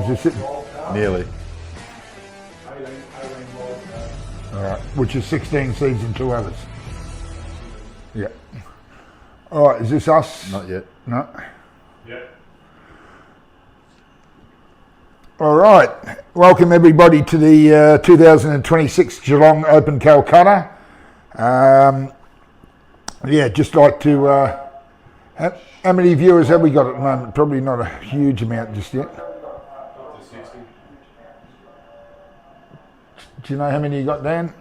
Is this it? Nearly. All right, which is 16 seeds and 2 others. Yeah. All right, is this us? Not yet. No. Yeah. All right, welcome everybody to the 2026 Geelong Open Calcutta. Yeah, just like to, how many viewers have we got at the moment? Probably not a huge amount just yet. Up to 60. Do you know how many you got, Dan?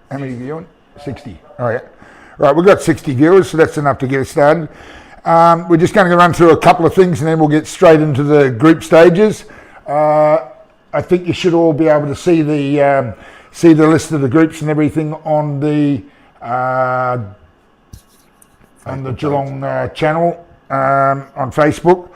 How many viewing? 60. Oh yeah. Right, we've got 60 viewers, so that's enough to get us started. We're just going to run through a couple of things and then we'll get straight into the group stages. I think you should all be able to see the list of the groups and everything on the Geelong channel on Facebook.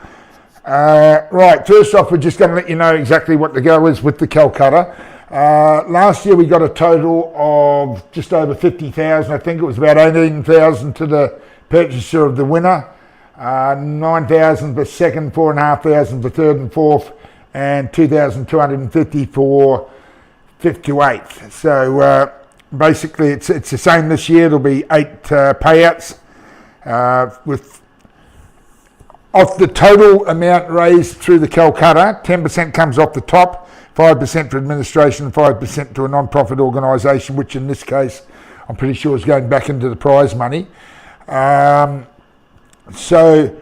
Right, first off, we're just going to let you know exactly what the go is with the Calcutta. Last year we got a total of just over 50,000. I think it was about 18,000 to the purchaser of the winner, 9,000 for second, 4,500 for third and fourth, and 2,250 for fifth to eighth. So basically it's the same this year. It'll be 8 payouts with off the total amount raised through the Calcutta. 10% comes off the top, 5% for administration, 5% to a non-profit organisation, which in this case I'm pretty sure is going back into the prize money. So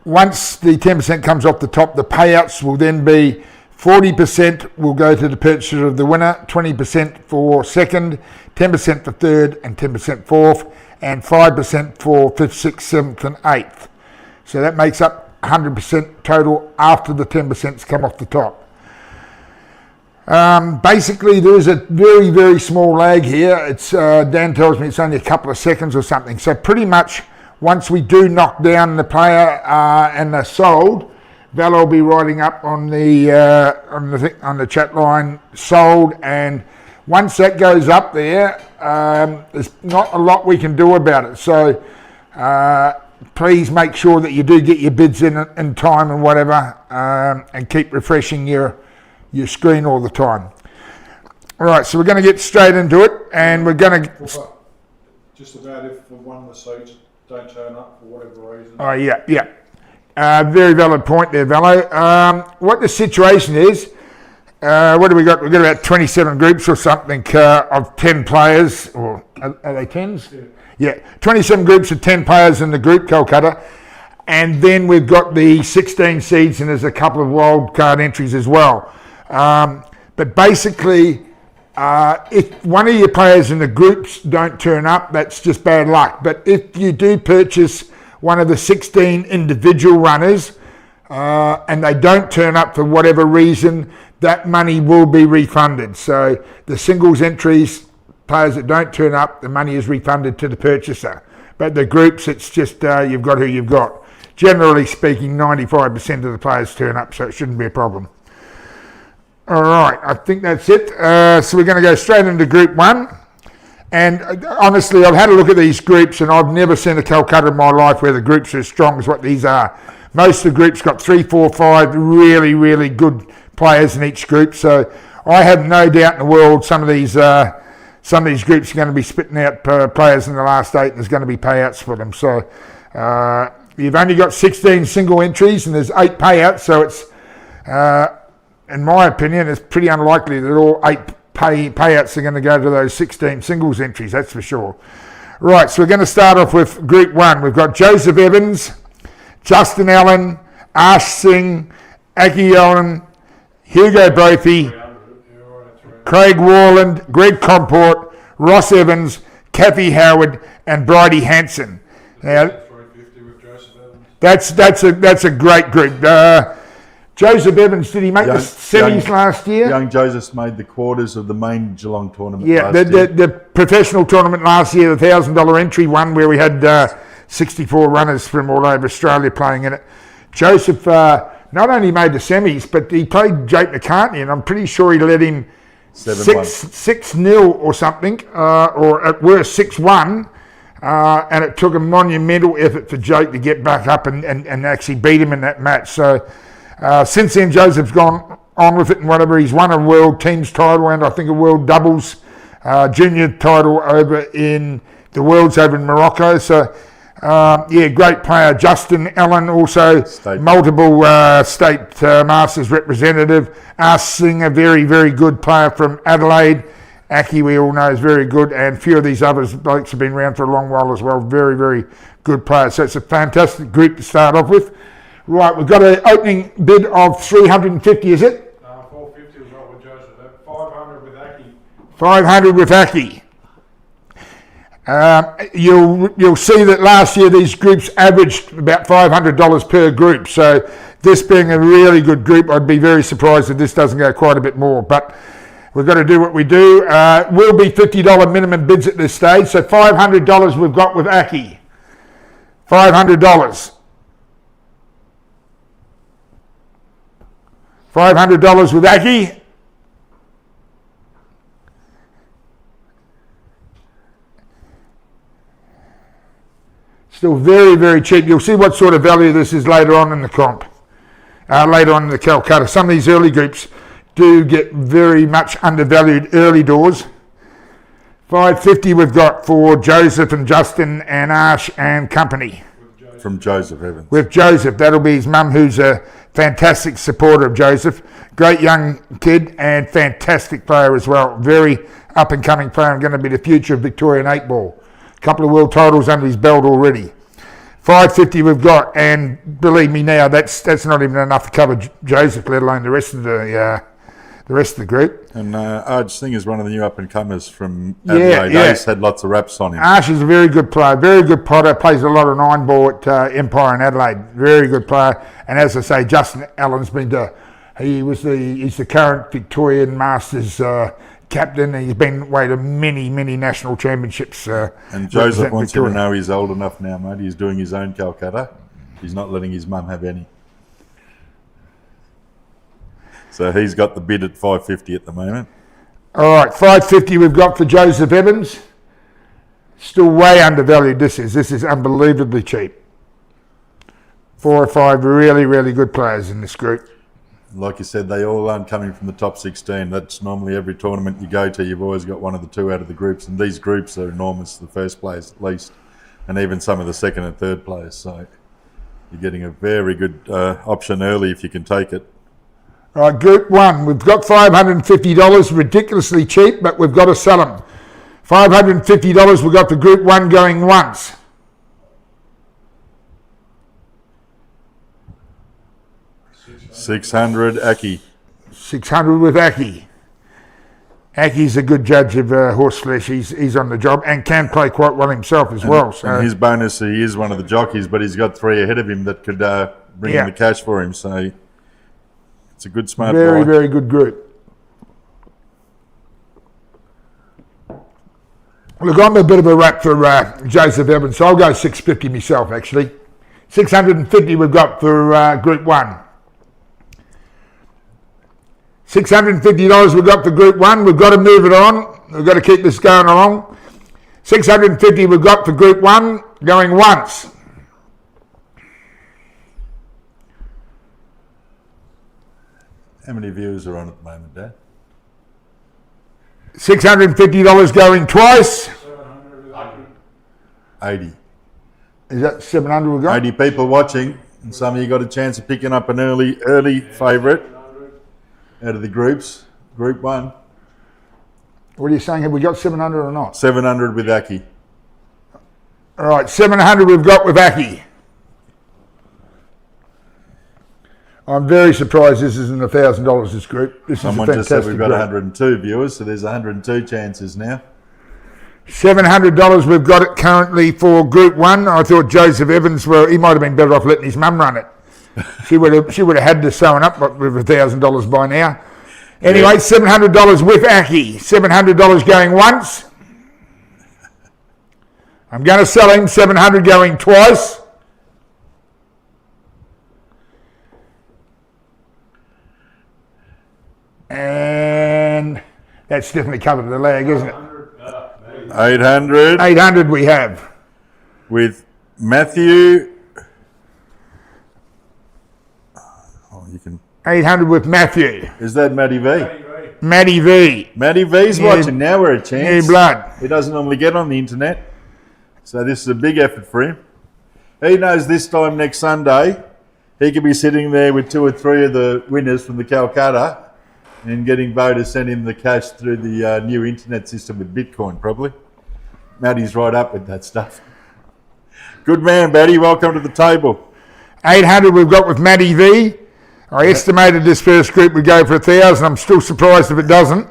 once the 10% comes off the top, the payouts will then be 40% will go to the purchaser of the winner, 20% for second, 10% for third and 10% fourth, and 5% for fifth, sixth, seventh and eighth. So that makes up 100% total after the 10%'s come off the top. Basically, there is a very, very small lag here. It's Dan tells me it's only a couple of seconds or something. So pretty much once we do knock down the player and they're sold, Val will be writing up on the chat line sold, and once that goes up there, there's not a lot we can do about it. So please make sure that you do get your bids in time and whatever, and keep refreshing your screen all the time. All right, so we're going to get straight into it, and we're going to just about if one of the seats don't turn up for whatever reason. Oh yeah. Very valid point there, Valo. What the situation is, what do we got? We've got about 27 groups or something of 10 players, or are they 10s? Yeah, 27 groups of 10 players in the group, Calcutta. And then we've got the 16 seeds, and there's a couple of wild card entries as well. But basically, if one of your players in the groups don't turn up, that's just bad luck. But if you do purchase one of the 16 individual runners and they don't turn up for whatever reason, that money will be refunded. So the singles entries, players that don't turn up, the money is refunded to the purchaser. But the groups, it's just you've got who you've got. Generally speaking, 95% of the players turn up, so it shouldn't be a problem. All right, I think that's it. So we're going to go straight into Group 1. And honestly, I've had a look at these groups and I've never seen a Calcutta in my life where the groups are as strong as what these are. Most of the groups got 3, 4, 5 really, really good players in each group. So I have no doubt in the world some of these groups are going to be spitting out players in the last 8 and there's going to be payouts for them. So you've only got 16 single entries and there's 8 payouts. So it's, in my opinion, it's pretty unlikely that all 8 payouts are going to go to those 16 singles entries, that's for sure. Right, so we're going to start off with Group 1. We've got Joseph Evans, Justin Allen, Ash Singh, Aki Allen, Hugo Brophy, Craig Warland, Greg Comport, Ross Evans, Kathy Howard, and Bridie Hanson. Now, that's a great group. Joseph Evans, did he make the semis last year? Young Joseph made the quarters of the main Geelong tournament last year. The professional tournament last year, the $1,000 entry one, where we had 64 runners from all over Australia playing in it. Joseph not only made the semis, but he played Jake McCartney, and I'm pretty sure he led him 6-0 or something, or at worst 6-1. And it took a monumental effort for Jake to get back up and actually beat him in that match. So since then, Joseph's gone on with it and whatever. He's won a world teams title and I think a world doubles junior title over in the Worlds over in Morocco. So, great player. Justin Allen, also multiple state masters representative. Singh, a very, very good player from Adelaide. Aki, we all know, is very good, and a few of these others blokes have been around for a long while as well. Very, very good players. So it's a fantastic group to start off with. Right, we've got an opening bid of 350, is it? 450 was what with Joseph. 500 with Aki. 500 with Aki. You'll see that last year these groups averaged about $500 per group. So this being a really good group, I'd be very surprised if this doesn't go quite a bit more. But we've got to do what we do. Will be $50 minimum bids at this stage. So $500 we've got with Aki. $500. $500 with Aki. Still very, very cheap. You'll see what sort of value this is later on in the comp. Later on in the Calcutta. Some of these early groups do get very much undervalued early doors. 550 we've got for Joseph and Justin and Ash and company. From Joseph Evans. With Joseph, that'll be his mum, who's a fantastic supporter of Joseph. Great young kid and fantastic player as well. Very up and coming player and going to be the future of Victorian 8-ball. A couple of world titles under his belt already. 550 we've got, and believe me now, that's not even enough to cover Joseph, let alone the rest of the group. And Arj Singh is one of the new up-and-comers from Adelaide. Ace had lots of raps on him. Ash is a very good player, very good potter, plays a lot of 9-ball at Empire in Adelaide. Very good player. And as I say, Justin Allen's he's the current Victorian Masters captain. He's been away to many, many national championships. And Joseph wants you to know he's old enough now, mate. He's doing his own Calcutta. He's not letting his mum have any. So he's got the bid at 550 at the moment. All right, 550 we've got for Joseph Evans. Still way undervalued. This is unbelievably cheap. 4 or 5 really, really good players in this group. Like you said, they all aren't coming from the top 16. That's normally every tournament you go to, you've always got one of the two out of the groups, and these groups are enormous, the first players at least, and even some of the second and third players. So you're getting a very good option early if you can take it. All right, Group 1, we've got $550, ridiculously cheap, but we've got to sell them. $550 we've got for Group 1 going once. $600, Aki. 600 with Aki. Aki's a good judge of horse flesh. He's on the job and can play quite well himself as well. So. And his bonus, he is one of the jockeys, but he's got 3 ahead of him that could bring in the cash for him. So it's a good, smart Very, buy. very good group. Look, I'm a bit of a rap for Joseph Evans, so I'll go 650 myself, actually. 650 we've got for Group 1. $650 we've got for Group 1. We've got to move it on. We've got to keep this going along. 650 we've got for Group 1, going once. How many viewers are on at the moment, Dad? $650 going twice. 80. Is that 700 we've got? 80 people watching, and some of you got a chance of picking up an early favourite out of the groups. Group 1. What are you saying? Have we got 700 or not? 700 with Aki. All right, 700 we've got with Aki. I'm very surprised this isn't $1,000, this group. This Someone is a just fantastic said we've got group. 102 viewers, so there's 102 chances now. $700 we've got it currently for Group 1. I thought Joseph Evans, well, he might have been better off letting his mum run it. She would have had this sewn up with $1,000 by now. Anyway, $700 with Aki. $700 going once. I'm going to sell him. $700 going twice. And that's definitely covered the lag, isn't it? 800. 800 we have. With Matthew. Oh, you can 800 with Matthew. Is that Matty V? Matty V. Matty V's Yeah. watching now. We're a chance. New blood. He doesn't normally get on the internet, so this is a big effort for him. He knows this time next Sunday, he could be sitting there with 2 or 3 of the winners from the Calcutta and getting voters sent in the cash through the new internet system with Bitcoin, probably. Matty's right up with that stuff. Good man, Matty. Welcome to the table. 800 we've got with Matty V. I estimated this first group would go for 1,000. I'm still surprised if it doesn't.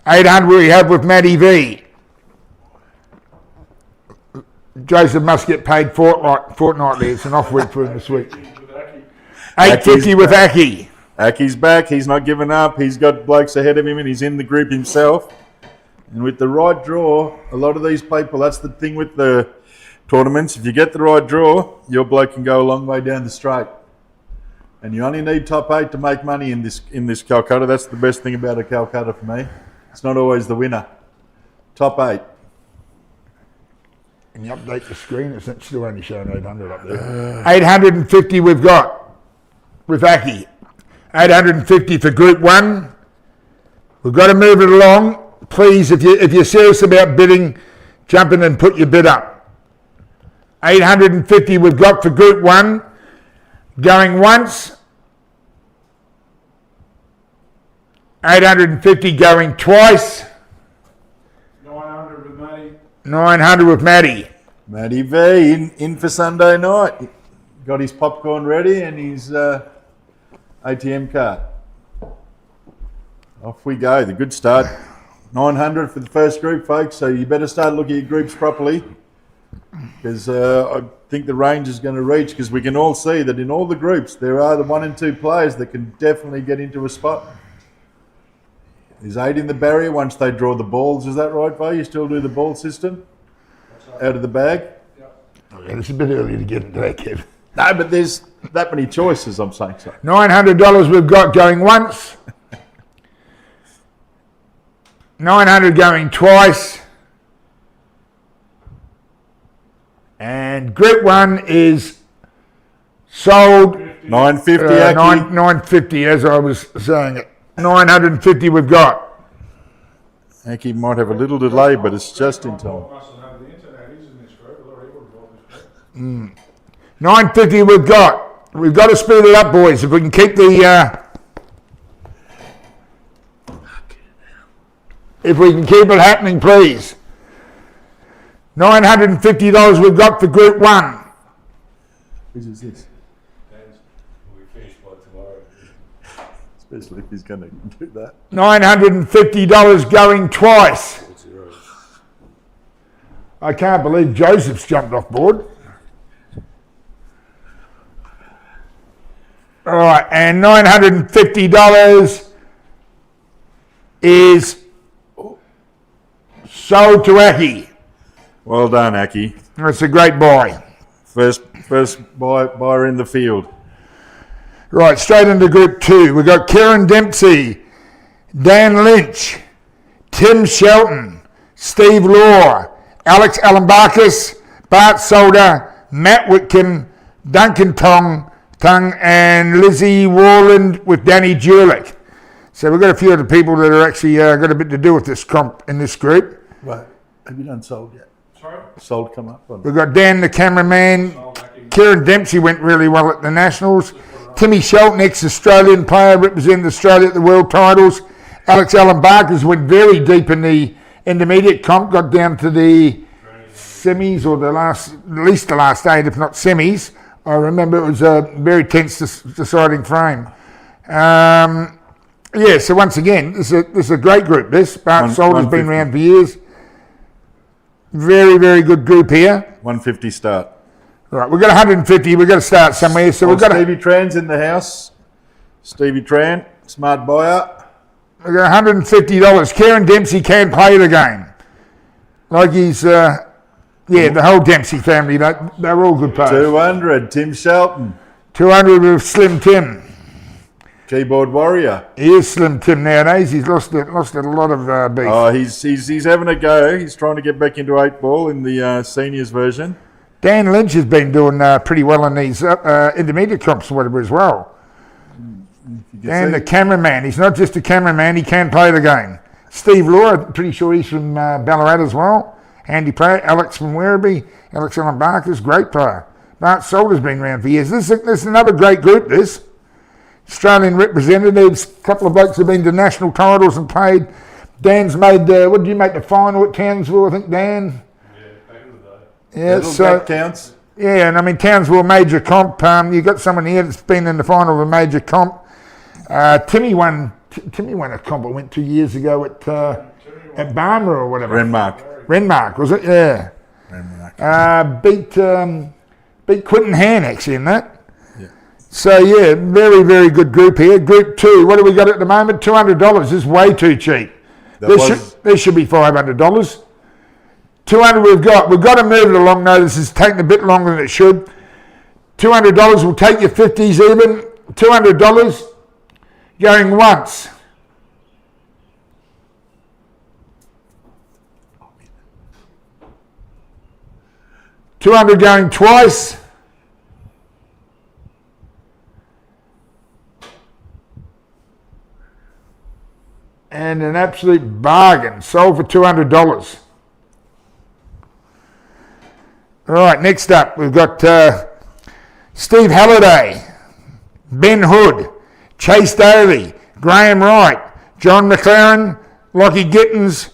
800 we have with Matty V. Joseph must get paid fortnightly. It's an off week for him this week. 850 with Aki. Aki's back. He's not giving up. He's got blokes ahead of him and he's in the group himself. And with the right draw, a lot of these people, that's the thing with the tournaments. If you get the right draw, your bloke can go a long way down the straight. And you only need top 8 to make money in this Calcutta. That's the best thing about a Calcutta for me. It's not always the winner. Top 8. Can you update the screen? It's still only showing 800 up there. 850 we've got with Aki. 850 for Group 1. We've got to move it along. Please, if you're serious about bidding, jump in and put your bid up. 850 we've got for Group 1. Going once. 850 going twice. 900 with Matty. 900 with Matty. Matty V in for Sunday night. Got his popcorn ready and his ATM card. Off we go. The good start. 900 for the first group, folks. So you better start looking at your groups properly, because I think the range is going to reach, because we can all see that in all the groups there are the 1 and 2 players that can definitely get into a spot. There's 8 in the barrier once they draw the balls. Is that right, Bo? You still do the ball system out of the bag? Yeah, it's a bit early to get into that, Kev. No, but there's that many choices, I'm saying so. $900 we've got going once. 900 going twice. And Group 1 is sold. 950, Aki. 950 as I was saying it. 950 we've got. Aki might have a little delay, but it's just in time. Mustn't have the internet. He's in this group. I thought he would have bought this group. 950 we've got. We've got to speed it up, boys. If we can keep the... if we can keep it happening, please. $950 we've got for Group 1. Which is this? We finish by tomorrow. Especially if he's going to do that. $950 going twice. I can't believe Joseph's jumped off board. All right, and $950 is sold to Aki. Well done, Aki. That's a great buy. First buyer in the field. Right, straight into Group 2. We've got Kieran Dempsey, Dan Lynch, Tim Shelton, Steve Law, Alex Alambakis, Bart Solder, Matt Whitkin, Duncan Tongue, and Lizzie Warland with Danny Julick. So we've got a few of the people that are actually got a bit to do with this comp in this group. Right. Have you done sold yet? Sorry? Sold come up? Or We've got Dan the cameraman. Kieran Dempsey went really well at the Nationals. Timmy Shelton, ex-Australian player, represented Australia at the World Titles. Alex Allen Barkers went very deep in the intermediate comp, got down to the semis, or at least the last 8, if not semis. I remember it was a very tense deciding frame. Yeah, so once again, this is a great group, this. Bart Solder's been around for years. Very, very good group here. 150 start. All right, we've got 150. We've got to start somewhere. So we've got Stevie Tran's in the house. Stevie Tran, smart buyer. We've got $150. Kieran Dempsey can play the game. Like he's, the whole Dempsey family, they're all good players. 200, Tim Shelton. 200 with Slim Tim. Keyboard warrior. He is Slim Tim nowadays. He's lost a lot of beef. Oh, he's having a go. He's trying to get back into 8 ball in the seniors version. Dan Lynch has been doing pretty well in these intermediate comps or whatever as well. You can Dan, see- the cameraman. He's not just a cameraman, he can play the game. Steve Law, I'm pretty sure he's from Ballarat as well. Handy player. Alex from Werribee. Alex Allen Barker's great player. Bart Salter's been around for years. This is another great group, this. Australian representatives. A couple of blokes have been to national titles and played. Dan's made, what did you make the final at Townsville, I think, Dan? Yeah, back in the day. Yeah, that counts. yeah, and I mean, Townsville major comp. You've got someone here that's been in the final of a major comp. Timmy won a comp I went 2 years ago at Barmer or whatever. Renmark, was it? Yeah. Beat Quinton Han actually in that. Yeah. So yeah, very, very good group here. Group 2, what do we got at the moment? $200. This is way too cheap. This should be $500. 200 we've got. We've got to move it along though. This is taking a bit longer than it should. $200 will take your 50s even. $200 going once. $200 going twice. And an absolute bargain. Sold for $200. All right, next up we've got Steve Halliday, Ben Hood, Chase Daly, Graham Wright, John McLaren, Lockie Gittins,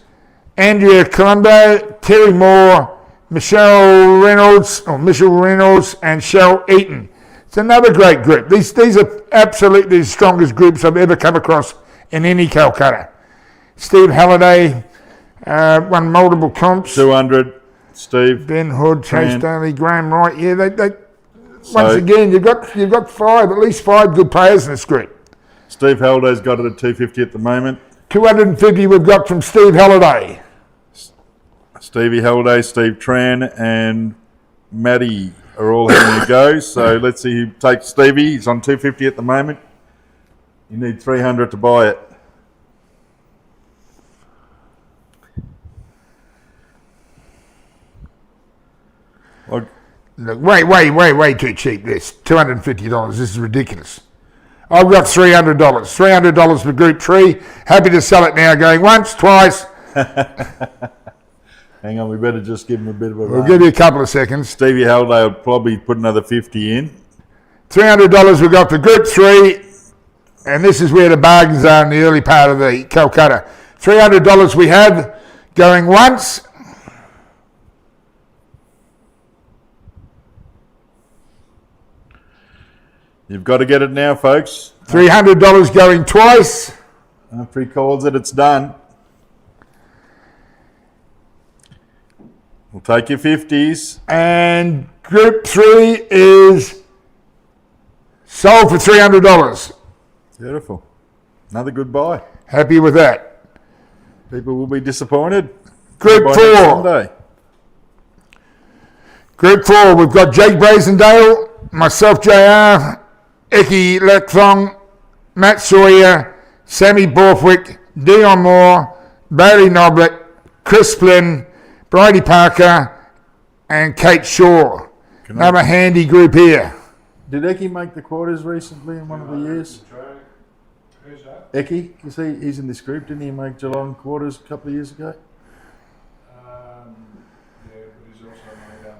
Andrea Colombo, Terry Moore, Michelle Reynolds, and Cheryl Eaton. It's another great group. These are absolutely the strongest groups I've ever come across in any Calcutta. Steve Halliday won multiple comps. 200. Steve. Ben Hood, Chase Tran. Daly, Graham Wright. Yeah, they once again you've got at least five good players in this group. Steve Halliday's got it at 250 at the moment. 250 we've got from Steve Halliday. Stevie Halliday, Steve Tran, and Matty are all having a go. So let's see who takes Stevie. He's on 250 at the moment. You need 300 to buy it. Look, Look, way too cheap. This $250. This is ridiculous. I've got $300. $300 for Group 3. Happy to sell it now. Going once, twice. hang on, we better just give him a bit of a We'll run. give you a couple of seconds. Stevie Halliday will probably put another 50 in. $300 we've got for Group 3. And this is where the bargains are in the early part of the Calcutta. $300 we have. Going once. You've got to get it now, folks. $300 going twice. After he calls it, it's done. We'll take your 50s. And Group 3 is sold for $300. Beautiful. Another good buy. Happy with that. People will be disappointed. Group By 4. next Sunday. Group 4, we've got Jake Brazendale, myself, JR, Eki Lekthong, Matt Sawyer, Sammy Borthwick, Dion Moore, Bailey Noblet, Chris Flynn, Bridie Parker, and Kate Shaw. Another handy group here. Did Eki make the quarters recently in one of the years? Who's that? Eki, you see, he's in this group. Didn't he make Geelong quarters a couple of years ago? Yeah, but he's also made, I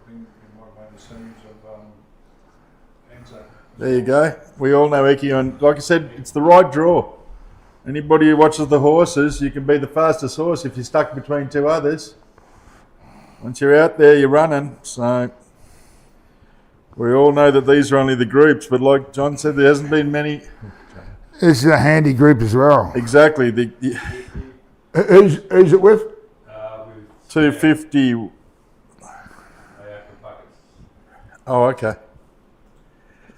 think he might have made the seams of Enzo. There you go. We all know Eki on, like I said, it's the right draw. Anybody who watches the horses, you can be the fastest horse if you're stuck between two others. Once you're out there, you're running. So we all know that these are only the groups, but like John said, there hasn't been many. This is a handy group as well. Exactly. Who's it with? With 250. Ayaka Buckets. Oh, okay.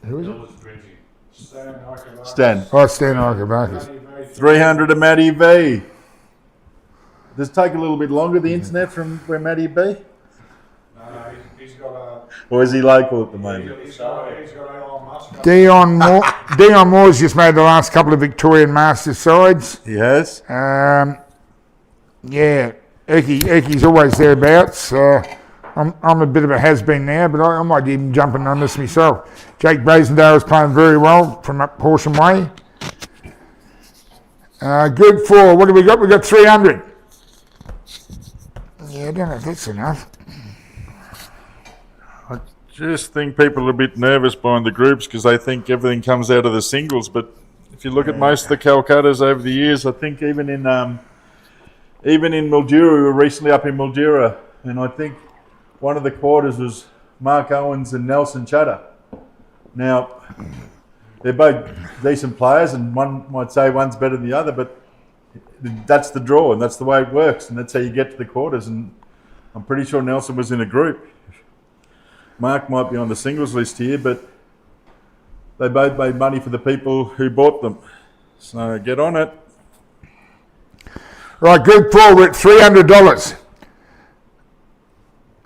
Who is it? Dollars dredging. Stan Archibald. Stan. Oh, Stan Archibald. 300 to Matty B. Does it take a little bit longer, the internet, from where Matty B? No, he's got a. Or is he local at the moment? He's got Elon Musk. Dion Moore's just made the last couple of Victorian Masters sides. He has. Yeah, Eki's always thereabouts. I'm a bit of a has-been now, but I might even jump in on this myself. Jake Brazendale is playing very well from up Horsham Way. Group 4, what do we got? We got 300. Yeah, I don't know if that's enough. I just think people are a bit nervous behind the groups because they think everything comes out of the singles. But if you look at most of the Calcuttas over the years, I think even in Mildura, we were recently up in Mildura, and I think one of the quarters was Mark Owens and Nelson Chatter. Now, they're both decent players, and one might say one's better than the other, but that's the draw, and that's the way it works, and that's how you get to the quarters. And I'm pretty sure Nelson was in a group. Mark might be on the singles list here, but they both made money for the people who bought them. So get on it. Right, group 4, we're at $300.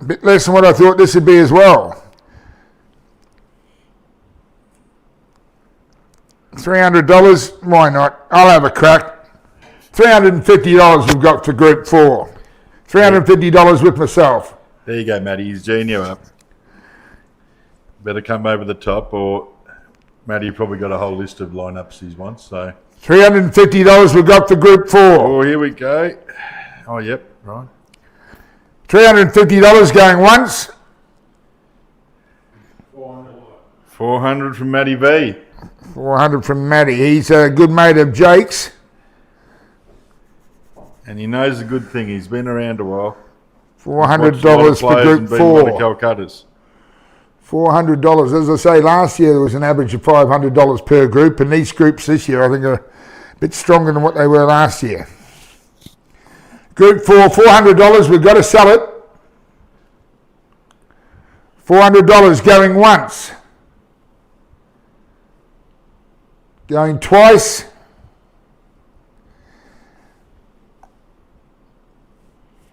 A bit less than what I thought this would be as well. $300, why not? I'll have a crack. $350 we've got for group 4. $350 with myself. There you go, Matty. He's geeing you up. Better come over the top, or Matty probably got a whole list of lineups he wants. So $350 we've got for group 4. oh, here we go. Oh, yep, right. $350 going once. 400 from Matty V. 400 from Matty. He's a good mate of Jake's. And he knows a good thing. He's been around a while. $400 for group 4. Calcuttas. $400. As I say, last year there was an average of $500 per group, and these groups this year I think are a bit stronger than what they were last year. Group 4, $400. We've got to sell it. $400 going once. Going twice.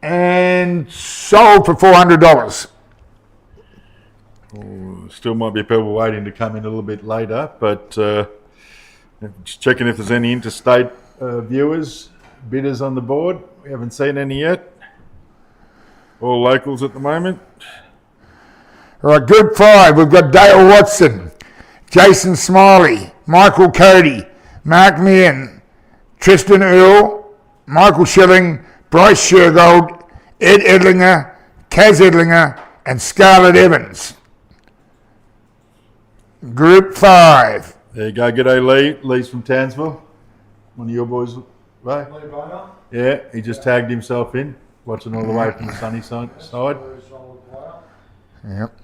And sold for $400. Still might be people waiting to come in a little bit later, but just checking if there's any interstate viewers, bidders on the board. We haven't seen any yet. All locals at the moment. All right, group 5, we've got Dale Watson, Jason Smiley, Michael Cody, Mark Meehan, Tristan Earl, Michael Schilling, Bryce Shergold, Ed Edlinger, Kaz Edlinger, and Scarlett Evans. Group 5. There you go. G'day, Lee. Lee's from Townsville. One of your boys, right? Lee Boner, Yeah, he just tagged himself in, watching all the way from the sunny side. very solid player. Yep.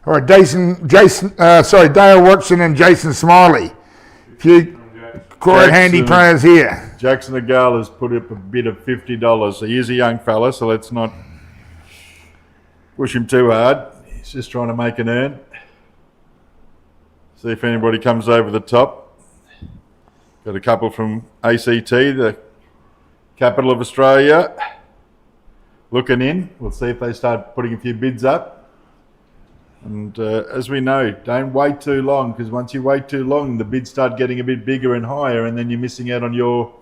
All right, Dale Watson and Jason Smiley. A few quite handy players here. Jackson Agala's put up a bid of $50. He is a young fella, so let's not push him too hard. He's just trying to make an earn. See if anybody comes over the top. Got a couple from ACT, the capital of Australia, looking in. We'll see if they start putting a few bids up. And as we know, don't wait too long, because once you wait too long, the bids start getting a bit bigger and higher, and then you're missing out on your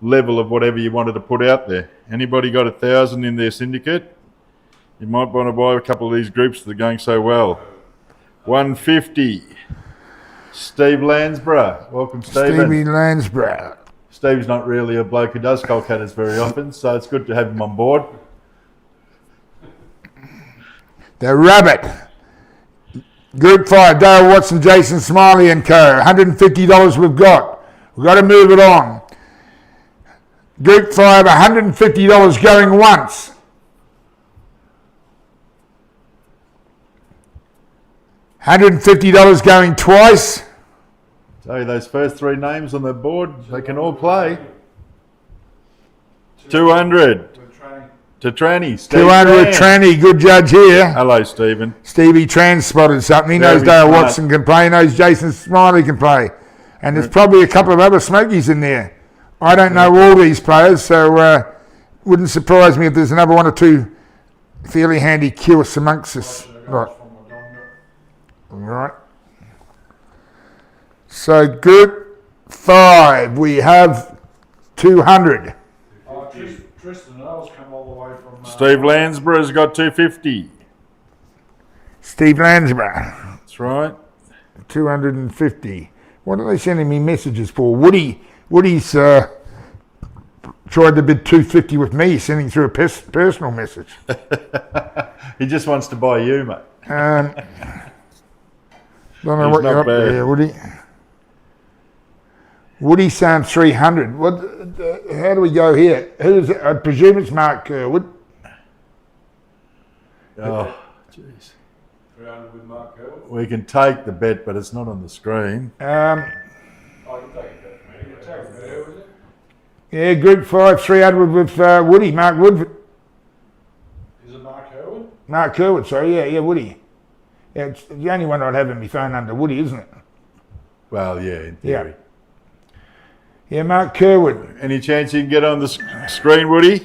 level of whatever you wanted to put out there. Anybody got 1,000 in their syndicate? You might want to buy a couple of these groups that are going so well. 150. Steve Lansborough. Welcome, Stephen. Stevie Lansborough. Steve's not really a bloke who does Calcuttas very often, so it's good to have him on board. The Rabbit. Group 5, Dale Watson, Jason Smiley and co. $150 we've got. We've got to move it on. Group 5, $150 going once. $150 going twice. Tell you, those first 3 names on the board, they can all play. 200. To Tranny. 200 Tranny, good judge here. Hello, Stephen. Stevie Tran spotted something. He knows Very Dale smart. Watson can play. He knows Jason Smiley can play. And there's probably a couple of other smokies in there. I don't know all these players, so wouldn't surprise me if there's another 1 or 2 fairly handy QS amongst us. Right. Right. So group 5, we have 200. Tristan Earls come all the way from... Steve Landsborough's got 250. Steve Landsborough, That's right. 250. What are they sending me messages for? Woody's tried to bid 250 with me, sending through a personal message. He just wants to buy you, mate. Don't know He's what not you're up bad. there, Woody. Woody's saying 300. What? How do we go here? Who's it? I presume it's Mark Kerwood. Oh, jeez. 300 with Mark Kerwood. We can take the bet, but it's not on the screen. Oh, you can take it for me. Take it there, was it? Yeah, Group 5, 300 with Woody, Mark Woodford. Is it Mark Herwood? Mark Kerwood, sorry, yeah, Woody. Yeah, it's the only one I'd have in my phone under Woody, isn't it? Well, yeah, in theory. Yeah, Mark Kerwood. Any chance you can get on the screen, Woody?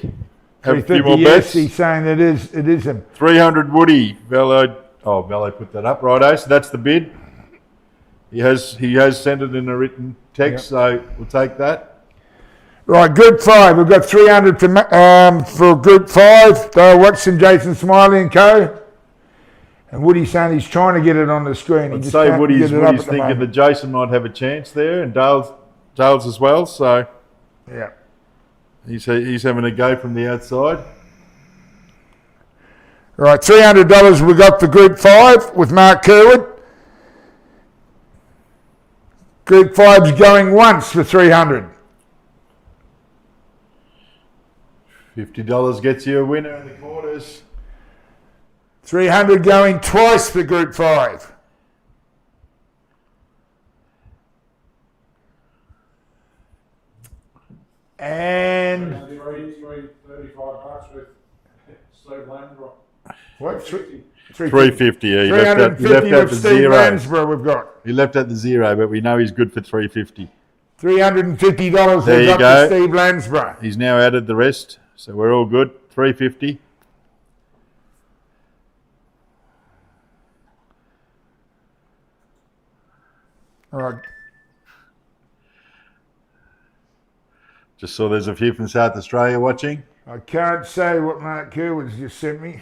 Have a few 350, more yes, bets. he's saying it is him. 300 Woody. Velo put that up. Righto, so that's the bid. He has sent it in a written text, so we'll take that. Right, Group 5, we've got 300 for Group 5. Dale Watson, Jason Smiley and co. And Woody's saying he's trying to get it on the screen. He I'd just say can't Woody's get it up at the thinking moment. that Jason might have a chance there, and Dale's as well, so Yeah. he's having a go from the outside. Right, $300 we got for Group 5 with Mark Kerwood. Group 5's going once for 300. $50 gets you a winner in the quarters. 300 going twice for Group 5. And $35 with Steve Landbrook. what? 350. Yeah, he left out 350 the with Steve zero. Landsborough we've got. He left out the zero, but we know he's good for 350. $350 There we've you got go. for Steve Landsborough. He's now added the rest, so we're all good. 350. All right. Just saw there's a few from South Australia watching. I can't say what Mark Kerwood's just sent me.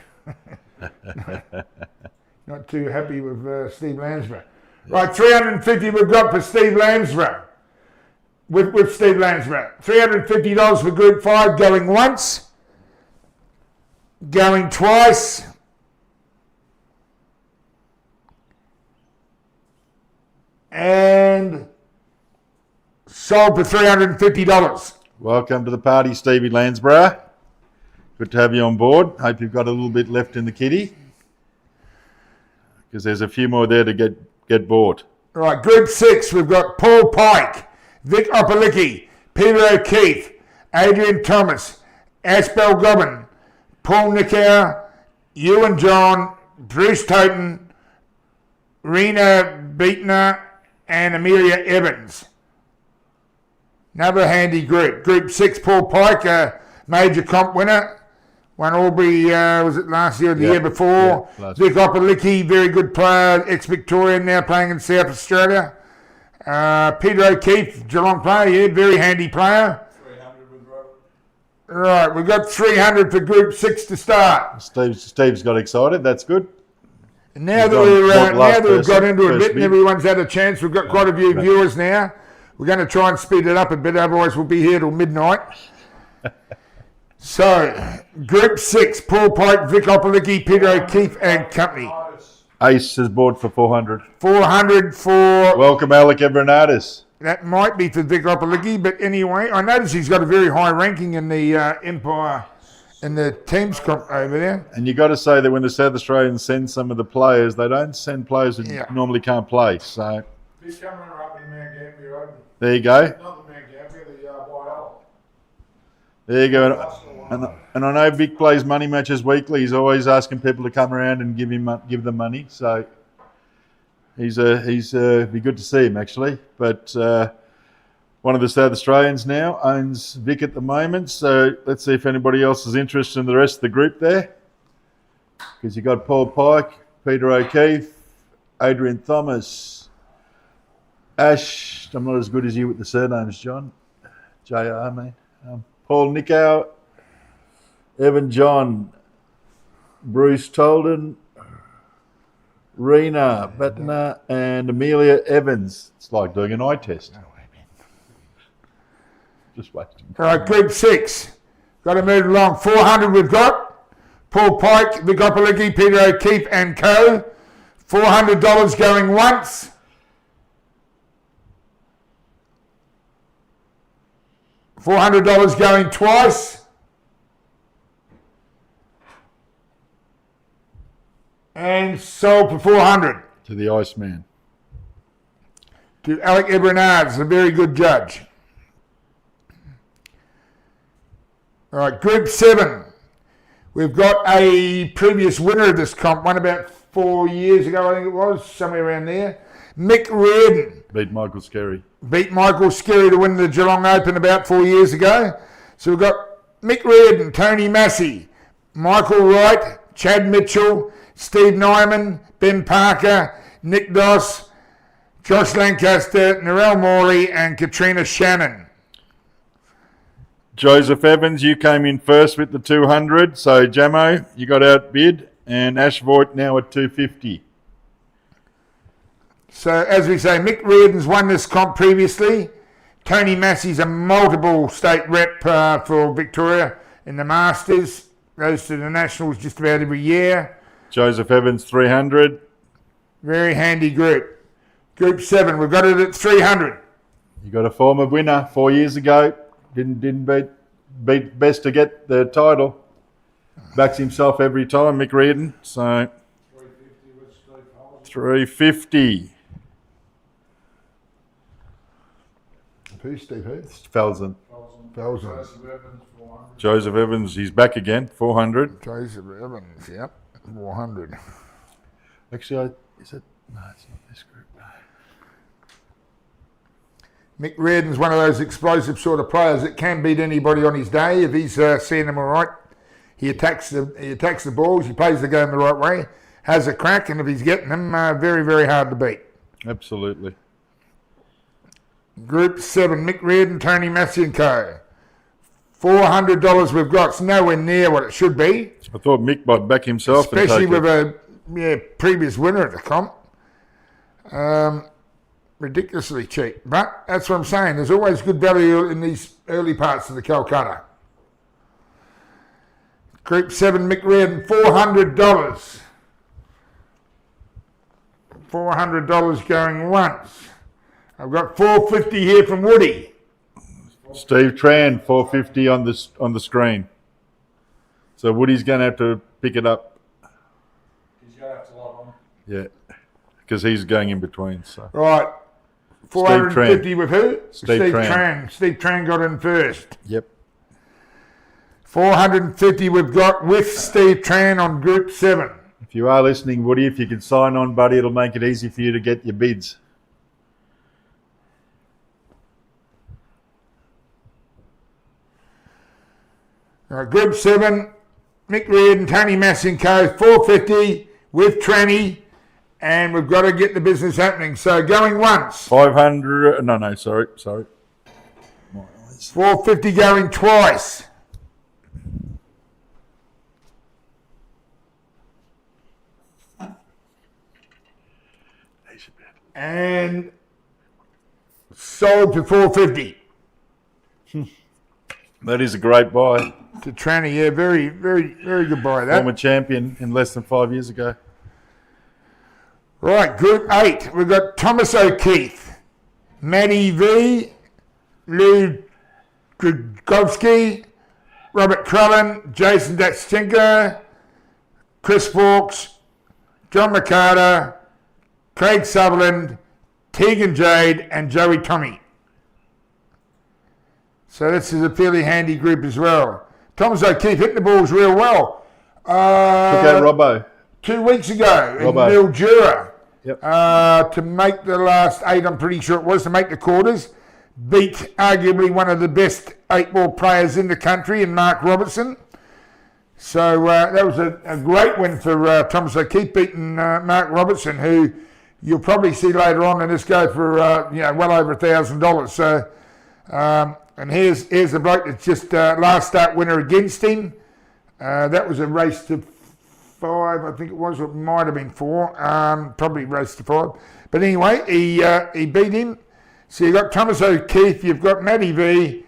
Not too happy with Steve Landsborough. Right, 350 we've got for Steve Landsborough. With Steve Landsborough. $350 for Group 5 going once. Going twice. And sold for $350. Welcome to the party, Stevie Landsborough. Good to have you on board. Hope you've got a little bit left in the kitty, because there's a few more there to get bought. Right, Group 6, we've got Paul Pike, Vic Opalicki, Peter O'Keefe, Adrian Thomas, Aspel Gobbin, Paul Nickauer, Ewan John, Bruce Toten, Rena Beatner, and Amelia Evans. Another handy group. Group 6, Paul Pike, a major comp winner. Won Albury, was it last year or the year before? Yeah, Vic Opalicki, very good player, ex-Victorian, now playing in South Australia. Peter O'Keefe, Geelong player, yeah, very handy player. 300 with Robert. Right, we've got 300 for Group 6 to start. Steve's got excited. That's good. And now He's that, on we're, what, now last that we've got person, into it a first bit and bid? everyone's had a chance, we've got quite a few viewers now. We're going to try and speed it up a bit, otherwise we'll be here till midnight. So, Group 6, Paul Pike, Vic Opalicki, Peter O'Keefe and company. Ace has bought for 400. 400 for, Welcome, Alec Evernatis. that might be for Vic Opalicki, but anyway, I notice he's got a very high ranking in the Empire, in the teams comp over there. And you got to say that when the South Australians send some of the players, they don't send players who normally can't play. So This camera up in Mount Gambier Road. there you go. Not the Mount Gambier, the YL. There you go. And I know Vic plays money matches weekly. He's always asking people to come around and give them money. So he's be good to see him actually. But one of the South Australians now owns Vic at the moment. So let's see if anybody else is interested in the rest of the group there. Because you got Paul Pike, Peter O'Keefe, Adrian Thomas, Ash. I'm not as good as you with the surnames, John. JR, mate. Paul Nickauer, Evan John, Bruce Tolden, Rena Batner, and Amelia Evans. It's like doing an eye test. Just wasting. All right, Group 6. Got to move along. 400 we've got. Paul Pike, Vigopalicki, Peter O'Keefe and co. $400 going once. $400 going twice. And sold for 400 To the Iceman. to Alec Ebrenards, a very good judge. All right, Group 7. We've got a previous winner of this comp, one about 4 years ago, I think it was, somewhere around there. Mick Reardon. Beat Michael Skerry. Beat Michael Skerry to win the Geelong Open about 4 years ago. So we've got Mick Reardon, Tony Massey, Michael Wright, Chad Mitchell, Steve Nyman, Ben Parker, Nick Doss, Josh Lancaster, Narelle Morley and Katrina Shannon. Joseph Evans, you came in first with the 200. So, Jamo, you got outbid. And Ash Voigt now at 250. So, as we say, Mick Reardon's won this comp previously. Tony Massey's a multiple state rep for Victoria in the Masters. Goes to the Nationals just about every year. Joseph Evans, 300. Very handy group. Group 7, we've got it at 300. You got a former winner 4 years ago. Didn't beat best to get the title. Backs himself every time, Mick Reardon. So 350 with Steve Holland. 350. Who's Steve who? Felsen. Felsen. Joseph Evans, 400. Joseph Evans, he's back again, 400. Joseph Evans, yep, 400. Actually, is it? No, it's not this group. No. Mick Reardon's one of those explosive sort of players that can beat anybody on his day if he's seeing them all right. He attacks the balls, he plays the game the right way, has a crack, and if he's getting them, very, very hard to beat. Absolutely. Group 7, Mick Reardon, Tony Massey and co. $400 we've got. It's nowhere near what it should be. I thought Mick might back himself. Especially and with take a previous winner at the comp. Ridiculously cheap. But that's what I'm saying. There's always good value in these early parts of the Calcutta. Group 7, Mick Reardon, $400. $400 going once. I've got $450 here from Woody. Steve Tran, 450 on the screen. So Woody's going to have to pick it up. He's going to have to log on. Yeah, because he's going in between. So Right. 450 with who? Steve Tran. Steve Tran got in first. Yep. 450 we've got with Steve Tran on Group 7. If you are listening, Woody, if you can sign on, buddy, it'll make it easy for you to get your bids. Group 7, Mick Reardon, Tony Massenko, 450 with Tranny, and we've got to get the business happening. So going once. 500. No, sorry. 450 going twice. And sold to 450. That is a great buy. To Tranny, yeah, very, very, very good buy that. Former champion in less than 5 years ago. Right, Group 8, we've got Thomas O'Keefe, Matty V, Lou Grudkovsky, Robert Crellin, Jason Datschenko, Chris Fawkes, John McCarter, Craig Sutherland, Tegan Jade, and Joey Tommy. So this is a fairly handy group as well. Thomas O'Keefe hitting the balls real well. Look at Robbo. 2 weeks ago Robbo. in Mildura. Yep. To make the last 8, I'm pretty sure it was, to make the quarters. Beat arguably one of the best 8-ball players in the country in Mark Robertson. So that was a great win for Thomas O'Keefe, beating Mark Robertson, who you'll probably see later on in this go for well over $1,000. So and here's the bloke that's just last start winner against him. That was a race to 5, I think it was, or it might have been 4. Probably race to 5. But anyway, he beat him. So you've got Thomas O'Keefe, you've got Matty V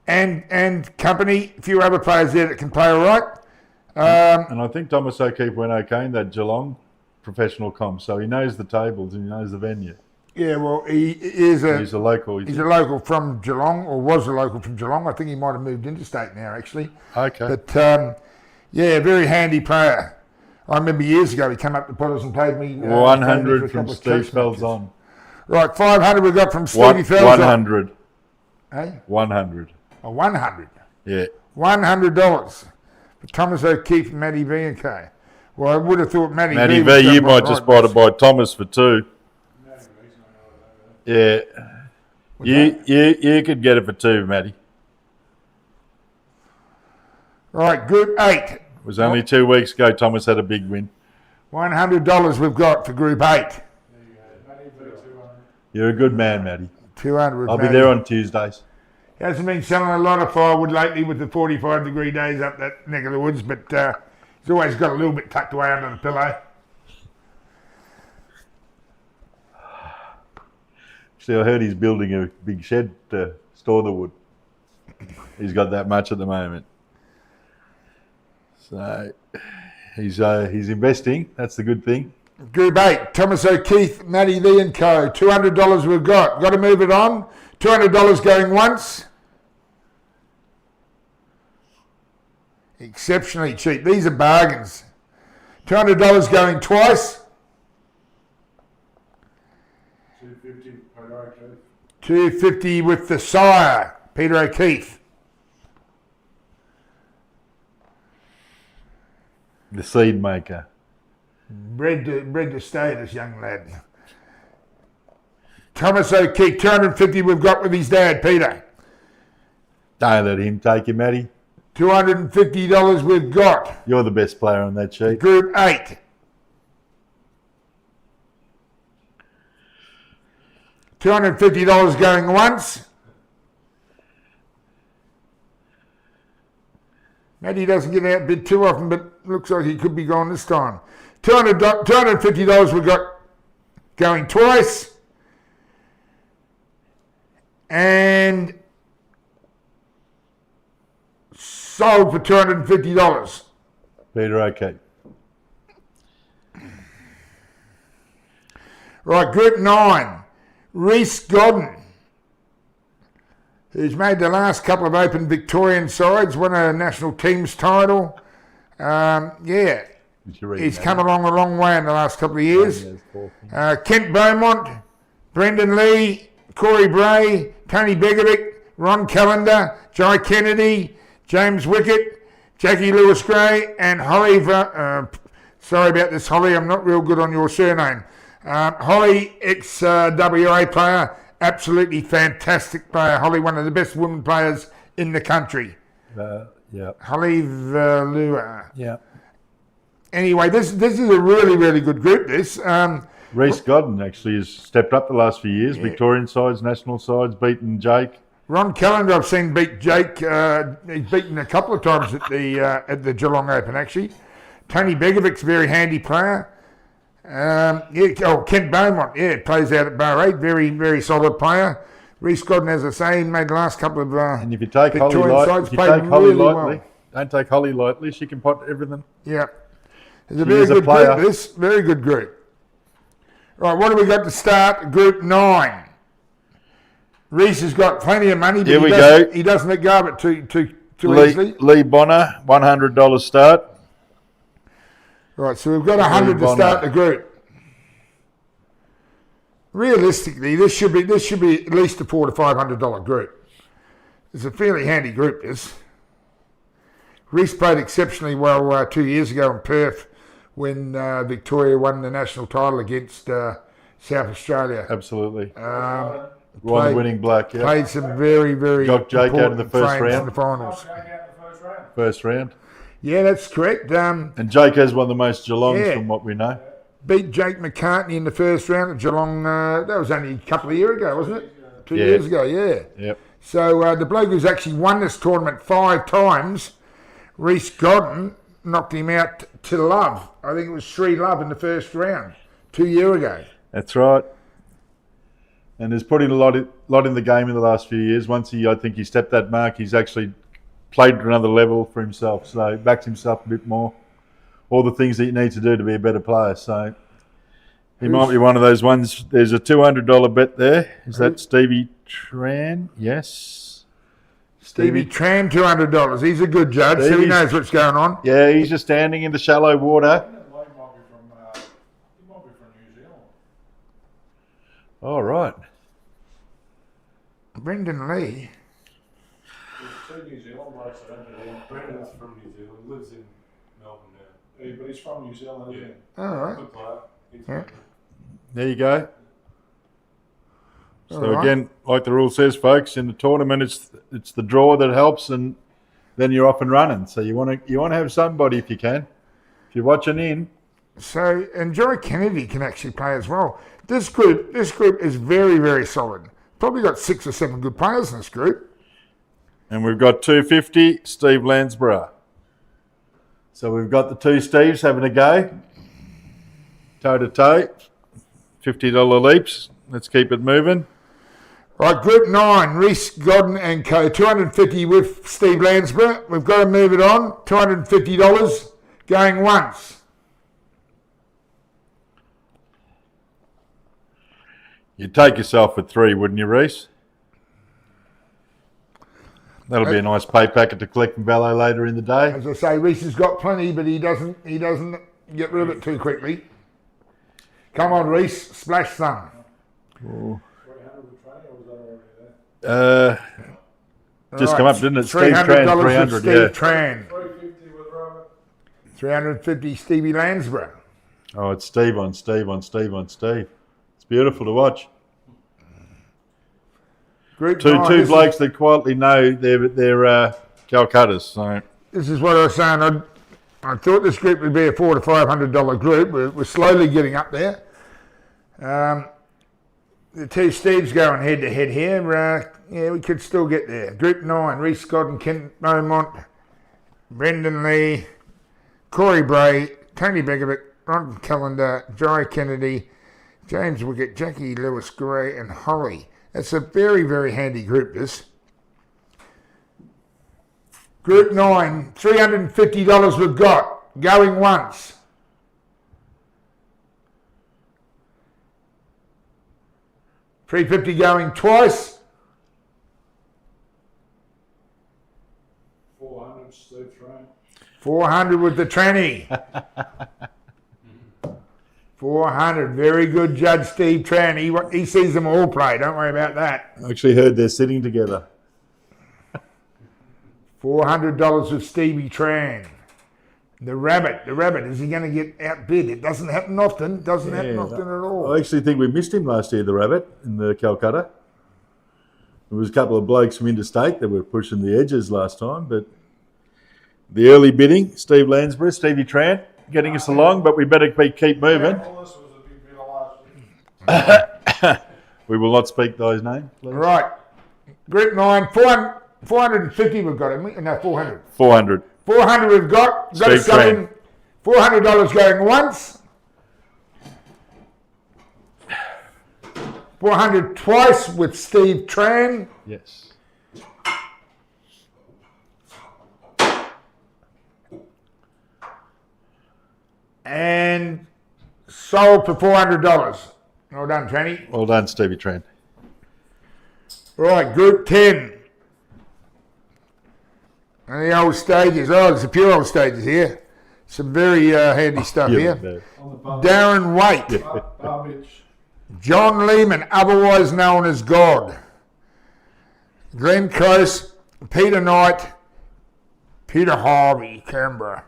and company, a few other players there that can play all right. And I think Thomas O'Keefe went okay in that Geelong professional comp, so he knows the tables and he knows the venue. Yeah, well, he's a local. He's a local from Geelong, or was a local from Geelong. I think he might have moved interstate now, actually. Okay. But, yeah, very handy player. I remember years ago he came up to Potters and paid me... 100 from Steve Felzon. Right, 500 we got from Stevie Felzon. 100. Eh? 100. Oh, 100. Yeah. $100 for Thomas O'Keefe and Matty V and K. Well, I would have thought Matty V, was you done might by just right. buy Thomas for 2. Yeah. You could get it for 2, Matty. Right, Group 8. It was only 2 weeks ago Thomas had a big win. $100 we've got for Group 8. You're a good man, Matty. 200. I'll be there on Tuesdays. Hasn't been selling a lot of firewood lately with the 45-degree days up that neck of the woods, but he's always got a little bit tucked away under the pillow. See, I heard he's building a big shed to store the wood. He's got that much at the moment. So he's investing. That's the good thing. Group 8, Thomas O'Keefe, Matty V and Co. $200 we've got. Got to move it on. $200 going once. Exceptionally cheap. These are bargains. $200 going twice. 250 Peter O'Keefe. 250 with the sire, Peter O'Keefe. The seed maker. Bred to stay, this young lad. Thomas O'Keefe, 250 we've got with his dad, Peter. Don't let him take you, Matty. $250 we've got. You're the best player on that sheet. Group 8. $250 going once. Matty doesn't get out bid too often, but looks like he could be gone this time. $250 we've got going twice. And sold for $250. Peter O'Keefe. Right, Group 9. Reece Godden, who's made the last couple of Open Victorian sides, won a national teams title. Yeah, he's come along a long way in the last couple of years. Kent Beaumont, Brendan Lee, Corey Bray, Tony Begovic, Ron Callender, Jai Kennedy, James Wickett, Jackie Lewis-Gray, and Holly... sorry about this, Holly, I'm not real good on your surname. Holly, ex-WA player, absolutely fantastic player. Holly, one of the best women players in the country. Yeah. Holly Valua. Yeah. Anyway, this is a really, really good group, this. Reece Godden actually has stepped up the last few years. Yeah. Victorian sides, national sides, beaten Jake. Ron Callender, I've seen beat Jake. He's beaten a couple of times at the Geelong Open, actually. Tony Begovic's a very handy player. Kent Beaumont, plays out at Bar 8, very, very solid player. Reece Godden, as I say, made the last couple of and if you take Victorian sides, played really lightly. Don't take Holly lightly, she can pot everything. Yeah. It's a very good group, this. Very good group. Right, what do we got to start? Group 9. Reece has got plenty of money, but he doesn't let go of it too easily. Lee Bonner, $100 start. Right, so we've got 100 to start the group. Realistically, this should be at least a $400 to $500 group. It's a fairly handy group, this. Reece played exceptionally well 2 years ago in Perth when Victoria won the national title against South Australia. Absolutely. Played, winning black, yeah. Played some very, very got Jake out in the first round. In the finals. First round. Yeah, that's correct. And Jake has one of the most Geelongs from what we know. Beat Jake McCartney in the first round at Geelong. That was only a couple of years ago, wasn't it? 2 years ago, yeah. Yep. So the bloke who's actually won this tournament 5 times, Reece Godden knocked him out to love. I think it was 3-love in the first round 2 years ago. That's right. And there's put in a lot in the game in the last few years. Once I think he stepped that mark, he's actually played at another level for himself. So backed himself a bit more. All the things that you need to do to be a better player. So he might be one of those ones. There's a $200 bet there. Is that Stevie Tran? Yes. Stevie Tran, $200. He's a good judge, so he knows what's going on. Yeah, he's just standing in the shallow water. That line might be from New Zealand. All right. Brendan Lee. There's 2 New Zealand blokes that entered in. Brendan's from New Zealand, lives in Melbourne now. Yeah, but he's from New Zealand, isn't he? All right. Good player. He's Yeah. There you go. So All right. again, like the rule says, folks, in the tournament, it's the draw that helps, and then you're off and running. So you want to have somebody if you can. If you're watching in, So, and Joy Kennedy can actually play as well. This group is very, very solid. Probably got 6 or 7 good players in this group. and we've got 250, Steve Landsborough. So we've got the two Steves having a go, toe to toe, $50 leaps. Let's keep it moving. Right, Group 9, Reece Godden and co. 250 with Steve Landsborough. We've got to move it on. $250 going once. You'd take yourself with 3, wouldn't you, Reece? That'll be a nice pay packet to collect from Ballet later in the day. As I say, Reece has got plenty, but he doesn't get rid of it too quickly. Come on, Reece, splash some. 300 with training, or was that already there? Just Right, come up, didn't it? Steve $300 Tran, with 300, Steve yeah. Tran. 350 with Robert. 350 Stevie Landsborough. Oh, it's Steve on Steve on Steve on Steve. It's beautiful to watch. Group Two 9, this blokes that quietly know they're Calcuttas. So This is what I was saying. I thought this group would be a $400 to $500 group. We're slowly getting up there. The two Steves going head to head here. Yeah, we could still get there. Group 9, Reece Godden, Kent Beaumont, Brendan Lee, Corey Bray, Tony Begovic, Ron Callender, Joy Kennedy, James Wickett, Jackie Lewis Gray, and Holly. That's a very, very handy group, this. Group 9, $350 we've got. Going once. $350 going twice. 400 Steve Train. 400 with the tranny. 400. Very good judge, Steve Tran. He sees them all play. Don't worry about that. I actually heard they're sitting together. $400 with Stevie Tran. The rabbit, is he going to get outbid? It doesn't happen often. Doesn't happen often at all. I actually think we missed him last year, the rabbit, in the Calcutta. There was a couple of blokes from interstate that were pushing the edges last time, but the early bidding, Steve Landsborough, Stevie Tran, getting us along, but we better keep moving. Well, this was a big bit of last year. We will not speak those names, please. Right. Group 9, 450 we've got, haven't we? No, 400. 400. 400 we've got. Got Steve us going. $400 going once. 400 twice with Steve Tran. Yes. And sold for $400. Well done, Tranny. Well done, Stevie Tran. Right, Group 10. And the old stages. Oh, there's a few old stages here. Some very handy stuff Yeah, here. no. On the bar, Darren Waite. Barbage. John Lehman, otherwise known as God. Glenn Close, Peter Knight, Peter Harvey, Canberra.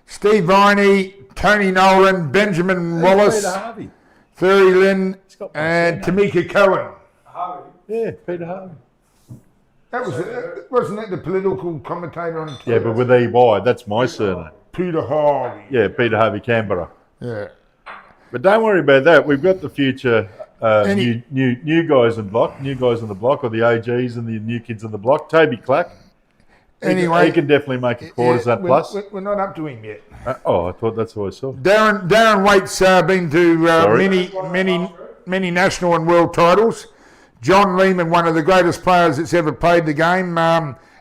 Steve Viney, Tony Nolan, Benjamin Wallace, Peter Harvey. Thurry Lynn, got my and Tamika Cohen. Harvey. Yeah, Peter Harvey. That was wasn't that the political commentator on Yeah, but with EY, that's my surname. Peter Harvey. Yeah, Peter Harvey, Canberra. Yeah. But don't worry about that. We've got the future Any- new guys on the block, or the OGs and the new kids on the block. Toby Clack. Anyway, he can definitely make a quarters that plus. We're not up to him yet. I thought that's what I saw. Darren Waite's been to Sorry? many national and world titles. John Lehman, one of the greatest players that's ever played the game.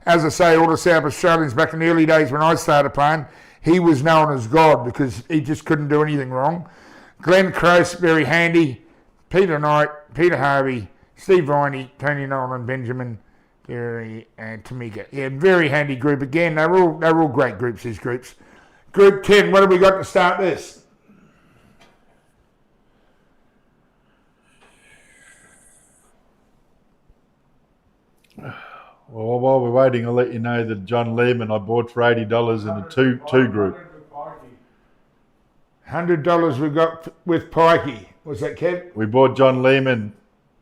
As I say, all the South Australians back in the early days when I started playing, he was known as God because he just couldn't do anything wrong. Glenn Close, very handy. Peter Knight, Peter Harvey, Steve Viney, Tony Nolan, Benjamin, Gary, and Tamika. Yeah, very handy group. Again, they're all great groups, these groups. Group 10, what have we got to start this? Well, while we're waiting, I'll let you know that John Lehman I bought for $80 in a two group. $100 we got with Pikey. Was that Kev? We bought John Lehman,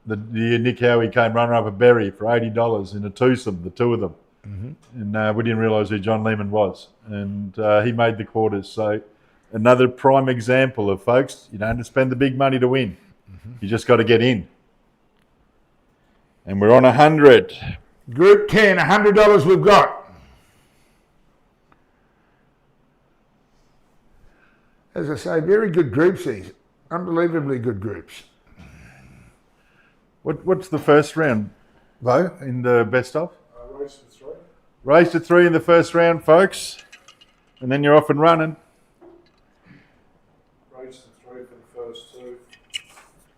the year Nick Howie came runner-up at Berry for $80 in a twosome, the two of them. Mm-hmm. And we didn't realise who John Lehman was. And he made the quarters. So another prime example of, folks, you don't have to spend the big money to win. Mm-hmm. You just got to get in. And we're on 100. Group 10, $100 we've got. As I say, very good groups these. Unbelievably good groups. What's the first round, Bo, in the best of? Race to 3. Race to 3 in the first round, folks. And then you're off and running. Race to 3 for the first 2.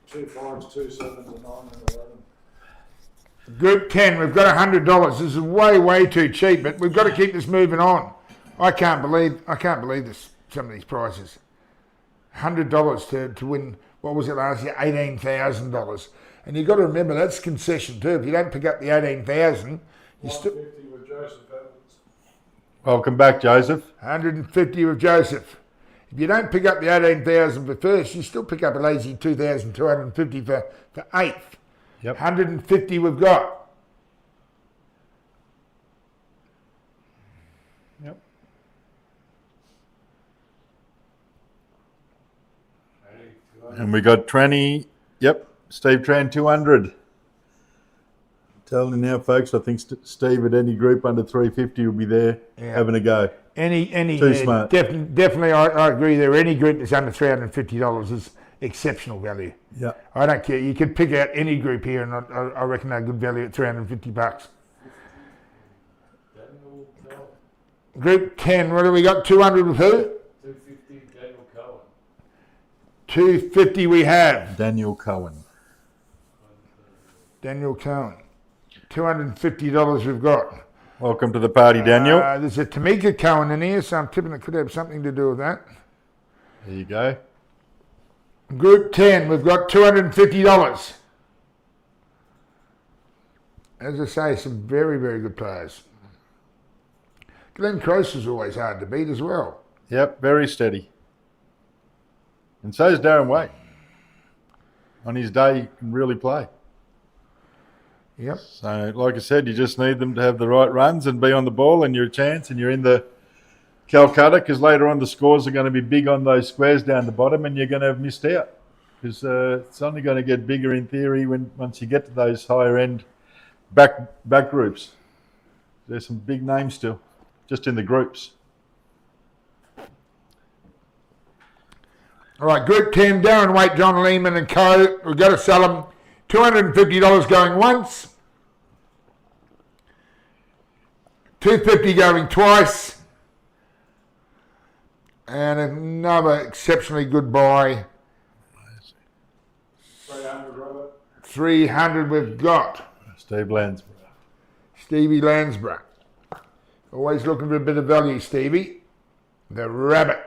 2 5s, 2 7s, a 9 and 11. Group 10, we've got $100. This is way too cheap, but we've got to keep this moving on. I can't believe this. Some of these prices. $100 to win, what was it last year? $18,000. And you've got to remember, that's concession too. If you don't pick up the 18,000, you still... 150 with Joseph Evans. Welcome back, Joseph. 150 with Joseph. If you don't pick up the 18,000 for first, you still pick up a lazy 2,250 for eighth. Yep. 150 we've got. Yep. And we got Tranny. Yep. Steve Tran 200. Telling you now, folks, I think Steve at any group under 350 will be there having a go. Any Too smart. Definitely, I agree there. Any group that's under $350 is exceptional value. Yeah. I don't care. You could pick out any group here, and I reckon they're good value at $350. Group 10. What have we got? 200 with who? 250 Daniel Cohen. 250 we have. Daniel Cohen. Daniel Cohen. $250 we've got. Welcome to the party, Daniel. There's a Tamika Cohen in here, so I'm tipping it could have something to do with that. There you go. Group 10, we've got $250. As I say, some very good players. Glenn Close is always hard to beat as well. Yep, very steady. And so is Darren Waite. On his day, he can really play. Yep. So, like I said, you just need them to have the right runs and be on the ball, and you're a chance, and you're in the Calcutta, because later on the scores are going to be big on those squares down the bottom, and you're going to have missed out, because it's only going to get bigger in theory once you get to those higher end back groups. There's some big names still, just in the groups. All right, Group 10, Darren Waite, John Lehman and co. We've got to sell them. $250 going once. $250 going twice. And another exceptionally good buy. 300, Robert. 300 we've got. Steve Lansborough. Stevie Lansborough. Always looking for a bit of value, Stevie. The rabbit.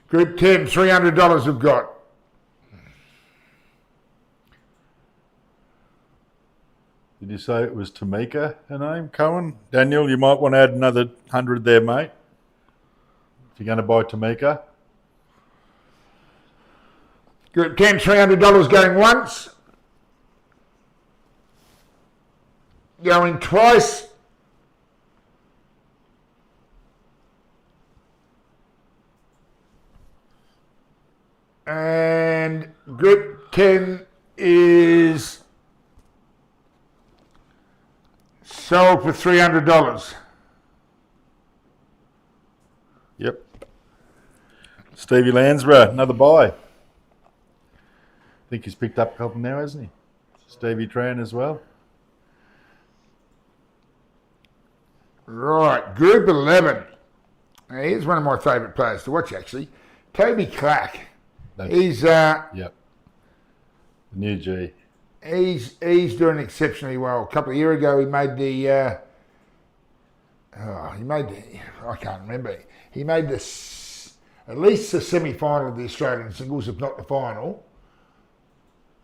Group 10, $300 we've got. Did you say it was Tamika, her name, Cohen? Daniel, you might want to add another 100 there, mate. If you're going to buy Tamika. Group 10, $300 going once. Going twice. And Group 10 is Sold for $300. Yep. Stevie Landsborough, another buy. I think he's picked up a couple now, hasn't he? Stevie Tran as well. Right, Group 11. Now, here's one of my favourite players to watch, actually. Toby Clark. He's Yep. The new G. he's doing exceptionally well. A couple of years ago, he made the I can't remember. He made this at least the semi-final of the Australian singles, if not the final.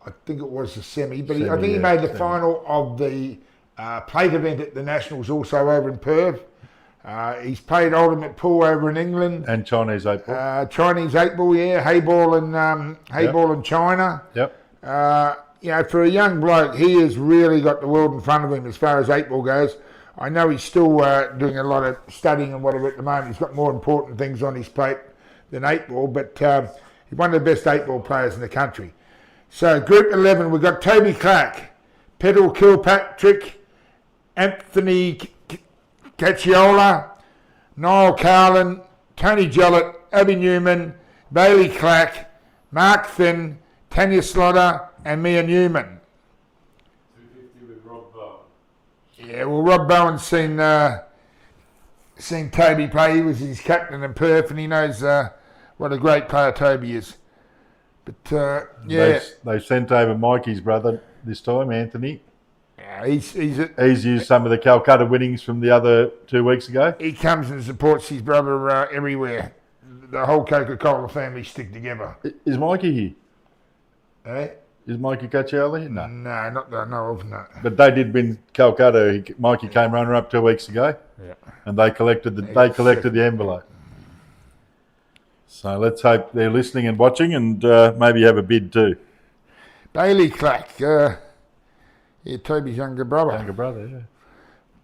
I think it was the semi, but I think he made the final of the plate event at the Nationals, also over in Perth. He's played ultimate pool over in England. And Chinese 8 ball. Chinese 8 ball, yeah, Hayball in China. Yep. You know, for a young bloke, he has really got the world in front of him as far as 8 ball goes. I know he's still doing a lot of studying and whatever at the moment. He's got more important things on his plate than 8 ball, but he's one of the best 8 ball players in the country. So, Group 11, we've got Toby Clark, Petal Kilpatrick, Anthony Cacciola, Niall Carlin, Tony Jollett, Abby Newman, Bailey Clark, Mark Finn, Tanya Slaughter, and Mia Newman. 250 with Rob Bowen. Yeah, well, Rob Bowen's seen Toby play. He was his captain in Perth, and he knows what a great player Toby is. But yeah, They sent over Mikey's brother this time, Anthony. yeah, he's He's used some of the Calcutta winnings from the other 2 weeks ago. he comes and supports his brother everywhere. The whole Coca-Cola family stick together. Is Mikey here? Eh? Is Mikey Cacciola here? No. No, not that I know of, no. But they did win Calcutta. Mikey came runner-up 2 weeks ago. Yeah. And they collected the envelope. So let's hope they're listening and watching, and maybe have a bid too. Bailey Clark, yeah, Toby's younger brother. Younger brother, yeah.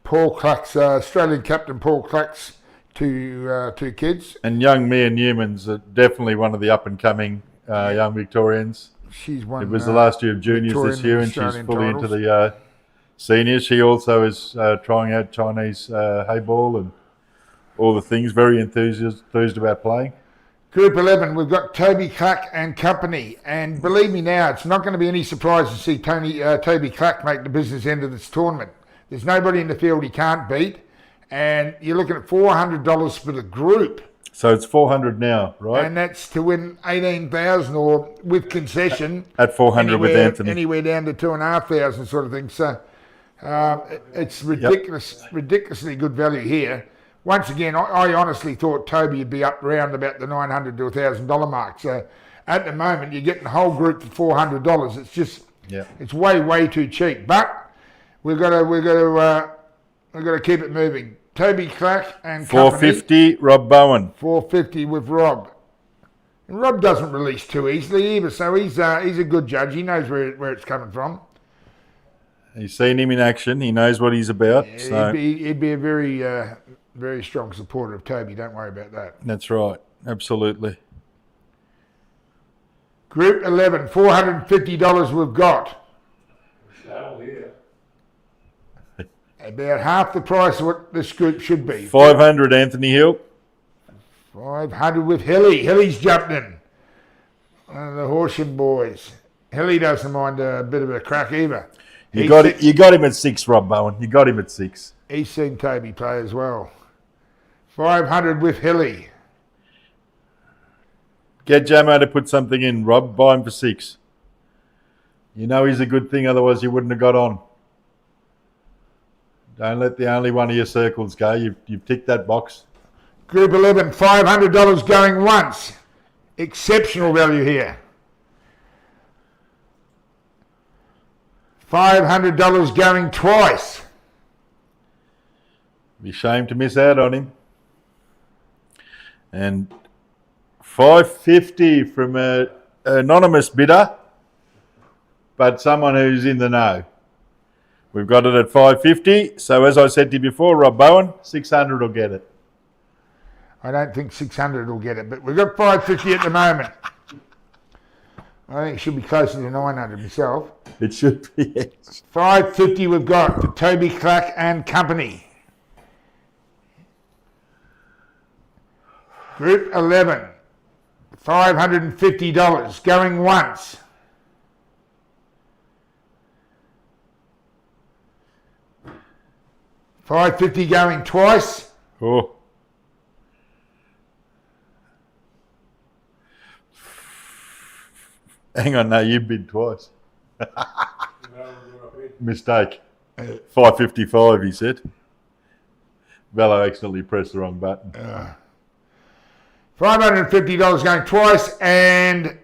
Paul Clark's Australian captain. Paul Clark's two kids. And young Mia Newman's definitely one of the up-and-coming young Victorians. She's won. It was the last year of juniors Victorian this year, and Australian she's fully titles. into the seniors. She also is trying out Chinese hayball and all the things. Very enthused about playing. Group 11, we've got Toby Clark and company. And believe me now, it's not going to be any surprise to see Toby Clark make the business end of this tournament. There's nobody in the field he can't beat. And you're looking at $400 for the group. So it's 400 now, right? And that's to win 18,000 or with concession. At 400 with Anthony. Anywhere down to 2,500 sort of thing. So it's ridiculously good value here. Once again, I honestly thought Toby would be up around about the $900 to $1,000 mark. So at the moment, you're getting the whole group for $400. It's just, it's way too cheap. But we've got to keep it moving. Toby Clark and company. $450, Rob Bowen. $450 with Rob. And Rob doesn't release too easily either, so he's a good judge. He knows where it's coming from. He's seen him in action. He knows what he's about. Yeah, So he'd be a very strong supporter of Toby. Don't worry about that. that's right. Absolutely. Group 11, $450 we've got. Shell here. About half the price of what this group should be. 500, Anthony Hill. 500 with Hilly. Hilly's jumped in. One of the Horsham boys. Hilly doesn't mind a bit of a crack either. You got him at 6, Rob Bowen. You got him at 6. He's seen Toby play as well. 500 with Hilly. Get Jamo to put something in, Rob. Buy him for 6. You know he's a good thing, otherwise you wouldn't have got on. Don't let the only one of your circles go. You've ticked that box. Group 11, $500 going once. Exceptional value here. $500 going twice. Be ashamed to miss out on him. And $550 from an anonymous bidder, but someone who's in the know. We've got it at $550. So as I said to you before, Rob Bowen, $600 will get it. I don't think 600 will get it, but we've got $550 at the moment. I think it should be closer to 900 myself. It should be. Yes. 550 we've got for Toby Clack and company. Group 11, $550 going once. $550 going twice. Oh. Hang on, no, you bid twice. Mistake. 555, he said. Velo accidentally pressed the wrong button. $550 going twice, and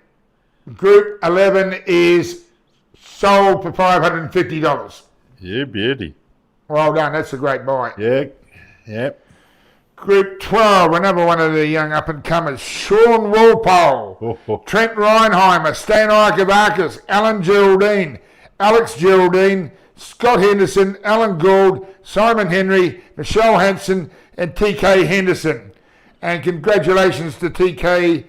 Group 11 is sold for $550. Yeah, beauty. Well done, that's a great buy. Yeah, yep. Group 12, another one of the young up-and-comers, Sean Walpole, Trent Reinheimer, Stan Icavakis, Alan Geraldine, Alex Geraldine, Scott Henderson, Alan Gould, Simon Henry, Michelle Hanson, and TK Henderson. And congratulations to TK.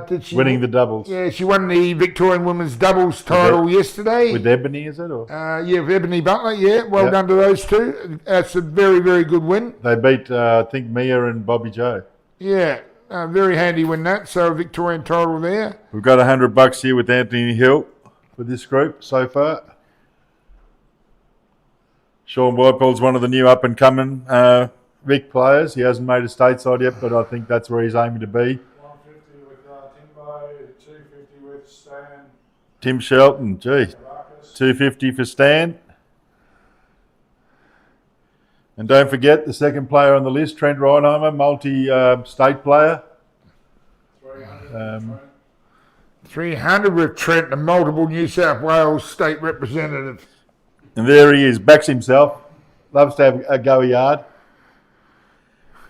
Did she Winning the doubles. Yeah, she won the Victorian Women's Doubles title yesterday. With Ebony, is it? Or? Yeah, with Ebony Butler, yeah. Well done to those two. That's a very, very good win. They beat, I think, Mia and Bobby Joe. Yeah, very handy win that. So Victorian title there. We've got $100 here with Anthony Hill for this group so far. Sean Walpole's one of the new up-and-coming Vic players. He hasn't made a stateside yet, but I think that's where he's aiming to be. 150 with Timbo, 250 with Stan. Tim Shelton, gee. Marcus. 250 for Stan. And don't forget the second player on the list, Trent Reinheimer, multi-state player. 300. 300 with Trent, the multiple New South Wales state representative. And there he is, backs himself. Loves to have a go yard.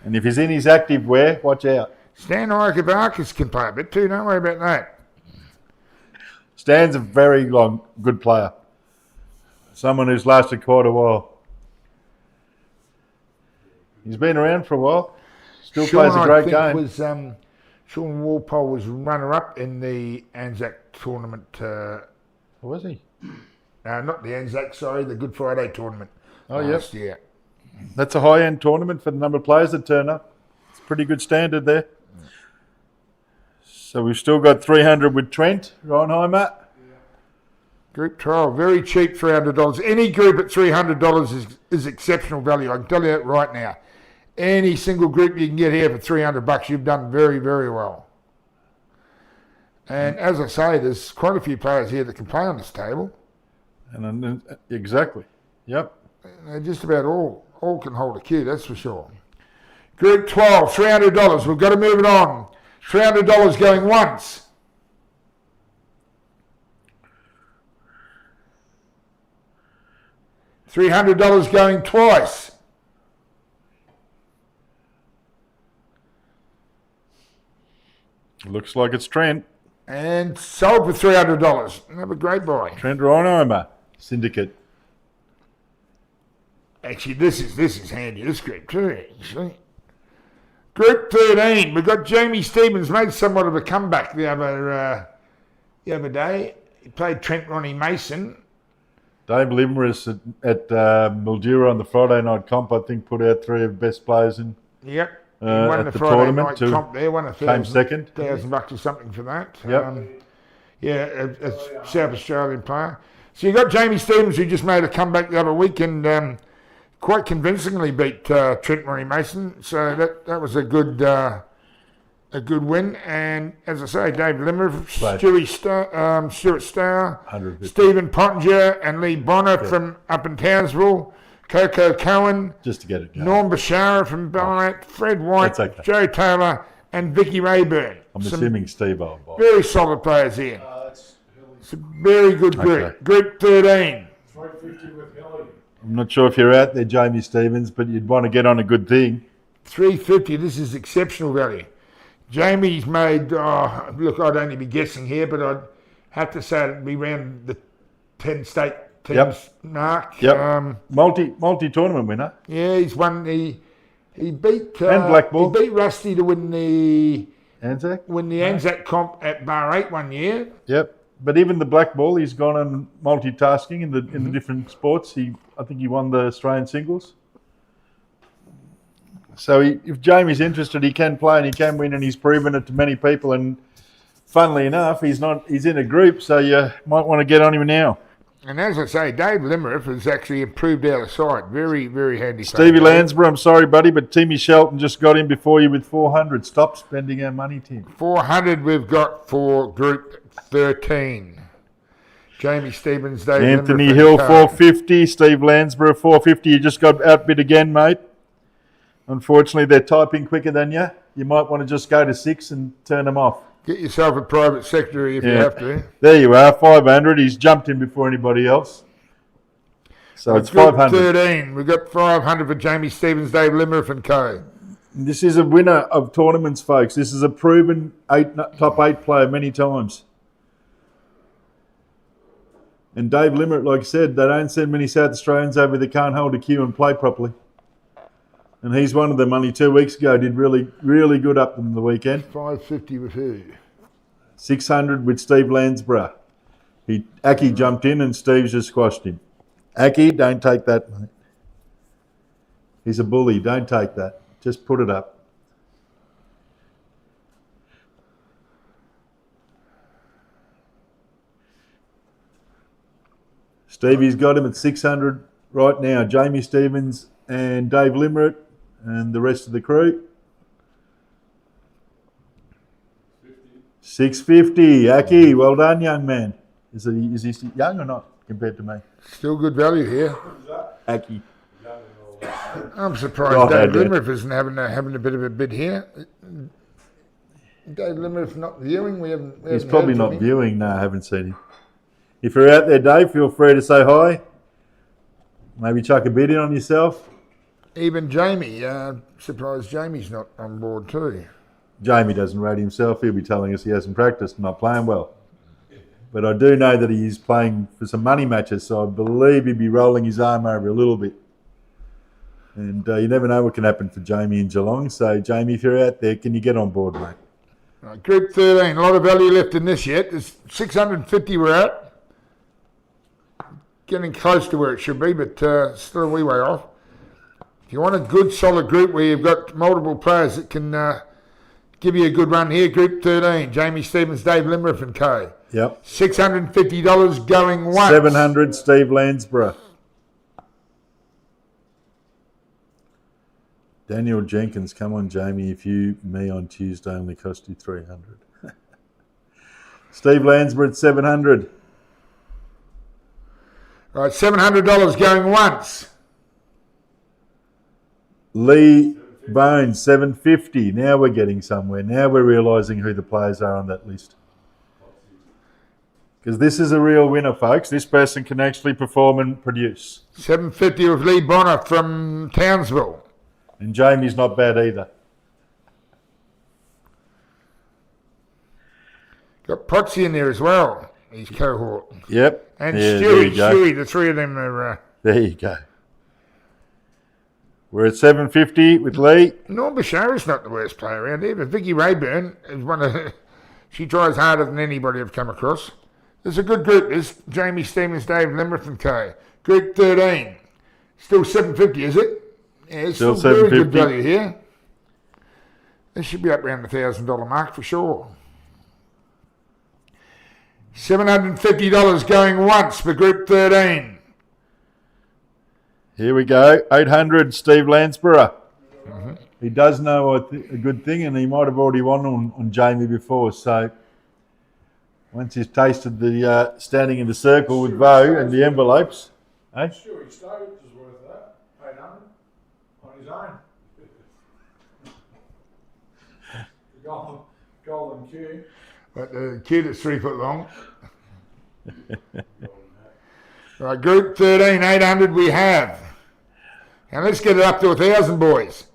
And if he's in his active wear, watch out. Stan Icavakis can play a bit too, don't worry about that. Stan's a very good player. Someone who's lasted quite a while. He's been around for a while. Still plays a great game. Sean Walpole was runner-up in the Anzac tournament. Was he? Not the Anzac, sorry, the Good Friday tournament. Oh, last year. That's a high-end tournament for the number of players that turn up. It's a pretty good standard there. So we've still got 300 with Trent Reinheimer. Group 12, very cheap, $300. Any group at $300 is exceptional value. I can tell you that right now. Any single group you can get here for $300, you've done very, very well. And as I say, there's quite a few players here that can play on this table. And exactly. Yep. They're just about all can hold a cue, that's for sure. Group 12, $300. We've got to move it on. $300 going once. $300 going twice. Looks like it's Trent. And sold for $300. Another great buy. Trent Reinheimer, Syndicate. Actually, this is handy, this group too, actually. Group 13, we've got Jamie Stevens, made somewhat of a comeback the other day. He played Trent Ronnie Mason. Dave Limeriss at Mildura on the Friday night comp, I think, put out three of the best players in. Yep. He won at the the Friday tournament night too. comp there, won Came second. $1,000 or something for that. Yep. A South Australian player. So you got Jamie Stevens, who just made a comeback the other week and quite convincingly beat Trent Ronnie Mason. So that was a good win. And as I say, Dave Limerick, Stuart Starr, Stephen Pottinger and Lee Bonner from up in Townsville, Coco Cohen, Just to get it going. Norm Bashara from Ballarat, Fred White, That's okay. Joe Taylor, and Vicky Rayburn. I'm assuming Steve Old Boy. Very solid players here. That's Hilly. It's a very good group. Okay. Group 13. 350 with Hilly. I'm not sure if you're out there, Jamie Stevens, but you'd want to get on a good thing. 350. This is exceptional value. Jamie's made, look, I'd only be guessing here, but I'd have to say it'd be around the 10 state teams mark. Yep. Multi-tournament winner. Yeah, he's won the. He beat And Black Ball. He beat Rusty to win the Anzac? win the Anzac comp at Bar 8 one year. Yep. But even the black ball, he's gone on multitasking in the different sports. I think he won the Australian singles. So if Jamie's interested, he can play and he can win, and he's proven it to many people. And funnily enough, he's in a group, so you might want to get on him now. And as I say, Dave Limerick has actually improved our side. Very, very handy. Stevie Landsborough, I'm sorry, buddy, but Timmy Shelton just got in before you with 400. Stop spending our money, Tim. 400 we've got for Group 13. Jamie Stevens, Dave Anthony Limerick, Hill, 450. Steve Landsborough, 450. You just got outbid again, mate. Unfortunately, they're typing quicker than you. You might want to just go to 6 and turn them off. Get yourself a private secretary if you have to. There you are, 500. He's jumped in before anybody else. So it's Group 500. 13, we've got 500 for Jamie Stevens, Dave Limerick and co. This is a winner of tournaments, folks. This is a proven top 8 player many times. And Dave Limerick, like I said, they don't send many South Australians over that can't hold a cue and play properly. And he's one of them only 2 weeks ago, did really, really good up in the weekend. 550 with who? 600 with Steve Landsborough. Aki jumped in and Steve's just squashed him. Aki, don't take that, mate. He's a bully, don't take that. Just put it up. Stevie's got him at 600 right now. Jamie Stevens and Dave Limerick and the rest of the crew. 650. Aki, well done, young man. Is he young or not compared to me? Still good value here. Aki. I'm surprised Dave Limerick isn't having a bit of a bid here. Dave Limerick's not viewing. He's probably not viewing. No, I haven't seen him. If you're out there, Dave, feel free to say hi. Maybe chuck a bid in on yourself. Even Jamie, surprised Jamie's not on board too. Jamie doesn't rate himself. He'll be telling us he hasn't practiced and not playing well. But I do know that he's playing for some money matches, so I believe he'd be rolling his arm over a little bit. And you never know what can happen for Jamie in Geelong. So, Jamie, if you're out there, can you get on board, mate? Right, Group 13, a lot of value left in this yet. There's 650 we're at. Getting close to where it should be, but still a wee way off. If you want a good, solid group where you've got multiple players that can give you a good run here, Group 13, Jamie Stevens, Dave Limerick and co. Yep. $650 going once. 700, Steve Landsborough. Daniel Jenkins, come on, Jamie. If me on Tuesday only cost you 300. Steve Landsborough at 700. Right, $700 going once. Lee Bones, 750. Now we're getting somewhere. Now we're realising who the players are on that list. Because this is a real winner, folks. This person can actually perform and produce. 750 with Lee Bonner from Townsville. And Jamie's not bad either. Got Potsy in there as well, his cohort. Yep. And yeah, Stewie, the three of them are... there you go. We're at 750 with Lee. Norm Bashara's not the worst player around here, but Vicky Rayburn is one of... she tries harder than anybody I've come across. There's a good group. There's Jamie Stevens, Dave Limerick and co. Group 13. Still 750, is it? Yeah, it's still very good value here. This should be up around the $1,000 mark for sure. $750 going once for Group 13. Here we go. 800, Steve Landsborough. Mm-hmm. He does know a good thing, and he might have already won on Jamie before. So once he's tasted the standing in the circle with Vo and the envelopes. Eh? Sure, he started was worth that. 800 on his own. The golden cue. But the kid is 3 foot long. Right, Group 13, 800 we have. And let's get it up to 1,000, boys.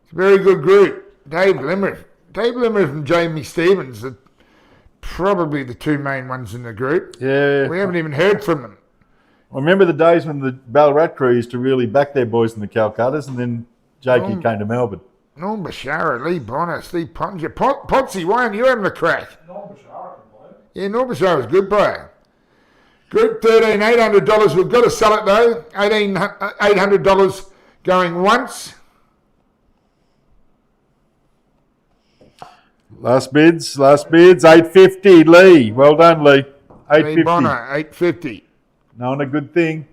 It's a very good group. Dave Limerick and Jamie Stevens are probably the two main ones in the group. Yeah. We haven't even heard from them. I remember the days when the Ballarat crew used to really back their boys in the Calcuttas, and then Jakey came to Melbourne. Norm Bashara, Lee Bonner, Steve Pottinger. Potsy, why aren't you having a crack? Norm Bashara can play. Yeah, Norm Bashara's a good player. Group 13, $800. We've got to sell it though. $800 going once. Last bids, 850. Lee, well done, Lee. Lee 850. Bonner, $850. Knowing a good thing.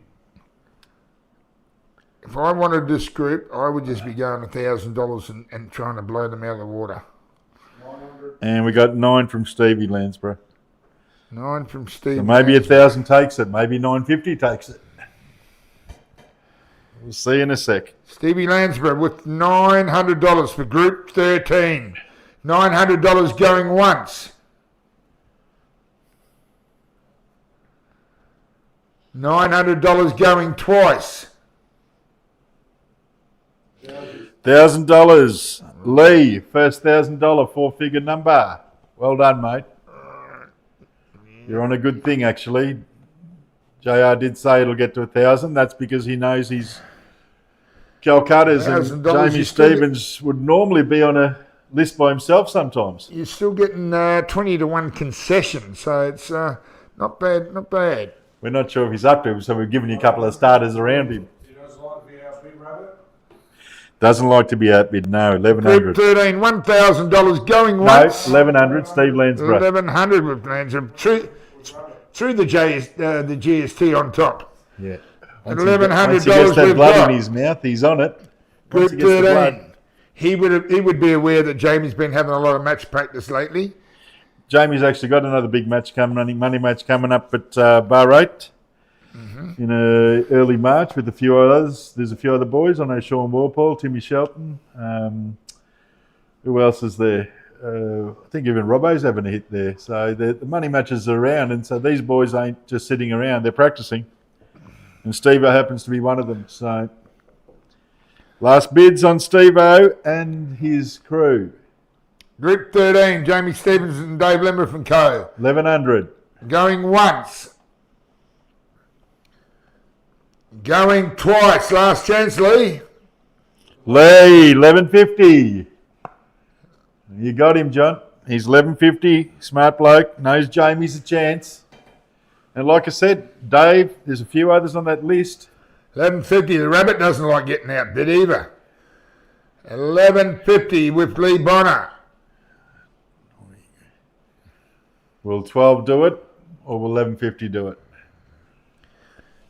If I wanted this group, I would just be going $1,000 and trying to blow them out of the water. 900. And we got 9 from Stevie Landsborough. 9 from Steve. So maybe 1,000 takes it. Maybe 950 takes it. We'll see in a sec. Stevie Landsborough with $900 for Group 13. $900 going once. $900 going twice. $1,000. Lee, first $1,000 4-figure number. Well done, mate. You're on a good thing, actually. JR did say it'll get to 1,000. That's because he knows he's Calcutta's and $1,000 Jamie you still Stevens would normally be on a list by himself sometimes. You're still getting 20 to 1 concession, so it's not bad, not bad. We're not sure if he's up to it, so we've given you a couple of starters around him. He doesn't like to be outbid, Rabbit. Doesn't like to be outbid, no. Group 1,100. 13, $1,000 going No, once. 1,100, Steve Landsborough. 1,100 with Landsborough. Through the GST on top. Yeah. At Once $1,100 he gets that we've blood got. in his mouth, he's on it. Group Once he gets the blood. 13. He would be aware that Jamie's been having a lot of match practice lately. Jamie's actually got another big match coming, money match coming up at Bar 8 in early March with a few others. There's a few other boys. I know Sean Walpole, Timmy Shelton. Who else is there? I think even Robbo's having a hit there. So the money matches are around, and so these boys ain't just sitting around. They're practicing. And Steve-O happens to be one of them. So last bids on Steve-O and his crew. Group 13, Jamie Stevens and Dave Limerick and Co. 1,100. Going once. Going twice. Last chance, Lee. Lee, 1,150. You got him, John. He's 1,150. Smart bloke. Knows Jamie's a chance. And like I said, Dave, there's a few others on that list. 1150. The Rabbit doesn't like getting outbid either. 1150 with Lee Bonner. Will 12 do it, or will 1150 do it?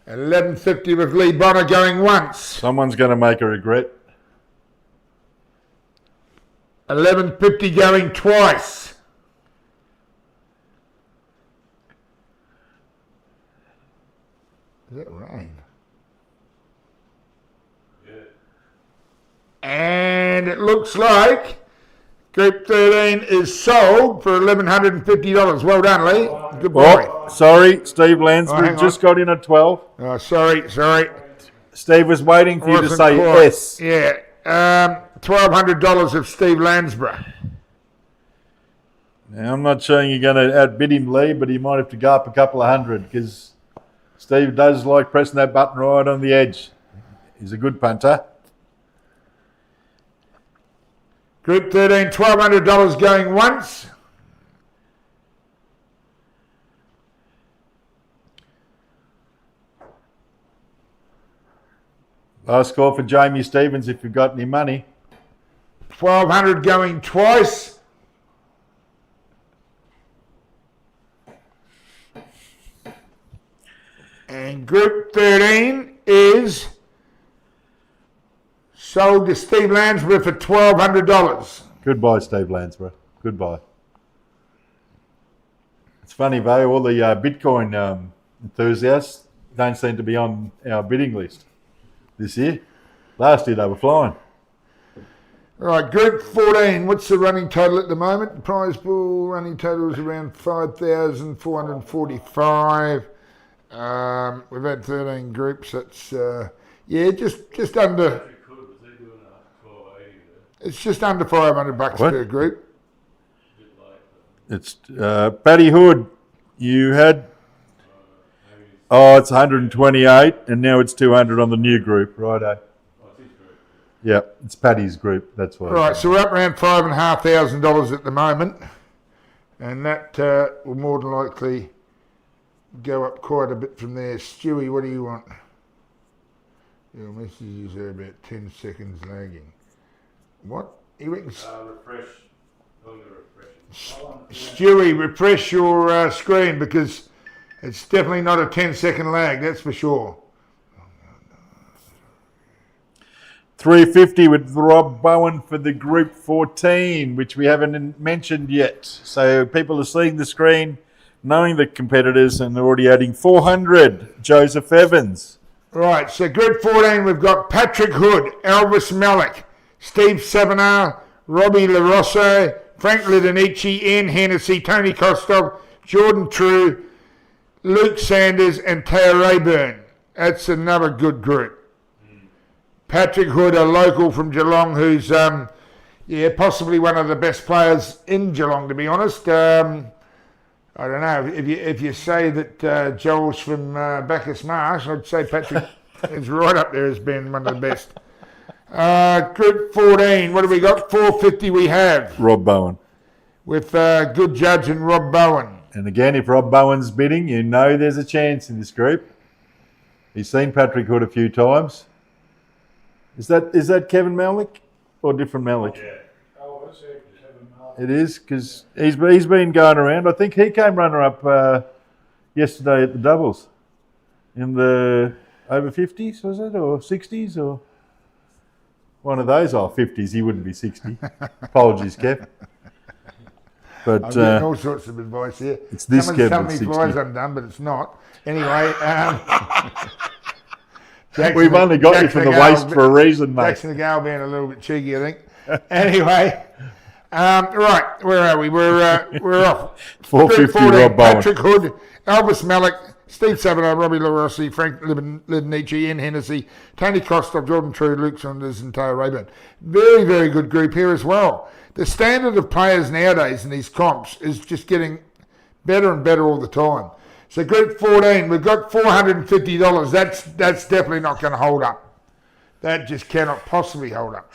1150 with Lee Bonner going once. Someone's going to make a regret. 1150 going twice. Is that rain? Yeah. And it looks like Group 13 is sold for $1,150. Well done, Lee. Good boy. Oh, sorry, Steve Oh, Lansbury hang just got in at 12. Oh, sorry. Steve was waiting for you to Wasn't say quite. yes. Yeah. $1,200 of Steve Landsborough. Now, I'm not saying you're going to outbid him, Lee, but he might have to go up a couple of hundred because Steve does like pressing that button right on the edge. He's a good punter. Group 13, $1,200 going once. Last call for Jamie Stevens if you've got any money. $1,200 going twice. And Group 13 is sold to Steve Landsborough for $1,200. Goodbye, Steve Landsborough. Goodbye. It's funny, though, all the Bitcoin enthusiasts don't seem to be on our bidding list this year. Last year they were flying. All right, Group 14, what's the running total at the moment? The prize pool running total is around 5,445. We've had 13 groups. That's, just under, Pretty good. Was he doing a 1280 there? it's just under $500 What? per group. A bit late. It's Paddy Hood. You had, Maybe it's 128, and now it's 200 on the new group. Righto. it's his group. Yeah, it's Paddy's group. That's why. Right, so we're up around $5,500 at the moment, and that will more than likely go up quite a bit from there. Stewie, what do you want? Your messages are about 10 seconds lagging. What? He reckons... Refresh. Oh, you're refreshing. Stewie, refresh your screen because it's definitely not a 10-second lag, that's for sure. $350 with Rob Bowen for the Group 14, which we haven't mentioned yet. So people are seeing the screen, knowing the competitors, and they're already adding $400. Joseph Evans. Right, so Group 14, we've got Patrick Hood, Elvis Malik, Steve Savinar, Robbie LaRosso, Frank Lidonici, Ian Hennessy, Tony Kostov, Jordan True, Luke Sanders, and Tao Rayburn. That's another good group. Patrick Hood, a local from Geelong, who's possibly one of the best players in Geelong, to be honest. I don't know, if you say that Joel's from Bacchus Marsh, I'd say Patrick is right up there as being one of the best. Group 14, what have we got? $450 we have. Rob Bowen. With Good Judge and Rob Bowen. And again, if Rob Bowen's bidding, you know there's a chance in this group. He's seen Patrick Hood a few times. Is that Kevin Malik or different Malik? Yeah. Oh, that's it. Kevin Martin. It is, because he's been going around. I think he came runner-up yesterday at the doubles in the over 50s, was it, or 60s, or one of those. Oh, 50s, he wouldn't be 60. Apologies, Kev. I'm But getting all sorts of advice here. it's this Someone's Kev telling that's me 60. flies undone, but it's not. Anyway, Jackson, We've only got you for the waist for a reason, mate. Jackson the Gale being a little bit cheeky, I think. Anyway, right, where are we? We're off. 450 Group 14, Rob Bowen. Patrick Hood, Elvis Malik, Steve Savinar, Robbie LaRossi, Frank Lidonici, Ian Hennessy, Tony Kostov, Jordan True, Luke Saunders, and Tao Rayburn. Very, very good group here as well. The standard of players nowadays in these comps is just getting better and better all the time. So Group 14, we've got $450. That's definitely not going to hold up. That just cannot possibly hold up.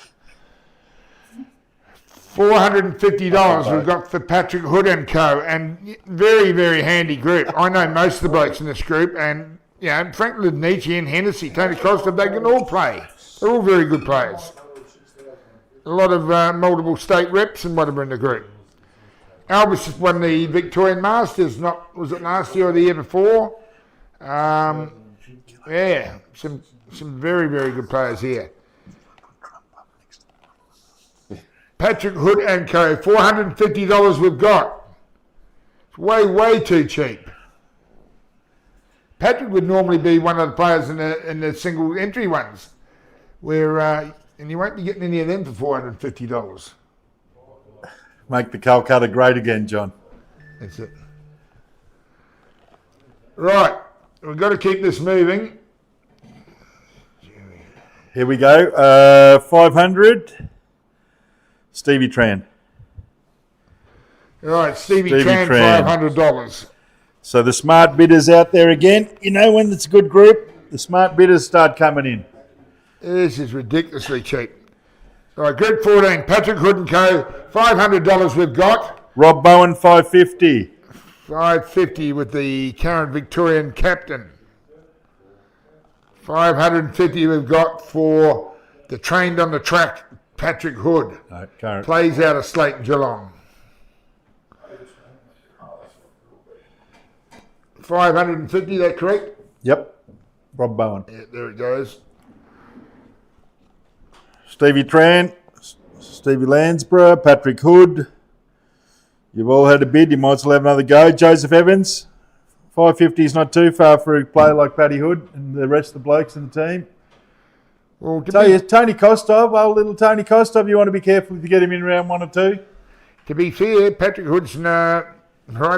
$450 we've got for Patrick Hood and Co. And very, very handy group. I know most of the blokes in this group, and Frank Lidonici and Hennessy, Tony Costa, they can all play. They're all very good players. A lot of multiple state reps and whatever in the group. Albus won the Victorian Masters, was it last year or the year before? Some very, very good players here. Patrick Hood and Co. $450 we've got. It's way, way too cheap. Patrick would normally be one of the players in the single entry ones, where and you won't be getting any of them for $450. Make the Calcutta great again, John. That's it. Right, we've got to keep this moving. Here we go. 500. Stevie Tran. Right, Stevie Stevie Tran, Tran. $500. So the smart bidders out there again. You know when it's a good group, the smart bidders start coming in. This is ridiculously cheap. All right, Group 14, Patrick Hood and Co. $500 we've got. Rob Bowen, 550. $550 with the current Victorian captain. $550 we've got for the trained on the track Patrick Hood. No, current. Plays out of Slate Geelong. $550, that correct? Yep. Rob Bowen. Yeah, there it goes. Stevie Tran, Stevie Landsborough, Patrick Hood. You've all had a bid. You might as well have another go. Joseph Evans, 550 is not too far for a player like Paddy Hood and the rest of the blokes in the team. Well, Tell you, Tony Kostov, old little Tony Kostov, you want to be careful to get him in round 1 or 2. to be fair, Patrick Hood's right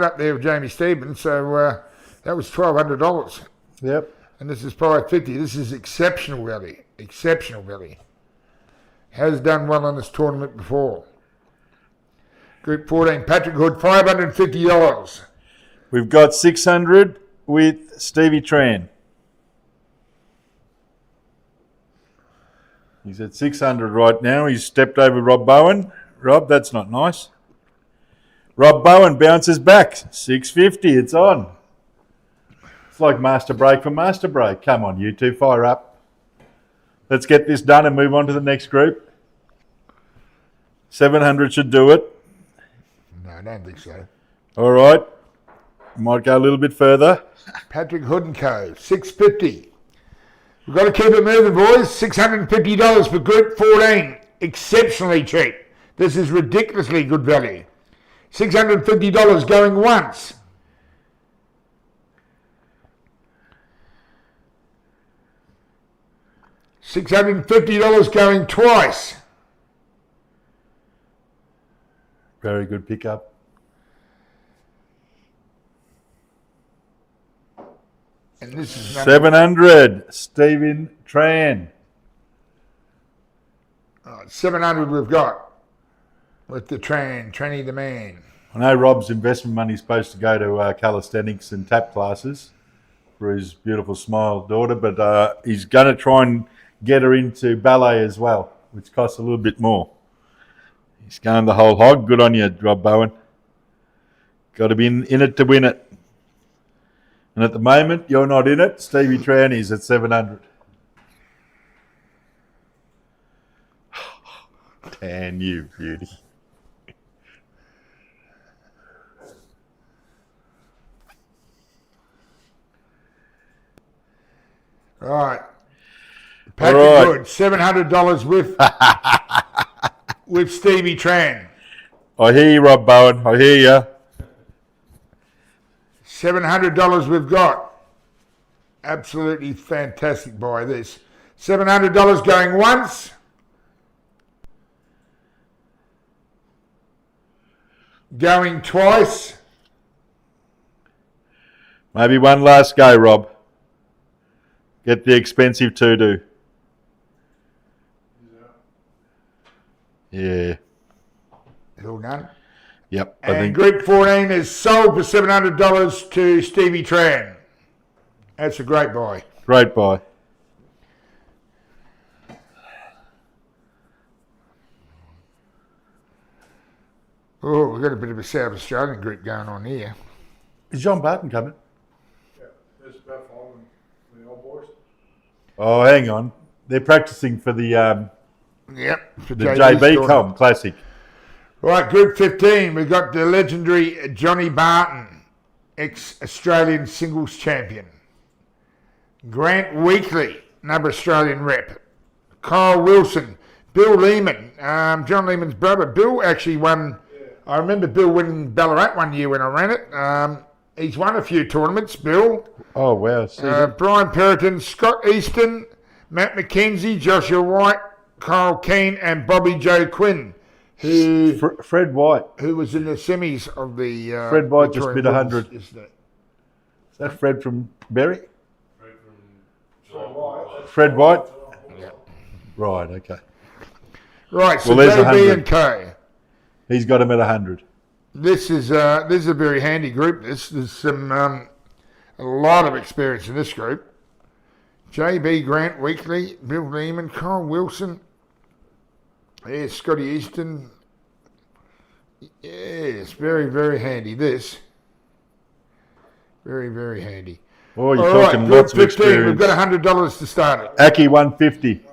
up there with Jamie Stevens, so that was $1,200. Yep. And this is $550. This is exceptional value. Exceptional value. Has done well in this tournament before. Group 14, Patrick Hood, $550. We've got 600 with Stevie Tran. He's at 600 right now. He's stepped over Rob Bowen. Rob, that's not nice. Rob Bowen bounces back. 650. It's on. It's like master break for master break. Come on, you two, fire up. Let's get this done and move on to the next group. 700 should do it. No, I don't think so. All right. Might go a little bit further. Patrick Hood and Co. 650. We've got to keep it moving, boys. $650 for Group 14. Exceptionally cheap. This is ridiculously good value. $650 going once. $650 going twice. Very good pickup. And this is 700. Stephen Tran. 700 we've got with the Tranny the man. I know Rob's investment money is supposed to go to calisthenics and tap classes for his beautiful smile daughter, but he's going to try and get her into ballet as well, which costs a little bit more. He's going the whole hog. Good on you, Rob Bowen. Got to be in it to win it. And at the moment, you're not in it. Stevie Tran is at 700. Tan, you beauty. All right. Patrick All right. Good, $700 with Stevie Tran. I hear you, Rob Bowen. I hear you. $700 we've got. Absolutely fantastic buy this. $700 going once. Going twice. Maybe one last go, Rob. Get the expensive to-do. Yeah. All done. Yep. I And think Group 14 is sold for $700 to Stevie Tran. That's a great buy. great buy. Oh, we've got a bit of a South Australian group going on here. Is John Barton coming? Yeah, there's about following the old boys. Oh, hang on. They're practicing for the Yep. For the JB's JB tournament. Com Classic. Right, Group 15, we've got the legendary Johnny Barton, ex-Australian singles champion. Grant Weekly, another Australian rep. Kyle Wilson, Bill Lehman, John Lehman's brother. Bill actually won, I remember Bill winning Ballarat one year when I ran it. He's won a few tournaments, Bill. Oh, wow. Brian Perriton, Scott Easton, Matt McKenzie, Joshua White, Kyle Keane and Bobby Joe Quinn. Who Fred White. who was in the semis of the Fred White just Victorian bid 100. Bulls, isn't it? Is that Fred from Berry? Right from Geelong. Fred White? Yeah. Right, okay. Right, so Well, there's JB 100. and Co. He's got him at 100. This is a very handy group. There's some a lot of experience in this group. JB, Grant Weekly, Bill Lehman, Kyle Wilson. There's Scotty Easton. Yes, very, very handy. This. Very, very handy. Oh, you're All right, talking Group lots of 15, we've experience. got $100 to start it. Aki 150.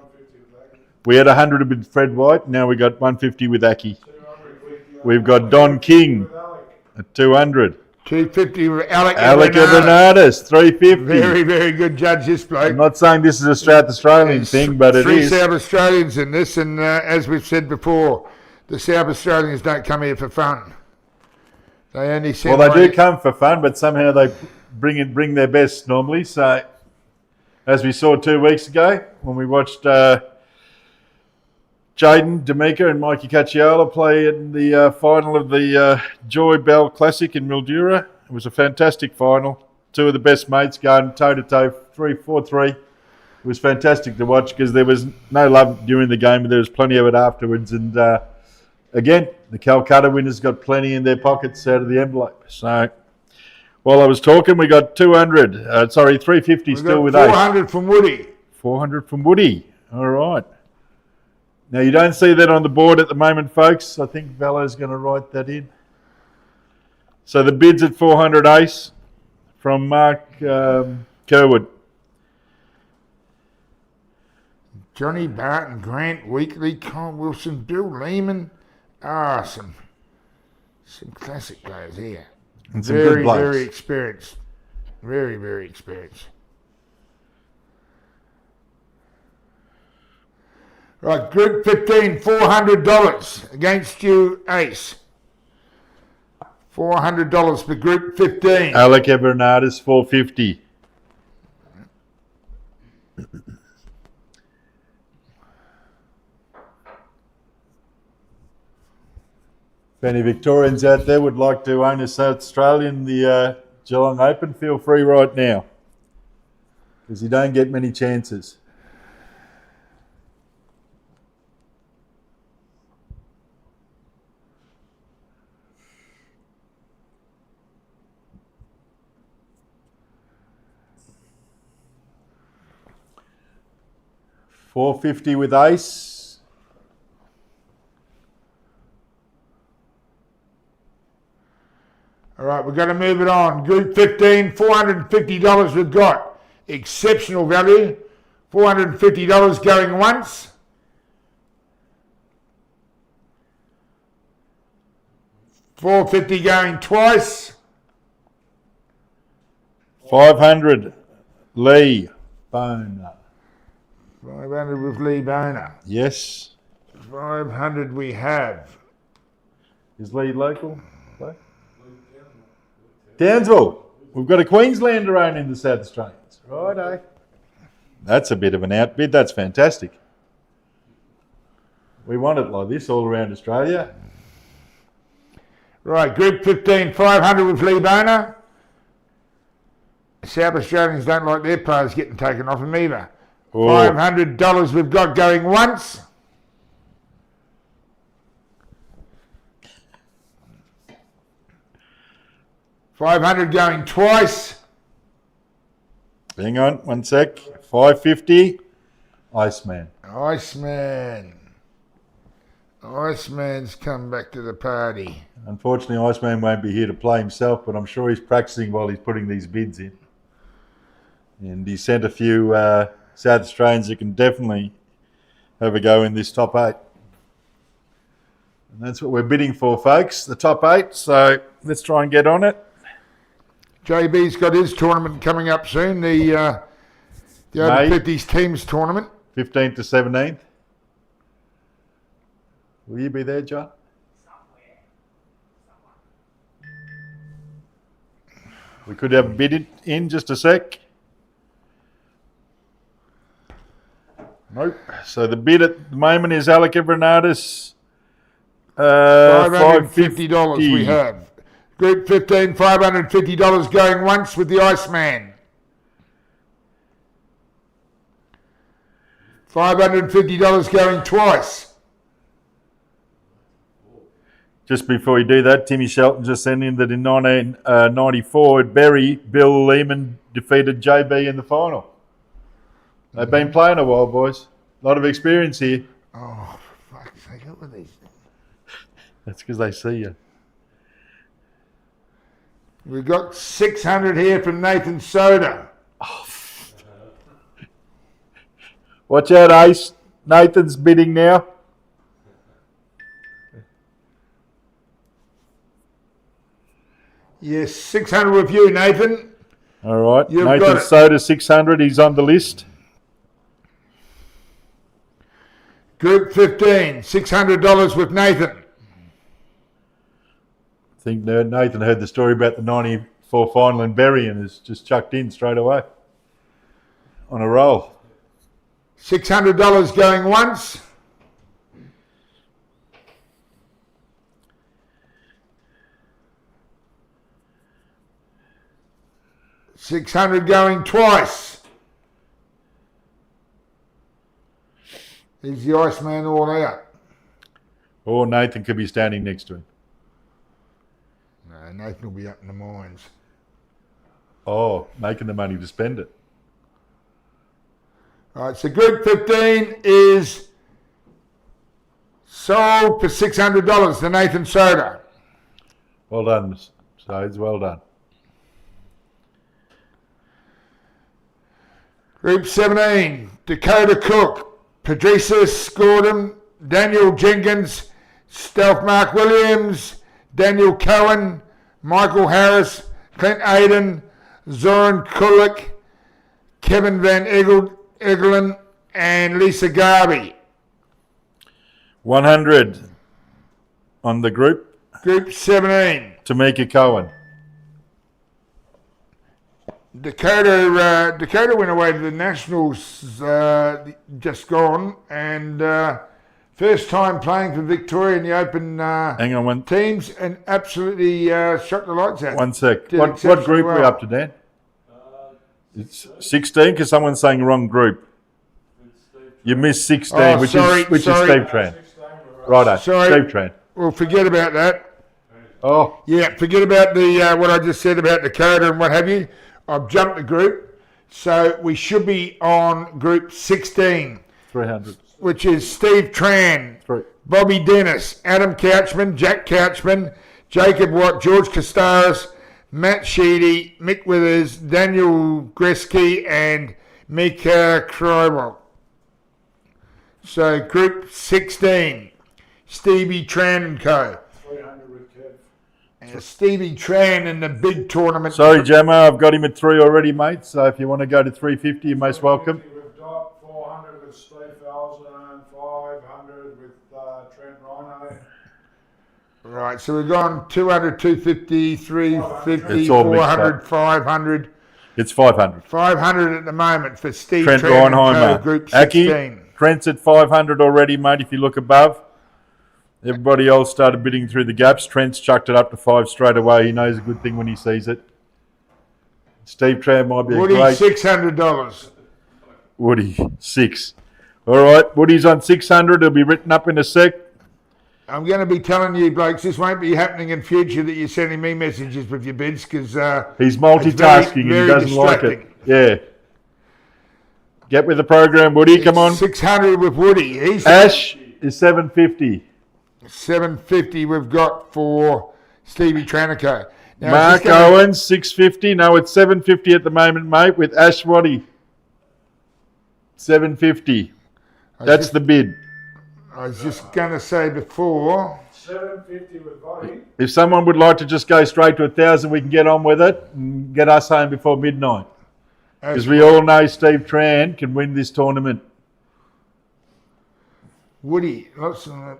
We had 100 with Fred White. Now we got 150 with Aki. We've got Don King at 200. 250 with Alec Alec Everard. Evernadas, 350. Very, very good judge, this bloke. I'm not saying this is a South Australian thing, but it Three is. South Australians in this, and as we've said before, the South Australians don't come here for fun. They only send Well, they money. do come for fun, but somehow they bring their best normally. So, as we saw 2 weeks ago when we watched Jaden, D'Amica and Mikey Cacciola play in the final of the Joy Bell Classic in Mildura. It was a fantastic final. Two of the best mates going toe-to-toe, 3-4-3. It was fantastic to watch because there was no love during the game, but there was plenty of it afterwards. And again, the Calcutta winners got plenty in their pockets out of the envelope. So while I was talking, we got 350 We've still got with 400 from Woody. 400 from Woody. All right. Now, you don't see that on the board at the moment, folks. I think Valo's going to write that in. So the bid's at 400 ace from Mark Kerwood. Johnny Barton, Grant Weekly, Colin Wilson, Bill Lehman. Some classic players here. And some good blokes. Very experienced. Very, very experienced. Right, group 15, $400 against you, Ace. $400 for group 15. Alec Evernatis, 450. If any Victorians out there would like to own a South Australian, the Geelong Open, feel free right now. Because you don't get many chances. $450 with ace. All right, we're going to move it on. Group 15, $450 we've got. Exceptional value. $450 going once. $450 going twice. 500, Lee Boner. 500 with Lee Boner. Yes. 500 we have. Is Lee local? Townsville. We've got a Queenslander owning the South Australians. Righto. That's a bit of an outbid. That's fantastic. We want it like this all around Australia. Right, group 15, 500 with Lee Boner. South Australians don't like their players getting taken off them either. Oh. $500 we've got going once. $500 going twice. Hang on, one sec. 550, Iceman. Iceman's come back to the party. Unfortunately, Iceman won't be here to play himself, but I'm sure he's practicing while he's putting these bids in. And he sent a few South Australians who can definitely have a go in this top 8. And that's what we're bidding for, folks, the top 8. So let's try and get on it. JB's got his tournament coming up soon, the over 50s teams tournament. 15th to 17th. Will you be there, John? We could have a bid in just a sec. Nope. So the bid at the moment is Alec Evernatis. $550 we have. Group 15, $550 going once with the Iceman. $550 going twice. Just before you do that, Timmy Shelton just sent in that in 1994 at Berry, Bill Lehman defeated JB in the final. They've been playing a while, boys. A lot of experience here. Oh, for fuck's sake, look at these. That's because they see you. We've got 600 here from Nathan Soda. Watch out, Ace. Nathan's bidding now. Yes, 600 with you, Nathan. All right. You've got Nathan it. Soda, 600. He's on the list. Group 15, $600 with Nathan. I think Nathan heard the story about the 94 final in Berry and has just chucked in straight away on a roll. $600 going once. $600 going twice. Is the Iceman all out? Or Nathan could be standing next to him. No, Nathan will be up in the mines. Oh, making the money to spend it. All right, so group 15 is Sold for $600 to Nathan Soda. Well done, Sodes. Well done. Group 17, Dakota Cook, Patricia Gordon, Daniel Jenkins, Stealth Mark Williams, Daniel Cohen, Michael Harris, Clint Aiden, Zoran Kulik, Kevin Van Egelen, and Lisa Garvey. 100 on the group. Group 17. Tamika Cohen. Dakota went away to the Nationals just gone, and first time playing for Victoria in the Open Hang on one, teams, and absolutely shot the lights out. one sec. Did What exceptionally group are we well. up to, Dan? It's 16 because someone's saying wrong group. You missed 16, Oh, which sorry, is Steve Tran. 16 we're Righto, Sorry. Steve Tran. Well, forget about that. Oh, Yeah, forget about the what I just said about Dakota and what have you. I've jumped the group, so we should be on group 16, 300. which is Steve Tran, Three. Bobby Dennis, Adam Couchman, Jack Couchman, Jacob Watt, George Costaris, Matt Sheedy, Mick Withers, Daniel Greske, and Mika Krybel. So group 16, Stevie Tran and Co. 300 with Kev. And Stevie Tran in the big tournament. Sorry, Gemma, I've got him at 3 already, mate. So if you want to go to 350, you're most welcome. We've got 400 with Steve Felsen, 500 with Trent Rhino. Right, so we've gone 200, 250, 350, It's all mixed 400, up. 500. It's 500. 500 at the moment for Steve Trent Tran and Co, Reinheimer. group Aki, 16. Trent's at 500 already, mate, if you look above. Everybody else started bidding through the gaps. Trent's chucked it up to 5 straight away. He knows a good thing when he sees it. Steve Tran might be Woody, a great... $600. Woody, 6. All right, Woody's on 600. It'll be written up in a sec. I'm going to be telling you, blokes, this won't be happening in future that you're sending me messages with your bids because He's multitasking and he doesn't like it. Yeah. Get with the program, Woody. Come on. 600 with Woody. He's Ash is 750. 750 we've got for Stevie Tranico. Now, Mark Owens, 650. No, it's 750 at the moment, mate, with Ash Waddy. 750. That's the bid. I was just going to say before, 750 with Body. If someone would like to just go straight to 1,000, we can get on with it and get us home before midnight. Because we all know Steve Tran can win this tournament. Woody,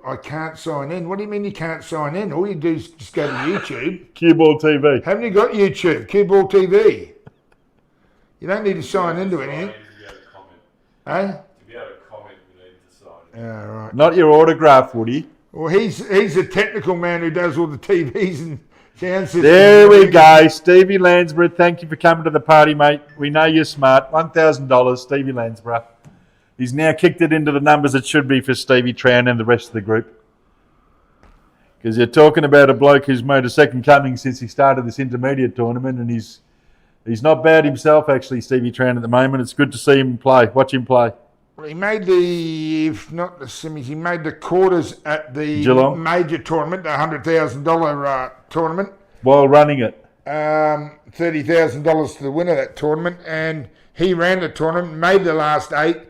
I can't sign in. What do you mean you can't sign in? All you do is just go to YouTube. CueballTV. Haven't you got YouTube? CueballTV. You don't need to sign into anything. Eh? To be able to comment, you need to sign. Yeah, right. Not your autograph, Woody. Well, he's a technical man who does all the TVs and sound systems. There we go. Stevie Landsborough, thank you for coming to the party, mate. We know you're smart. $1,000, Stevie Landsborough. He's now kicked it into the numbers it should be for Stevie Tran and the rest of the group. Because you're talking about a bloke who's made a second coming since he started this intermediate tournament, and he's not bad himself, actually, Stevie Tran, at the moment. It's good to see him play. Watch him play. Well, he made if not the semis, he made the quarters at the Geelong. major tournament, the $100,000 tournament. While running it. $30,000 to the winner of that tournament, and he ran the tournament, made the last 8,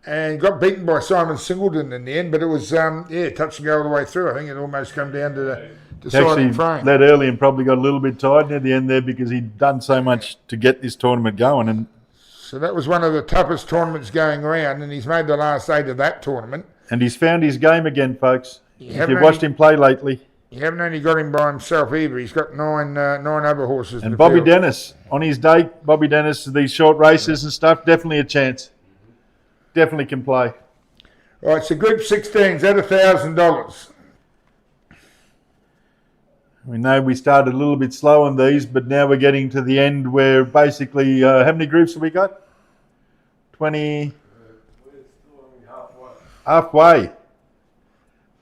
and got beaten by Simon Singleton in the end. But it was touch and go all the way through. I think it almost come down to the deciding Actually frame. led early and probably got a little bit tired near the end there because he'd done so much to get this tournament going. And So that was one of the toughest tournaments going around, and he's made the last 8 of that tournament. he's found his game again, folks. If haven't you've watched him play lately. You haven't only got him by himself either. He's got nine other horses. in And the Bobby field. Dennis, on his day, Bobby Dennis, these short races and stuff, definitely a chance. Definitely can play. All right, so Group 16's at $1,000. We know we started a little bit slow on these, but now we're getting to the end where basically, how many groups have we got? 20. We're still only halfway. Halfway.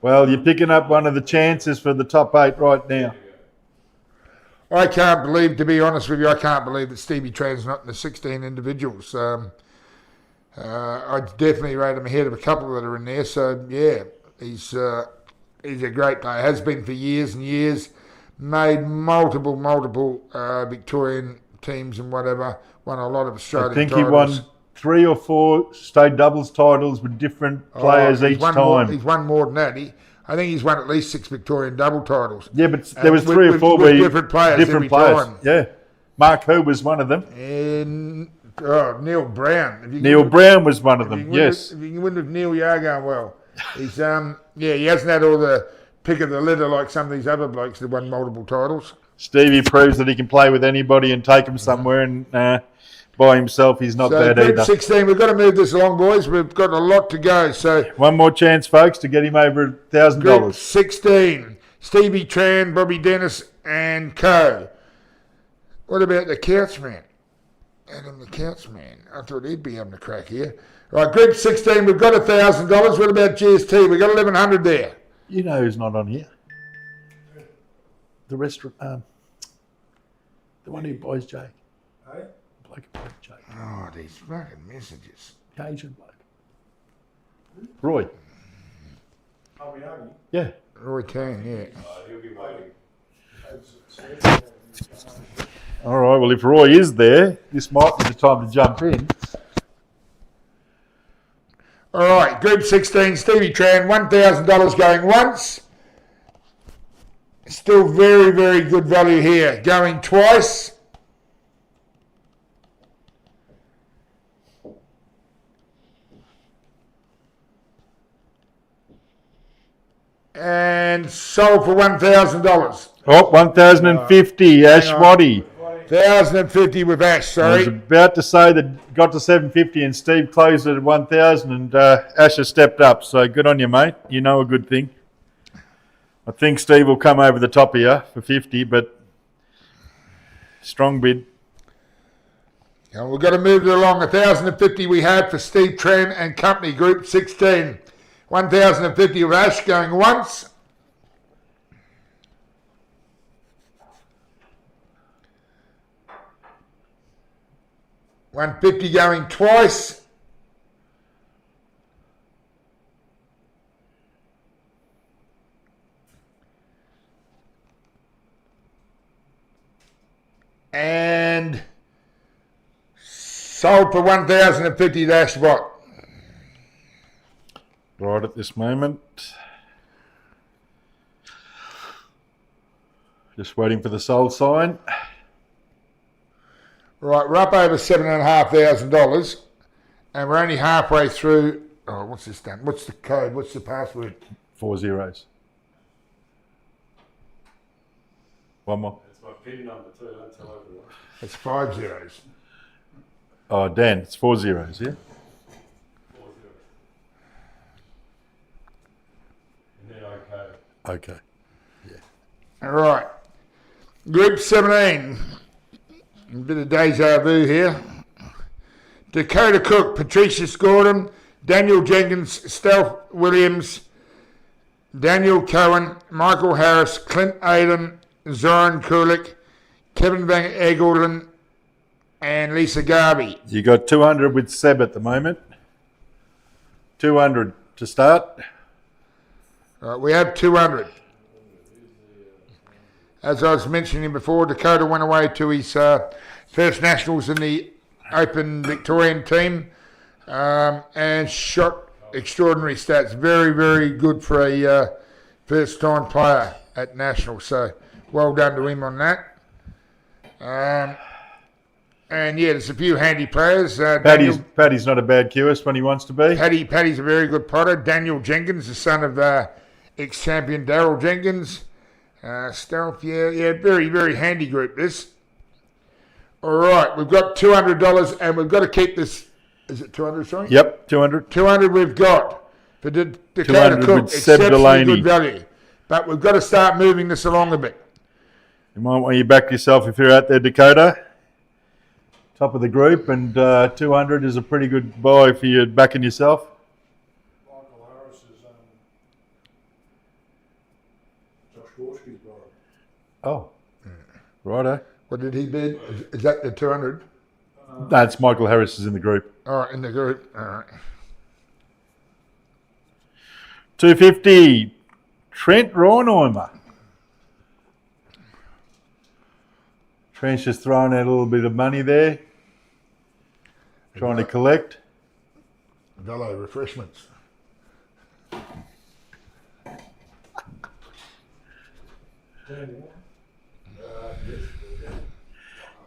Well, you're picking up one of the chances for the top 8 right now. I can't believe, to be honest with you, I can't believe that Stevie Tran's not in the 16 individuals. I'd definitely rate him ahead of a couple that are in there. So, yeah, he's He's a great player, has been for years and years. Made multiple Victorian teams and whatever. Won a lot of Australian I think titles. he won 3 or 4 state doubles titles with different players each time. He's won more than that. I think he's won at least 6 Victorian double titles. Yeah, but there was 3 or 4 with different players every time. Yeah, Mark Who was one of them. And Neil Brown. Neil Brown was one of them. Yes. If you can win with Neil, you are going well. He's he hasn't had all the pick of the litter like some of these other blokes that won multiple titles. Stevie proves that he can play with anybody and take them somewhere, and by himself he's not bad Group either. 16, we've got to move this along, boys. We've got a lot to go. So One more chance, folks, to get him over Group $1,000. 16, Stevie Tran, Bobby Dennis and co. What about the Couchman? Adam the Couchman. I thought he'd be having a crack here. Right, Group 16, we've got $1,000. What about GST? We've got 1,100 there. You know who's not on here? The restaurant, the one who buys Jake. Hey? The bloke who buys Jake. Oh, these fucking messages. The Asian bloke. Roy. I'll be happy. Yeah. Roy Kane, yeah. He'll be waiting. All right, well, if Roy is there, this might be the time to jump in. All right, Group 16, Stevie Tran, $1,000 going once. Still very, very good value here. Going twice. And sold for $1,000. Oh, 1,050, Ash Waddy. 1,050 with Ash, I was sorry. about to say that got to 750 and Steve closed it at 1,000 and Ash has stepped up. So good on you, mate. You know a good thing. I think Steve will come over the top of you for 50, but strong bid. And we've got to move it along. 1,050 we had for Steve Tran and Company, Group 16. 1,050 with Ash going once. $150 going twice. And sold for 1,050 dash what? Right at this moment. Just waiting for the sold sign. Right, we're up over $7,500 and we're only halfway through. Oh, what's this done? What's the code? What's the password? 4 zeros. One more. It's my PIN number too, don't tell everyone. It's 5 zeros. Oh, Dan, it's 4 zeros, yeah? 4 0. And then okay. Okay. All right. Group 17. A bit of deja vu here. Dakota Cook, Patricia Gordon, Daniel Jenkins, Stealth Williams, Daniel Cohen, Michael Harris, Clint Aden, Zoran Kulik, Kevin Van Egelden, and Lisa Garvey. You got 200 with Seb at the moment. 200 to start. We have 200. As I was mentioning before, Dakota went away to his first nationals in the Open Victorian team and shot extraordinary stats. Very, very good for a first-time player at nationals. So well done to him on that. And yeah, there's a few handy players. Paddy's not a bad QS when he wants to be. Paddy's a very good potter. Daniel Jenkins, the son of ex-champion Daryl Jenkins. Stealth, yeah, very, very handy group this. All right, we've got $200 and we've got to keep this. Is it 200, sorry? Yep, 200. 200 we've got for Dakota 200 Cook. with Seb Exceptionally Delaney. good value. But we've got to start moving this along a bit. You might want you back yourself if you're out there, Dakota. Top of the group, and 200 is a pretty good buy for you backing yourself. Michael Harris is Josh Gorski's brother. Oh, righto. What did he bid? Is that the 200? That's Michael Harris is in the group. All right, in the group. All right. 250. Trent Reinheimer. Trent's just throwing out a little bit of money there. Trying to collect. Velo refreshments.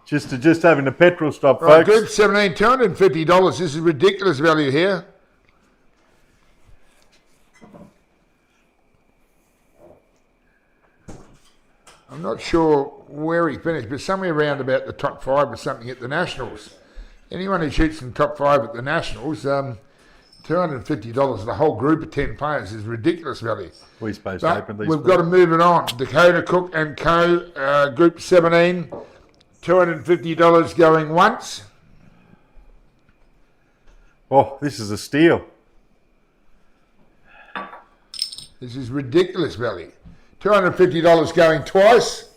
Just having a petrol stop, Right, folks. group 17, $250. This is ridiculous value here. I'm not sure where he finished, but somewhere around about the top 5 or something at the Nationals. Anyone who shoots in the top 5 at the Nationals, $250, the whole group of 10 players is ridiculous value. We're supposed to But open these. we've got to move it on. Dakota Cook and Co. Group 17, $250 going once. Oh, this is a steal. This is ridiculous value. $250 going twice.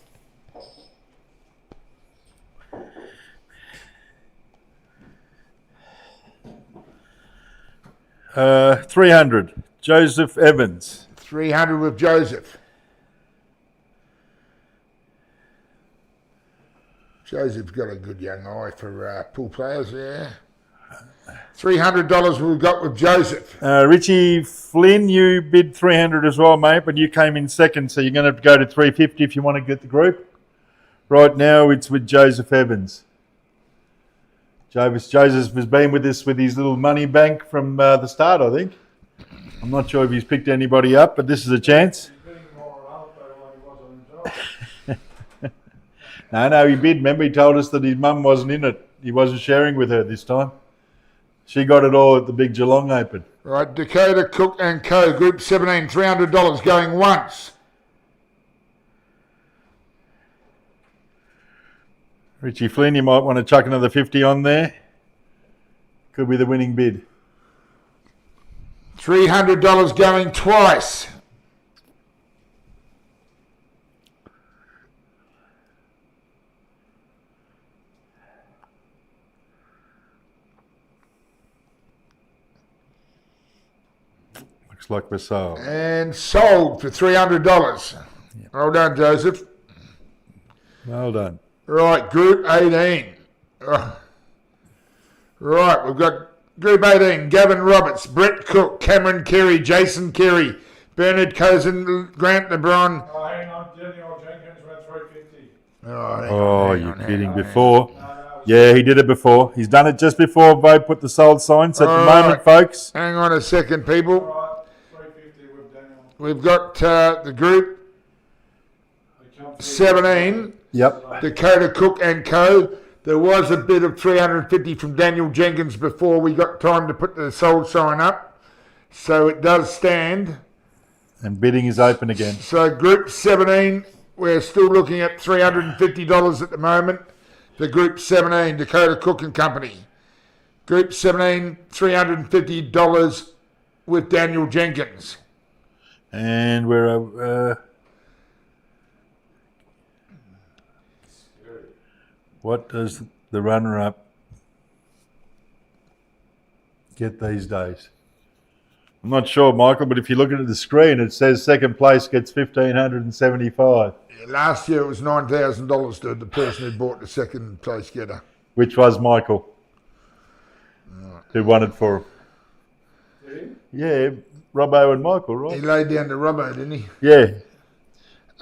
$300. Joseph Evans. 300 with Joseph. Joseph's got a good young eye for pool players, yeah. $300 we've got with Joseph. Richie Flynn, you bid 300 as well, mate, but you came in second, so you're going to have to go to 350 if you want to get the group. Right now, it's with Joseph Evans. Joseph has been with us with his little money bank from the start, I think. I'm not sure if he's picked anybody up, but this is a chance. He's bidding more out there than he was on himself. No, he bid. Remember, he told us that his mum wasn't in it. He wasn't sharing with her this time. She got it all at the big Geelong Open. Right, Dakota Cook and Co. Group 17, $300 going once. Richie Flynn, you might want to chuck another 50 on there. Could be the winning bid. $300 going twice. Looks like we're sold. And sold for $300. Well done, Joseph. Well done. Right, Group 18. Right, we've got Group 18. Gavin Roberts, Brett Cook, Cameron Carey, Jason Carey, Bernard Cozen, Grant LeBron. Oh, hang on, Daniel Jenkins went 350. Oh, you're bidding before. Yeah, he did it before. He's done it just before Vote put the sold sign. So at the All moment, right. folks, Hang on a second, people. All right, 350 with Daniel. We've got the Group I can't see 17. yep. Dakota Cook and Co. There was a bid of 350 from Daniel Jenkins before we got time to put the sold sign up. So it does stand. And bidding is open again. So Group 17, we're still looking at $350 at the moment. The Group 17, Dakota Cook and Company. Group 17, $350 with Daniel Jenkins. And we're... what does the runner-up get these days? I'm not sure, Michael, but if you look at the screen, it says second place gets $1,575, Last year it was $9,000 to the person who bought the second place getter. which was Michael, who won it for him. Did Yeah, Robbo and Michael, He right? laid down the rubber, didn't he? Yeah.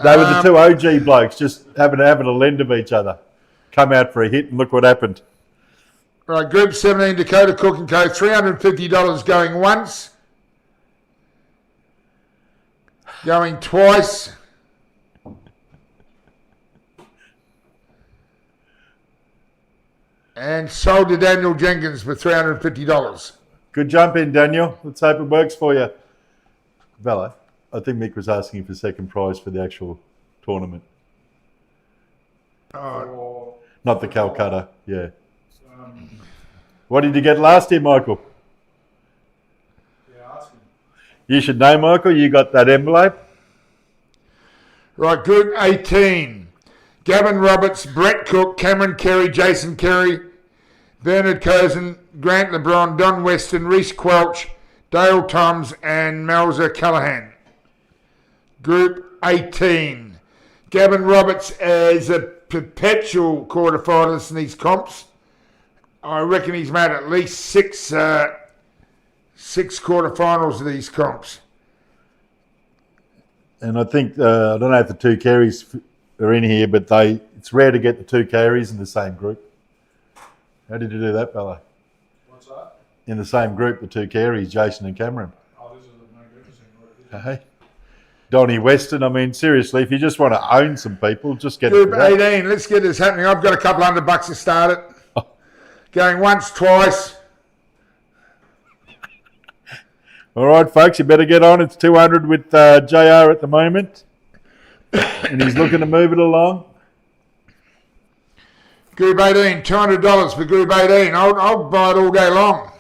They were the two OG blokes, just having a lend of each other. Come out for a hit and look what happened. Right, Group 17, Dakota Cook and Co. $350 going once. Going twice. And sold to Daniel Jenkins for $350. Good jump in, Daniel. Let's hope it works for you. Velo, I think Mick was asking for second prize for the actual tournament. For, Not the Calcutta, yeah. um, What did you get last year, Michael? yeah, ask him. You should know, Michael. You got that envelope. Right, Group 18. Gavin Roberts, Brett Cook, Cameron Carey, Jason Carey, Bernard Cozen, Grant LeBron, Don Weston, Reece Quelch, Dale Toms and Melzer Callahan. Group 18. Gavin Roberts is a perpetual quarterfinalist in these comps. I reckon he's made at least six quarterfinals of these comps. And I think, I don't know if the two Careys are in here, but it's rare to get the two Careys in the same group. How did you do that, fella? What's that? In the same group, the two Careys, Jason and Cameron. Oh, this is a magnificent group, isn't it? Hey. Donnie Weston, I mean, seriously, if you just want to own some people, just get Group it. 18, let's get this happening. I've got a couple $100 to start it. Oh. Going once, twice. All right, folks, you better get on. It's 200 with JR at the moment. And he's looking to move it along. Group 18, $200 for Group 18. I'll buy it all day long.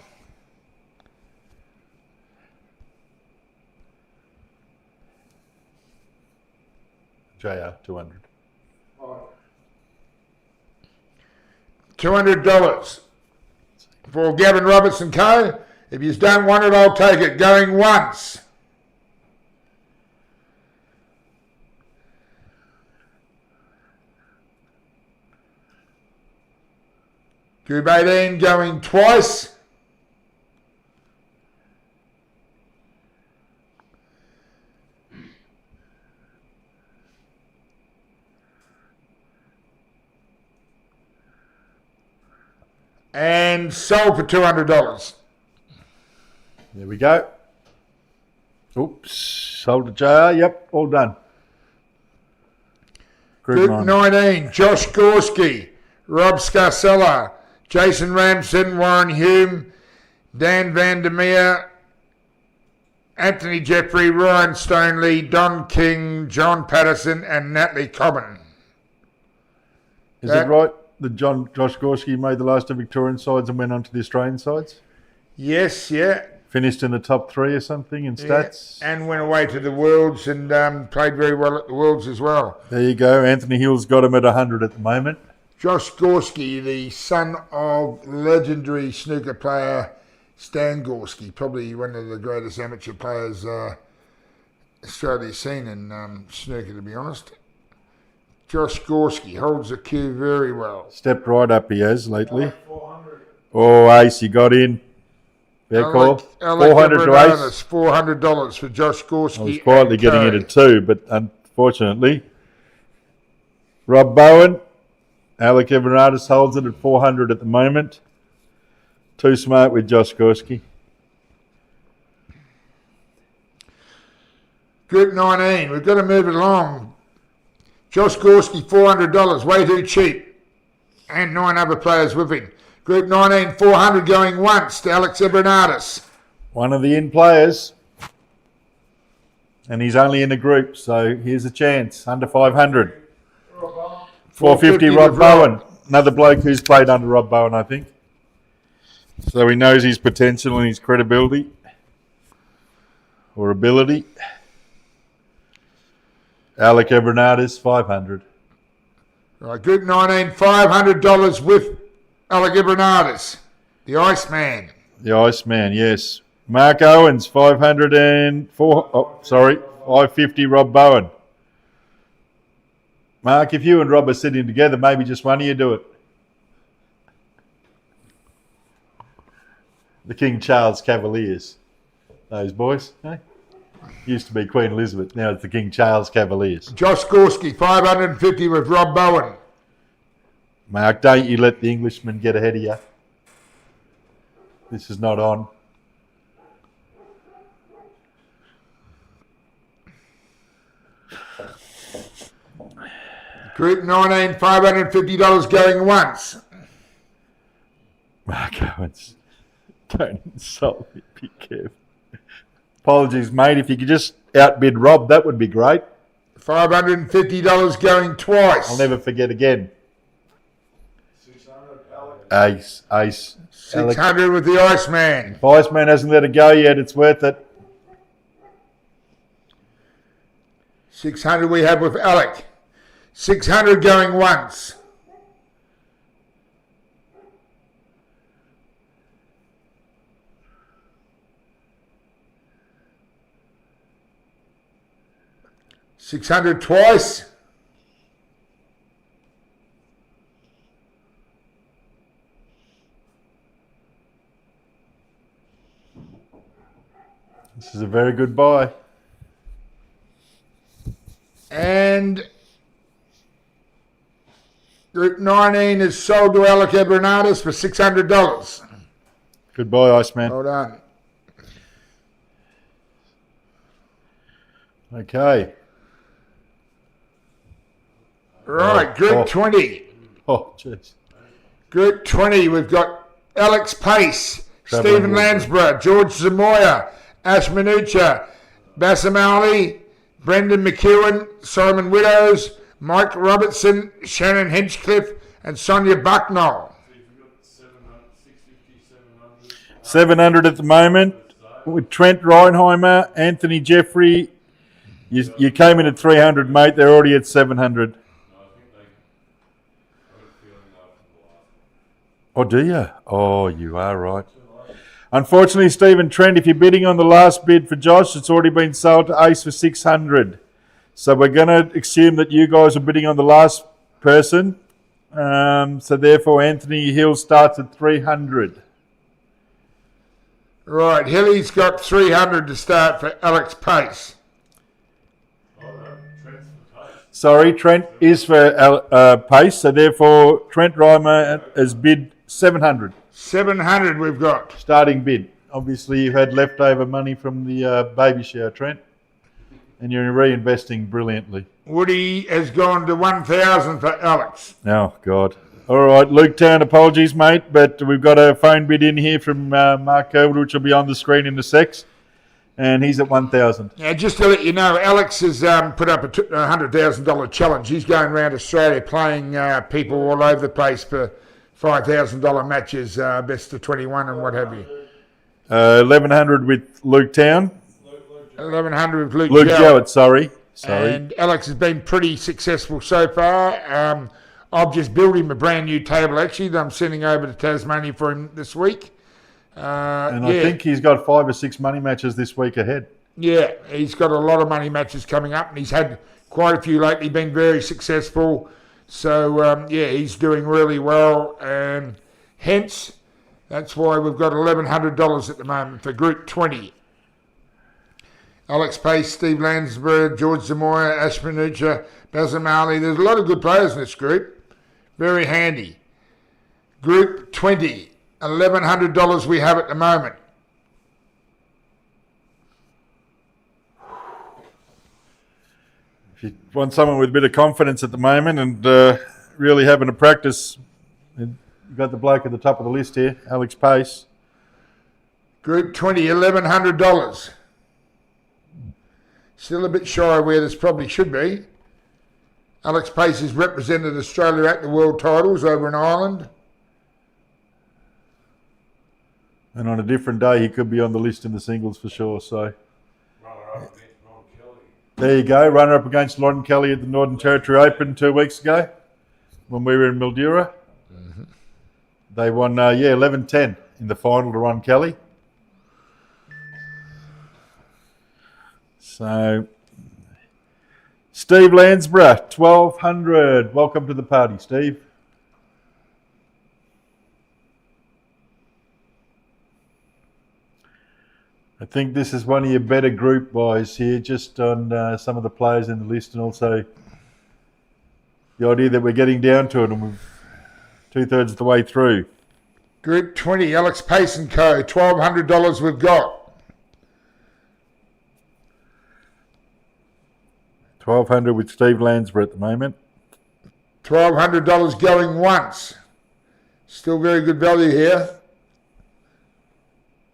JR, 200. Oh, $200 for Gavin Roberts and Co. If you don't want it, I'll take it. Going once. Group 18 going twice. And sold for $200. There we go. Oops, sold to JR. Yep, all done. Group nine. 19, Josh Gorski, Rob Scarcella, Jason Ramson, Warren Hume, Dan Vandermeer, Anthony Jeffrey, Ryan Stoneley, Don King, John Patterson, and Natalie Cobbin. Is it right that Josh Gorski made the last two Victorian sides and went on to the Australian sides? Yes, yeah. Finished in the top 3 or something in stats? Yeah, and went away to the Worlds and played very well at the Worlds as well. There you go. Anthony Hill's got him at 100 at the moment. Josh Gorski, the son of legendary snooker player Stan Gorski, probably one of the greatest amateur players Australia's seen in snooker, to be honest. Josh Gorski holds the cue very well. Stepped right up he has lately. 400. Oh, Ace, you got in. Fair call. 400 to Ace. $400 for Josh Gorski. I was quietly getting it at 2, but unfortunately, Rob Bowen, Alec Everardis holds it at 400 at the moment. Too smart with Josh Gorski. Group 19, we've got to move it along. Josh Gorski, $400, way too cheap. And 9 other players with him. Group 19, 400 going once to Alex Everardis. One of the in players. And he's only in a group, so here's a chance. Under 500. 450 Rob Bowen. Another bloke who's played under Rob Bowen, I think. So he knows his potential and his credibility. Or ability. Alec Everardis, 500. Right, Group 19, $500 with Alec Everardis, the Iceman. The Iceman, yes. Mark Owens, 550 Rob Bowen. Mark, if you and Rob are sitting together, maybe just one of you do it. The King Charles Cavaliers. Those boys, eh? Used to be Queen Elizabeth, now it's the King Charles Cavaliers. Josh Gorski, 550 with Rob Bowen. Mark, don't you let the Englishman get ahead of you. This is not on. Group 19, $550 going once. Mark Owens, don't insult me, be careful. Apologies, mate. If you could just outbid Rob, that would be great. $550 going twice. I'll never forget again. 600, Alex. Ace. 600 with the Iceman. If Iceman hasn't let it go yet, it's worth it. 600 we have with Alec. 600 going once. 600 twice. This is a very good buy. And Group 19 is sold to Alec Abranatis for $600. Good buy, Iceman. Well done. Okay. Right, Group 20. Oh, jeez. Group 20, we've got Alex Pace, Travelling Stephen Wilbur. Lansborough, George Zamoya, Ash Minucha, Bassam Ali, Brendan McEwen, Simon Widows, Mike Robertson, Shannon Hinchcliffe, and Sonia Bucknell. So you've got 700, 650, 700. 700 at the moment with Trent Reinheimer, Anthony Jeffrey. You came in at 300, mate. They're already at 700. No, I think they got a feeling after the last one. Oh, do you? Oh, you are right. Unfortunately, Stephen Trent, if you're bidding on the last bid for Josh, it's already been sold to Ace for 600. So we're going to assume that you guys are bidding on the last person. So therefore, Anthony Hill starts at 300. Right, Hilly's got 300 to start for Alex Pace. Oh, no, Trent's for Pace. Sorry, Trent is for Pace. So therefore, Trent Reimer has bid 700. 700 we've got. Starting bid. Obviously, you've had leftover money from the baby shower, Trent. And you're reinvesting brilliantly. Woody has gone to 1,000 for Alex. Oh, God. All right, Luke Town, apologies, mate, but we've got a phone bid in here from Mark Kerwood, which will be on the screen in a sec, and he's at 1,000. Now, just to let you know, Alex has put up a $100,000 challenge. He's going around Australia playing people all over the place for $5,000 matches, best of 21 and what have you. 1,100 with Luke Town. 1,100 with Luke Jowett, sorry. And Alex has been pretty successful so far. I've just built him a brand new table, actually, that I'm sending over to Tasmania for him this week. And I think he's got 5 or 6 money matches this week ahead. Yeah, he's got a lot of money matches coming up, and he's had quite a few lately, been very successful. So, he's doing really well, and hence, that's why we've got $1,100 at the moment for Group 20. Alex Pace, Steve Lansbury, George Zamoya, Ash Minucha, Bassam Ali. There's a lot of good players in this group. Very handy. Group 20, $1,100 we have at the moment. If you want someone with a bit of confidence at the moment and really having a practice, you've got the bloke at the top of the list here, Alex Pace. Group 20, $1,100. Still a bit shy of where this probably should be. Alex Pace has represented Australia at the World Titles over in Ireland. And on a different day, he could be on the list in the singles for sure. So Runner-up against Ron Kelly. there you go. Runner up against Lauren Kelly at the Northern Territory Open 2 weeks ago when we were in Mildura. Mm-hmm. They won, 11-10 in the final to Ron Kelly. So, Steve Lansborough, 1,200. Welcome to the party, Steve. I think this is one of your better group buys here, just on some of the players in the list, and also the idea that we're getting down to it and we're 2/3 of the way through. Group 20, Alex Pace and Co. $1,200 we've got. 1,200 with Steve Lansborough at the moment. $1,200 going once. Still very good value here.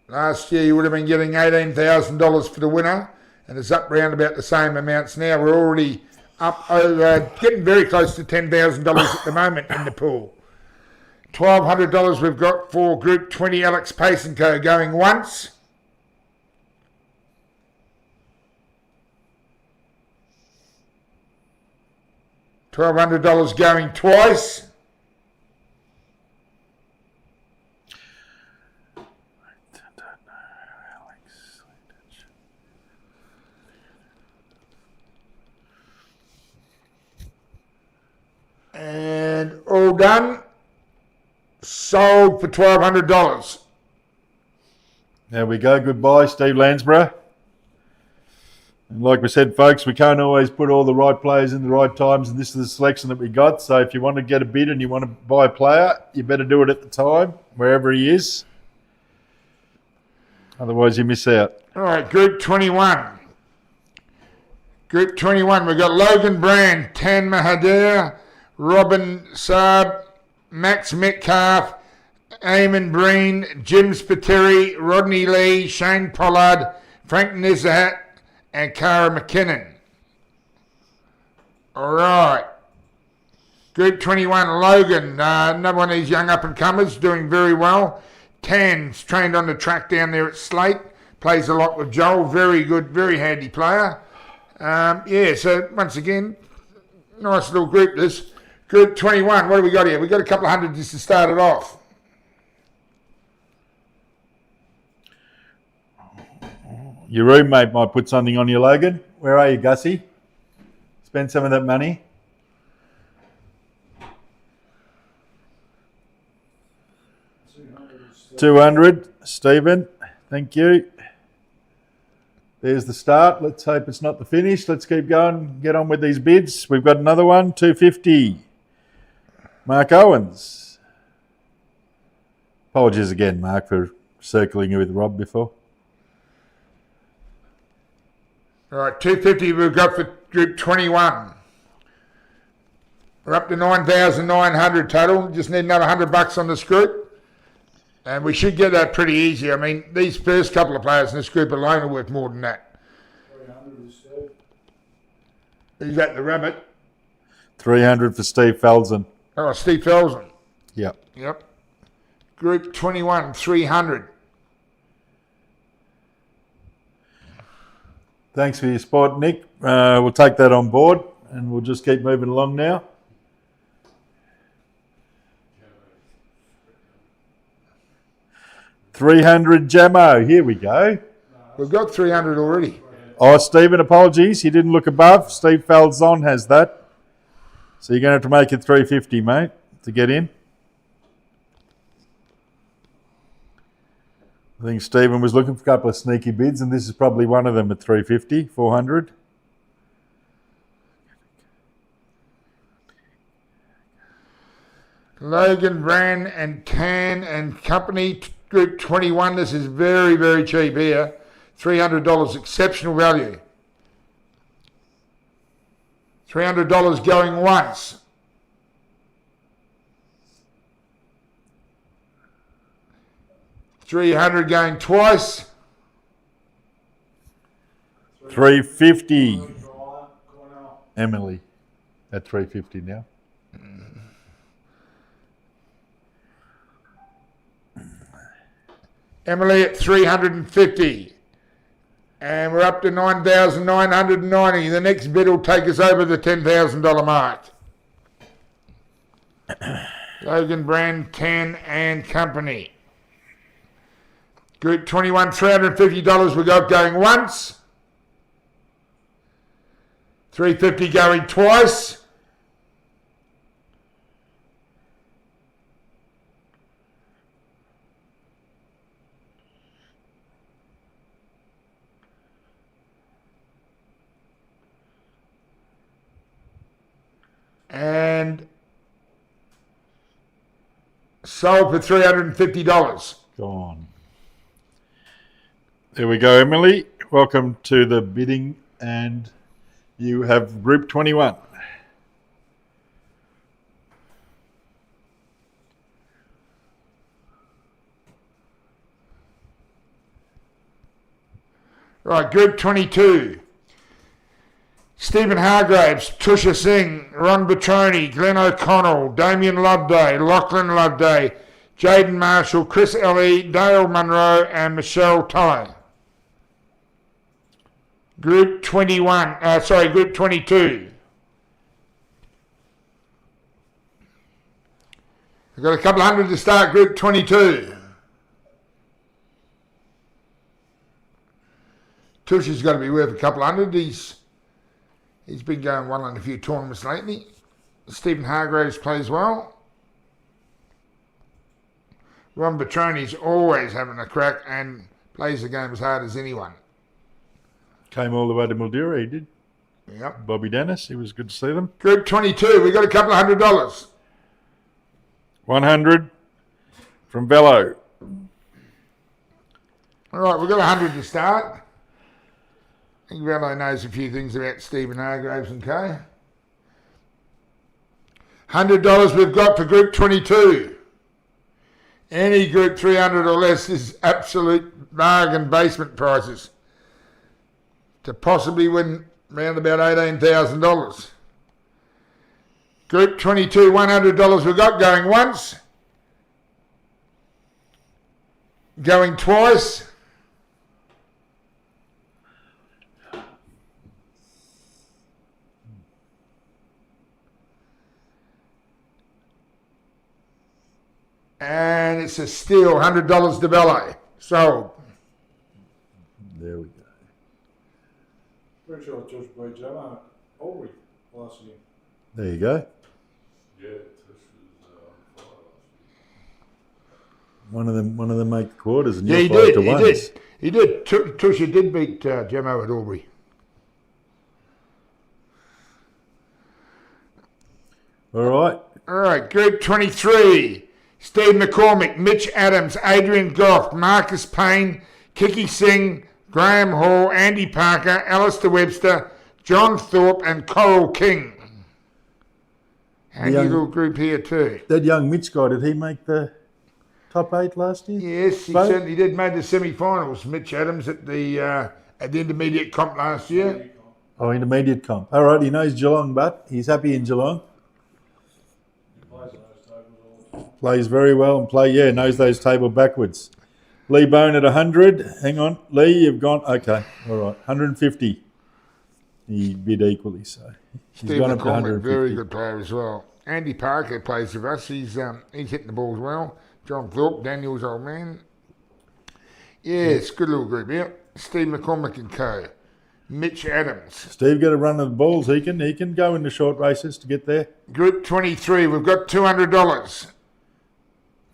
Last year you would have been getting $18,000 for the winner, and it's up round about the same amounts now. We're already up over, getting very close to $10,000 at the moment in the pool. $1,200 we've got for Group 20, Alex Pace and Co. going once. $1,200 going twice. done. Sold for $1,200. There we go. Goodbye, Steve Landsborough. And like we said, folks, we can't always put all the right players in the right times, and this is the selection that we got. So if you want to get a bid and you want to buy a player, you better do it at the time, wherever he is. Otherwise, you miss out. All right, Group 21. Group 21, we've got Logan Brand, Tan Mahadir, Robin Saab, Max Metcalf, Eamon Breen, Jim Spiteri, Rodney Lee, Shane Pollard, Frank Nizahat, and Cara McKinnon. All right. Group 21, Logan, another one of these young up-and-comers, doing very well. Tan's trained on the track down there at Slate, plays a lot with Joel, very good, very handy player. So once again, nice little group this. Group 21, what do we got here? We've got a couple of hundred just to start it off. Your roommate might put something on you, Logan. Where are you, Gussie? Spend some of that money. $200, Stephen. Thank you. There's the start. Let's hope it's not the finish. Let's keep going. Get on with these bids. We've got another one, $250. Mark Owens. Apologies again, Mark, for circling you with Rob before. All right, $250 we've got for Group 21. We're up to 9,900 total. Just need another $100 on this group. And we should get that pretty easy. I mean, these first couple of players in this group alone are worth more than that. 300 is Steve. Who's that, the rabbit? $300 for Steve Felsen. Oh, Steve Felsen. Yep. Group 21, 300. Thanks for your support, Nick. We'll take that on board and we'll just keep moving along now. $300 Jamo. Here we go. We've got 300 already. Oh, Stephen, apologies. You didn't look above. Steve Falzon has that. So you're going to have to make it $350, mate, to get in. I think Stephen was looking for a couple of sneaky bids, and this is probably one of them at $350, $400. Logan, Brand, and Tan and Company, Group 21. This is very, very cheap here. $300, exceptional value. $300 going once. $300 going twice. $350. Emily at $350 now. Emily at $350. And we're up to 9,990. The next bid will take us over the $10,000 mark. Logan Brand, Tan and Company. Group 21, $350 we got going once. $350 going twice. And sold for $350. Gone. There we go, Emily. Welcome to the bidding, and you have Group 21. Right, Group 22. Stephen Hargraves, Tusha Singh, Ron Petroni, Glenn O'Connell, Damien Loveday, Lachlan Loveday, Jaden Marshall, Chris Ellie, Dale Munro, and Michelle Tolle. Group 21, Group 22. We've got a couple of hundred to start Group 22. Tusha's got to be worth a couple of hundred. He's been going well in a few tournaments lately. Stephen Hargraves plays well. Ron Petroni's always having a crack and plays the game as hard as anyone. Came all the way to Mildura, he did. Yep. Bobby Dennis, it was good to see them. Group 22, we got a couple of $100. 100 from Velo. All right, we've got 100 to start. I think Velo knows a few things about Stephen Hargraves and co. $100 we've got for Group 22. Any Group 300 or less is absolute bargain basement prices to possibly win around about $18,000. Group 22, $100 we've got going once, going twice, and it's a steal, $100 to Bello. Sold. There we go. Pretty sure Josh beat Joe Albury last year. There you go. Yeah, Tush was on fire last year. One of them make the quarters, and Yeah, you're he 5 did. to He 1. did. He did. Tusha did beat Gemmo at Albury. All right. All right, Group 23. Steve McCormick, Mitch Adams, Adrian Goff, Marcus Payne, Kiki Singh, Graham Hall, Andy Parker, Alistair Webster, John Thorpe, and Coral King. Handy little group here too. That young Mitch guy, did he make the top 8 last year? Yes, he Both? certainly did. Made the semi-finals. Mitch Adams at the intermediate comp last year. Oh, intermediate comp. All right, he knows Geelong, but he's happy in Geelong. He plays on those tables all the time. Plays very well and knows those table backwards. Lee Bone at 100. Hang on. Lee, you've gone. Okay. All right. 150. He bid equally, so he's Steve gone up to McCormick, 150. very good player as well. Andy Parker plays with us. He's hitting the balls well. John Thorpe, Daniel's old man. Yes, good little group. Yep. Steve McCormick and co. Mitch Adams. Steve got a run of the balls. He can go into short races to get there. Group 23. We've got $200.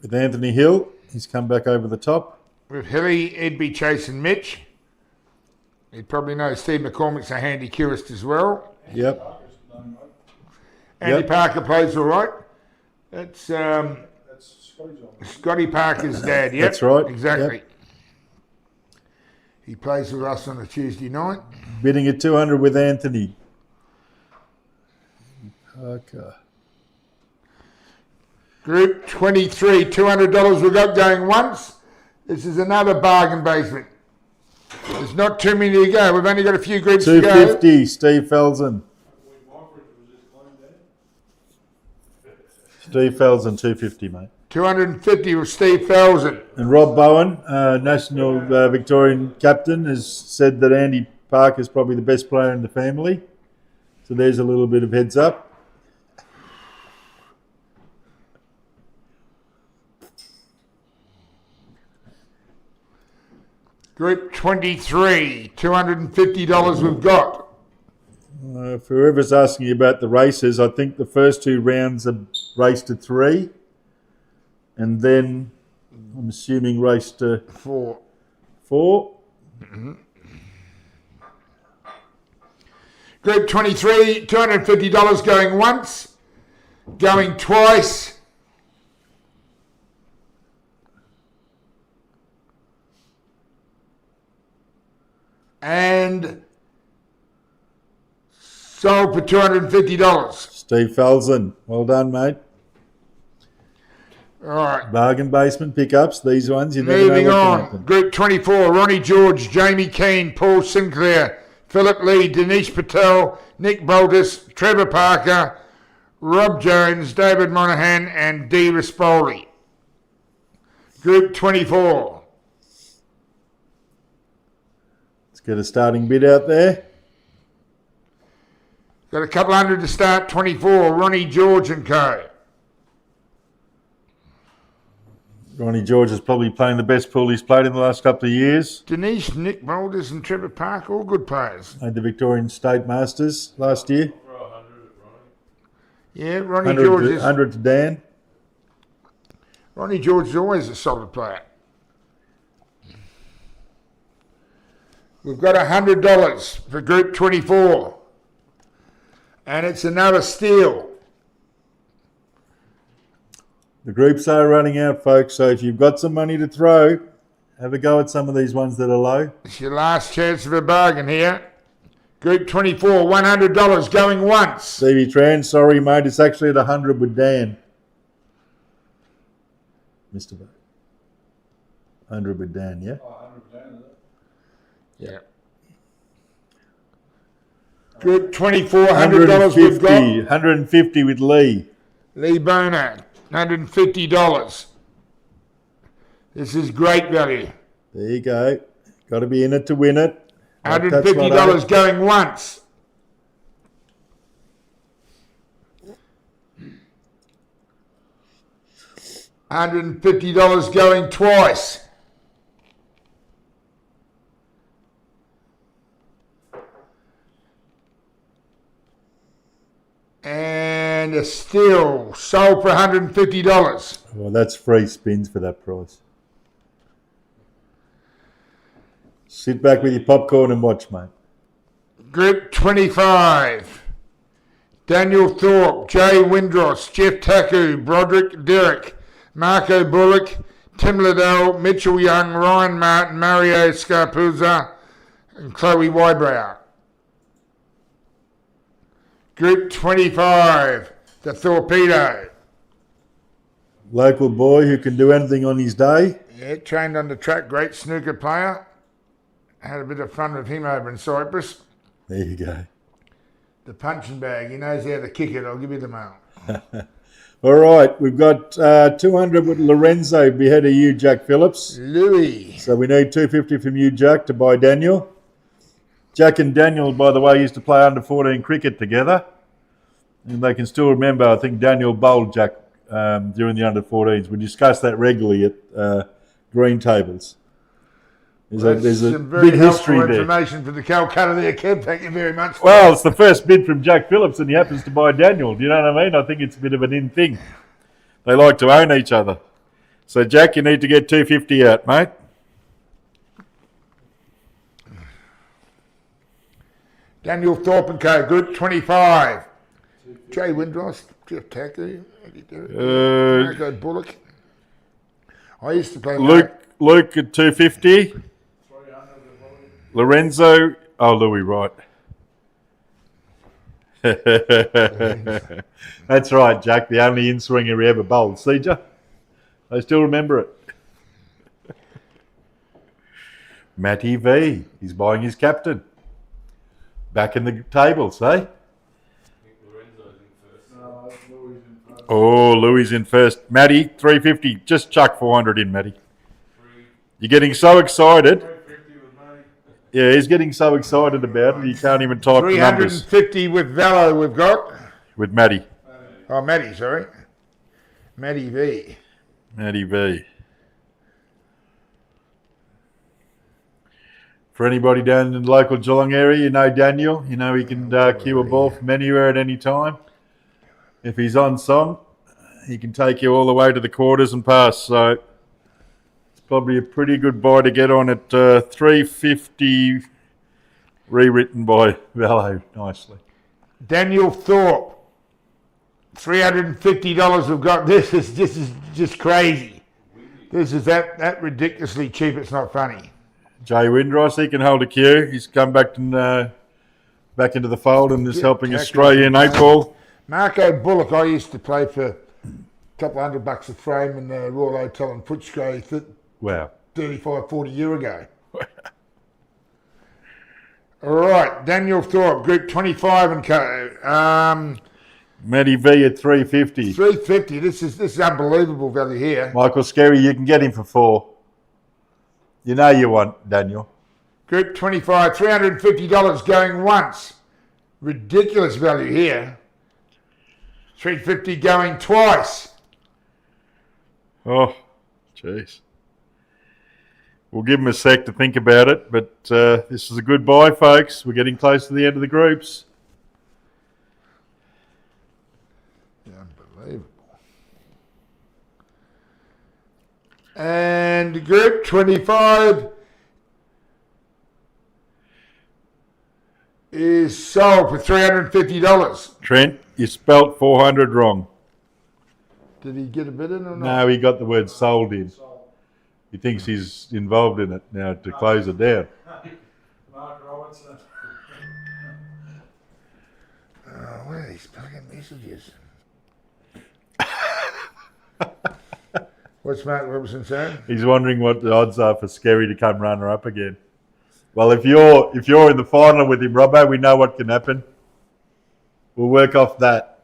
With Anthony Hill, he's come back over the top. With Hilly, he'd be chasing Mitch. He'd probably know Steve McCormick's a handy curist as well. Yep. Parker's done right. Andy Yep. Parker plays all right. That's That's Scotty's on. Scotty Parker's dad. Yep, That's right. Exactly. Yep. He plays with us on a Tuesday night. Bidding at 200 with Anthony. Parker. Group 23, $200 we've got going once. This is another bargain basement. There's not too many to go. We've only got a few groups to go. 250, Steve Felsen. Steve Felsen, 250, mate. 250 with Steve Felsen. And Rob Bowen, national Victorian captain, has said that Andy Parker is probably the best player in the family. So there's a little bit of heads up. Group 23, $250 we've got. For whoever's asking you about the races, I think the first 2 rounds are race to 3. And then, I'm assuming race to 4. 4. Group 23, $250 going once, going twice, and sold for $250. Steve Felsen, well done, mate. All right. Bargain basement pickups, these ones, you never Moving know what can on. happen. Group 24, Ronnie George, Jamie Keane, Paul Sinclair, Philip Lee, Dinesh Patel, Nick Boltis, Trevor Parker, Rob Jones, David Monahan, and Dee Rispoli. Group 24. Let's get a starting bid out there. Got a couple hundred to start, 24, Ronnie George and co. Ronnie George is probably playing the best pool he's played in the last couple of years. Dinesh, Nick Boulders and Trevor Parker, all good players. Made the Victorian State Masters last year. For 100 at Ronnie. Yeah, Ronnie 100 George to, is... 100 to Dan. Ronnie George is always a solid player. We've got $100 for Group 24. And it's another steal. The groups are running out, folks, so if you've got some money to throw, have a go at some of these ones that are low. It's your last chance of a bargain here. Group 24, $100 going once. Stevie Tran, sorry, mate, it's actually at 100 with Dan. Mr. Bo. 100 with Dan, yeah? Oh, 100 down, is it? Yeah. Group 24, $100 we've got. 150 with Lee. Lee Boner, $150. This is great value. There you go. Got to be in it to win it. $150 going once. $150 going twice. And a steal sold for $150. Well, that's free spins for that price. Sit back with your popcorn and watch, mate. Group 25. Daniel Thorpe, Jay Windross, Jeff Taku, Broderick Derrick, Marco Bullock, Tim Liddell, Mitchell Young, Ryan Martin, Mario Scarpuzza, and Chloe Wybrow. Group 25, the Torpedo. Local boy who can do anything on his day. Yeah, trained on the track, great snooker player. Had a bit of fun with him over in Cyprus. There you go. The punching bag, he knows how to kick it, I'll give you the mail. All right, we've got 200 with Lorenzo ahead of you, Jack Phillips. Louis. So we need 250 from you, Jack, to buy Daniel. Jack and Daniel, by the way, used to play under 14 cricket together. And they can still remember, I think Daniel bowled Jack during the under 14s. We discussed that regularly at green tables. There's a some very big helpful history there. information for the Calcutta there, Kev. Thank you very much. Well, it's the first bid from Jack Phillips and he happens to buy Daniel. Do you know what I mean? I think it's a bit of an in thing. They like to own each other. So, Jack, you need to get 250 out, mate. Daniel Thorpe and Co. Group 25. Jay Windross, Jeff Taku, Marco Bullock. I used to play Luke at 250. Lorenzo. Oh, Louis, right. That's right, Jack. The only in-swinger he ever bowled. See, Jack? I still remember it. Matty V. He's buying his captain. Back in the tables, eh? No, Louis in front. Oh, Louis in first. Matty, 350. Just chuck 400 in, Matty. You're getting so excited. 350 with Matty. Yeah, he's getting so excited about it, he can't even type the numbers. 350 with Valo we've got. With Matty. Oh, Matty, sorry. Matty V. Matty V. For anybody down in the local Geelong area, you know Daniel. You know he can cue a ball from anywhere at any time. If he's on song, he can take you all the way to the quarters and pass. So it's probably a pretty good buy to get on at 350, rewritten by Valo nicely. Daniel Thorpe. $350 we've got. This is just crazy. This is that ridiculously cheap. It's not funny. Jay Windross, he can hold a cue. He's come back into the fold and is helping Australia in 8 ball. Marco Bullock, I used to play for a couple of $100 a frame in the Royal Hotel in Footscray Wow. 35, 40 years ago. All right, Daniel Thorpe, Group 25 and Co. Matty V at 350. 350. This is unbelievable value here. Michael Skerry, you can get him for 4. You know you want Daniel. Group 25, $350 going once. Ridiculous value here. 350 going twice. Oh, jeez. We'll give him a sec to think about it, but this is a good buy, folks. We're getting close to the end of the groups. Unbelievable. And Group 25 is sold for $350. Trent, you spelt 400 wrong. Did he get a bid in or not? No, he got the word sold in. So, He thinks he's involved in it now to close it down. Mark Robertson. What are these fucking messages? What's Mark Robertson saying? He's wondering what the odds are for Skerry to come runner up again. Well, if you're in the final with him, Robbo, we know what can happen. We'll work off that.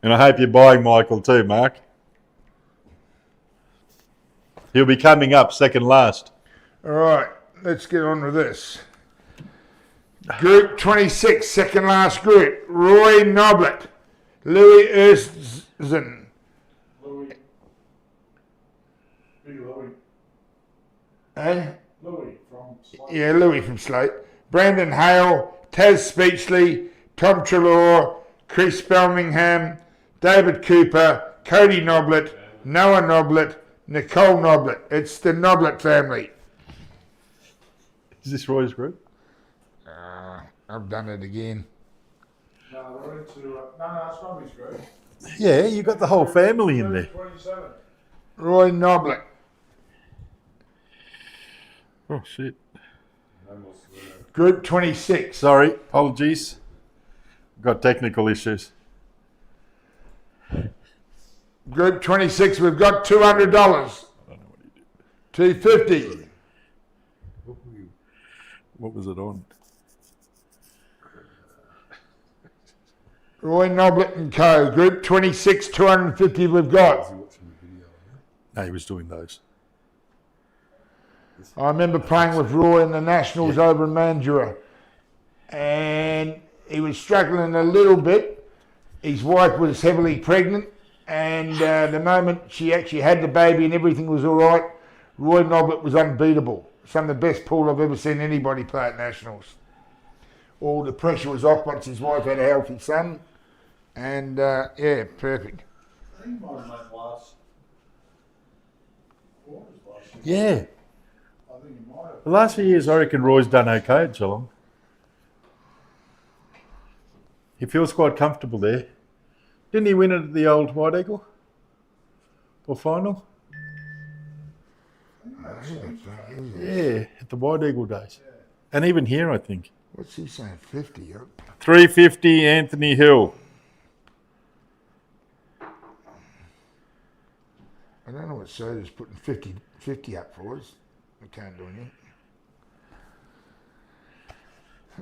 And I hope you're buying Michael too, Mark. He'll be coming up second last. All right, let's get on with this. Group 26, second last group. Roy Noblet, Louis Erzen. Louis. Big Louis. Eh? Louis from Slade. Yeah, Louis from Slate. Brandon Hale, Taz Speechley, Tom Trelaw, Chris Belmingham, David Cooper, Cody Noblet, Noah Noblet, Nicole Noblet. It's the Noblet family. Is this Roy's group? I've done it again. No, they're into, no, it's not his group. Yeah, you got the whole family in there. 27. Roy Noblet. Oh, shit. Group 26. Sorry, apologies. Got technical issues. Group 26, we've got $200. $250. What was it on? Roy Noblet and Co. Group 26, 250 we've got. No, he was doing those. I remember playing with Roy in the Nationals over in Mandurah, and he was struggling a little bit. His wife was heavily pregnant, and the moment she actually had the baby and everything was all right, Roy Noblet was unbeatable. Some of the best pool I've ever seen anybody play at Nationals. All the pressure was off once his wife had a healthy son, and yeah, perfect. I think he might have made last quarters last year. Yeah. I think he might have. The last few years, I reckon Roy's done okay at Geelong. He feels quite comfortable there. Didn't he win it at the old White Eagle? Or final? Yeah, at the White Eagle days. And even here, I think. What's he saying, 50? 350 Anthony Hill. I don't know what Soda's putting 50 up for us. We can't do anything.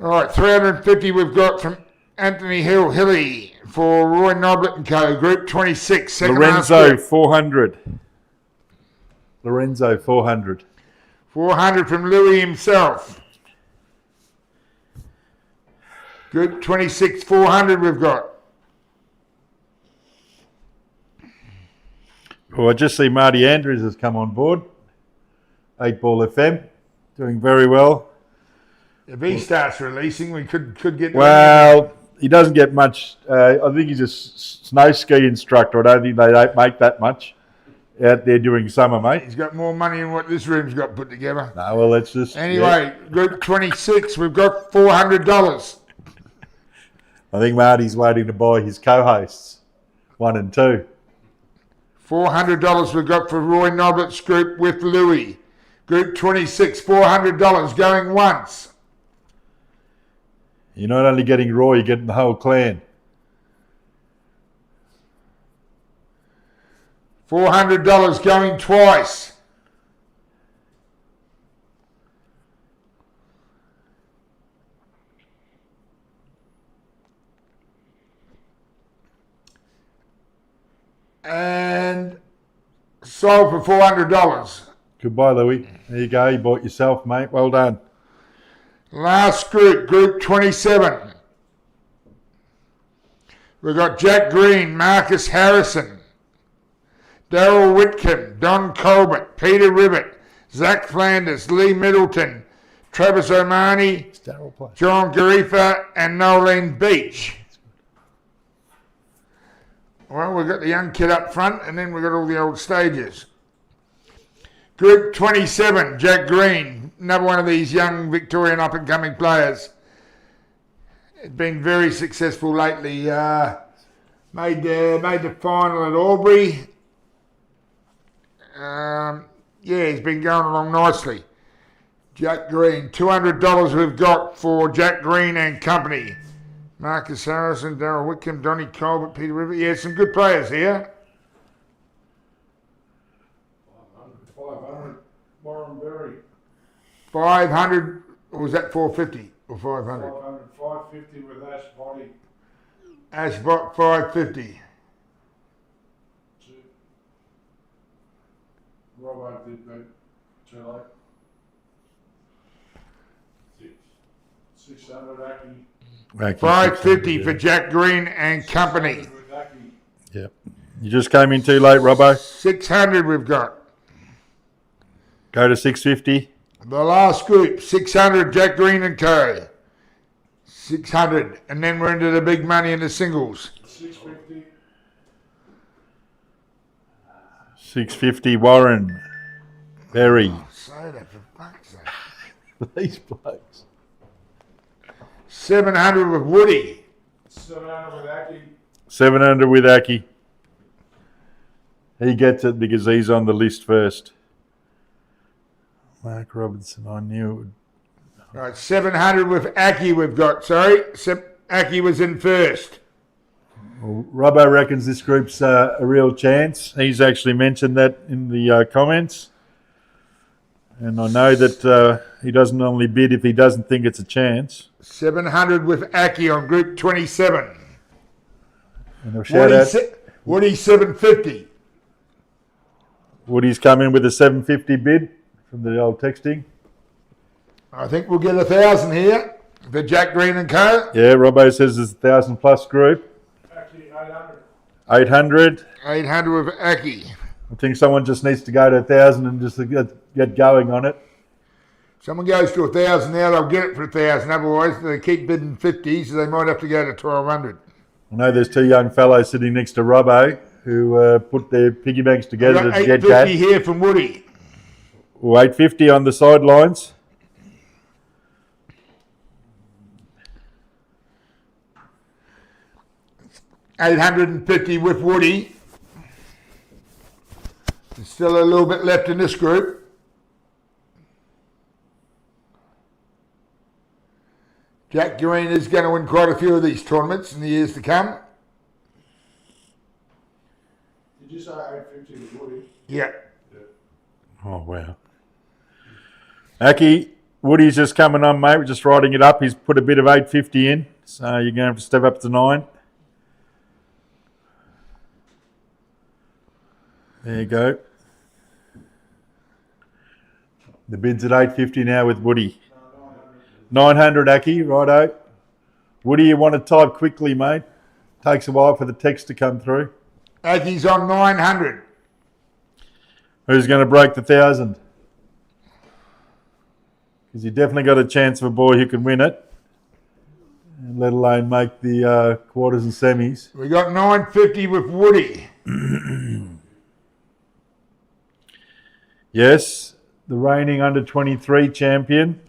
All right, 350 we've got from Anthony Hill, Hilly, for Roy Noblet and Co. Group 26, second last Lorenzo, group. 400. Lorenzo, 400. 400 from Louis himself. Group 26, 400 we've got. Well, I just see Marty Andrews has come on board. 8 Ball FM, doing very well. If he starts releasing, we could get... Well, he doesn't get much. I think he's a snow ski instructor. I don't think they don't make that much out there during summer, mate. He's got more money than what this room's got put together. No, well, let's just... Anyway, Group 26, we've got $400. I think Marty's waiting to buy his co-hosts, 1 and 2. $400 we've got for Roy Noblet's group with Louis. Group 26, $400 going once. You're not only getting Roy, you're getting the whole clan. $400 going twice. And sold for $400. Goodbye, Louis. There you go. You bought yourself, mate. Well done. Last group, Group 27. We've got Jack Green, Marcus Harrison, Daryl Whitcomb, Don Colbert, Peter Ribbett, Zach Flanders, Lee Middleton, Travis O'Mani, John Garifa, and Nolene Beach. Well, we've got the young kid up front, and then we've got all the old stages. Group 27, Jack Green, another one of these young Victorian up-and-coming players. It's been very successful lately. Made the final at Albury. He's been going along nicely. Jack Green, $200 we've got for Jack Green and company. Marcus Harrison, Darryl Whitcomb, Donny Colbert, Peter River. Yeah, some good players here. 500, Warren Berry. 500, or was that 450 or 500? 500, 550 with Ash Body. Ashbot 550. Robbo did beat too late. 600 Aki. 550 for Jack Green and company. 600 with Aki. Yep. You just came in too late, Robbo. 600 we've got. Go to 650. The last group, 600 Jack Green and Co. 600, and then we're into the big money in the singles. 650. 650 Warren Berry. Say that for fuck's sake. These blokes. 700 with Woody. 700 with Aki. 700 with Aki. He gets it because he's on the list first. Mark Robertson, I knew it would. Right, 700 with Aki we've got, sorry. Aki was in first. Well, Robbo reckons this group's a real chance. He's actually mentioned that in the comments. And I know that he doesn't normally bid if he doesn't think it's a chance. 700 with Aki on group 27. And a shout out. Woody 750. Woody's come in with a 750 bid from the old texting. I think we'll get 1,000 here for Jack Green and Co. Yeah, Robbo says there's a 1,000 plus group. Aki 800. 800. 800 with Aki. I think someone just needs to go to 1,000 and just get going on it. Someone goes to 1,000 now, they'll get it for 1,000. Otherwise, they keep bidding 50, so they might have to go to 1,200. I know there's two young fellows sitting next to Robbo who put their piggy banks together We've got to get 850 that. here from Woody. Well, 850 on the sidelines. $850 with Woody. There's still a little bit left in this group. Jack Green is going to win quite a few of these tournaments in the years to come. Did you say 850 with Woody? Yeah. Oh, wow. Aki, Woody's just coming on, mate. We're just writing it up. He's put a bit of 850 in, so you're going to have to step up to 9. There you go. The bid's at 850 now with Woody. 900 Aki, righto. Woody, you want to type quickly, mate. Takes a while for the text to come through. Aki's on 900. Who's going to break the 1,000? Because you definitely got a chance of a boy who can win it, and let alone make the quarters and semis. We got 950 with Woody. Yes, the reigning under-23 champion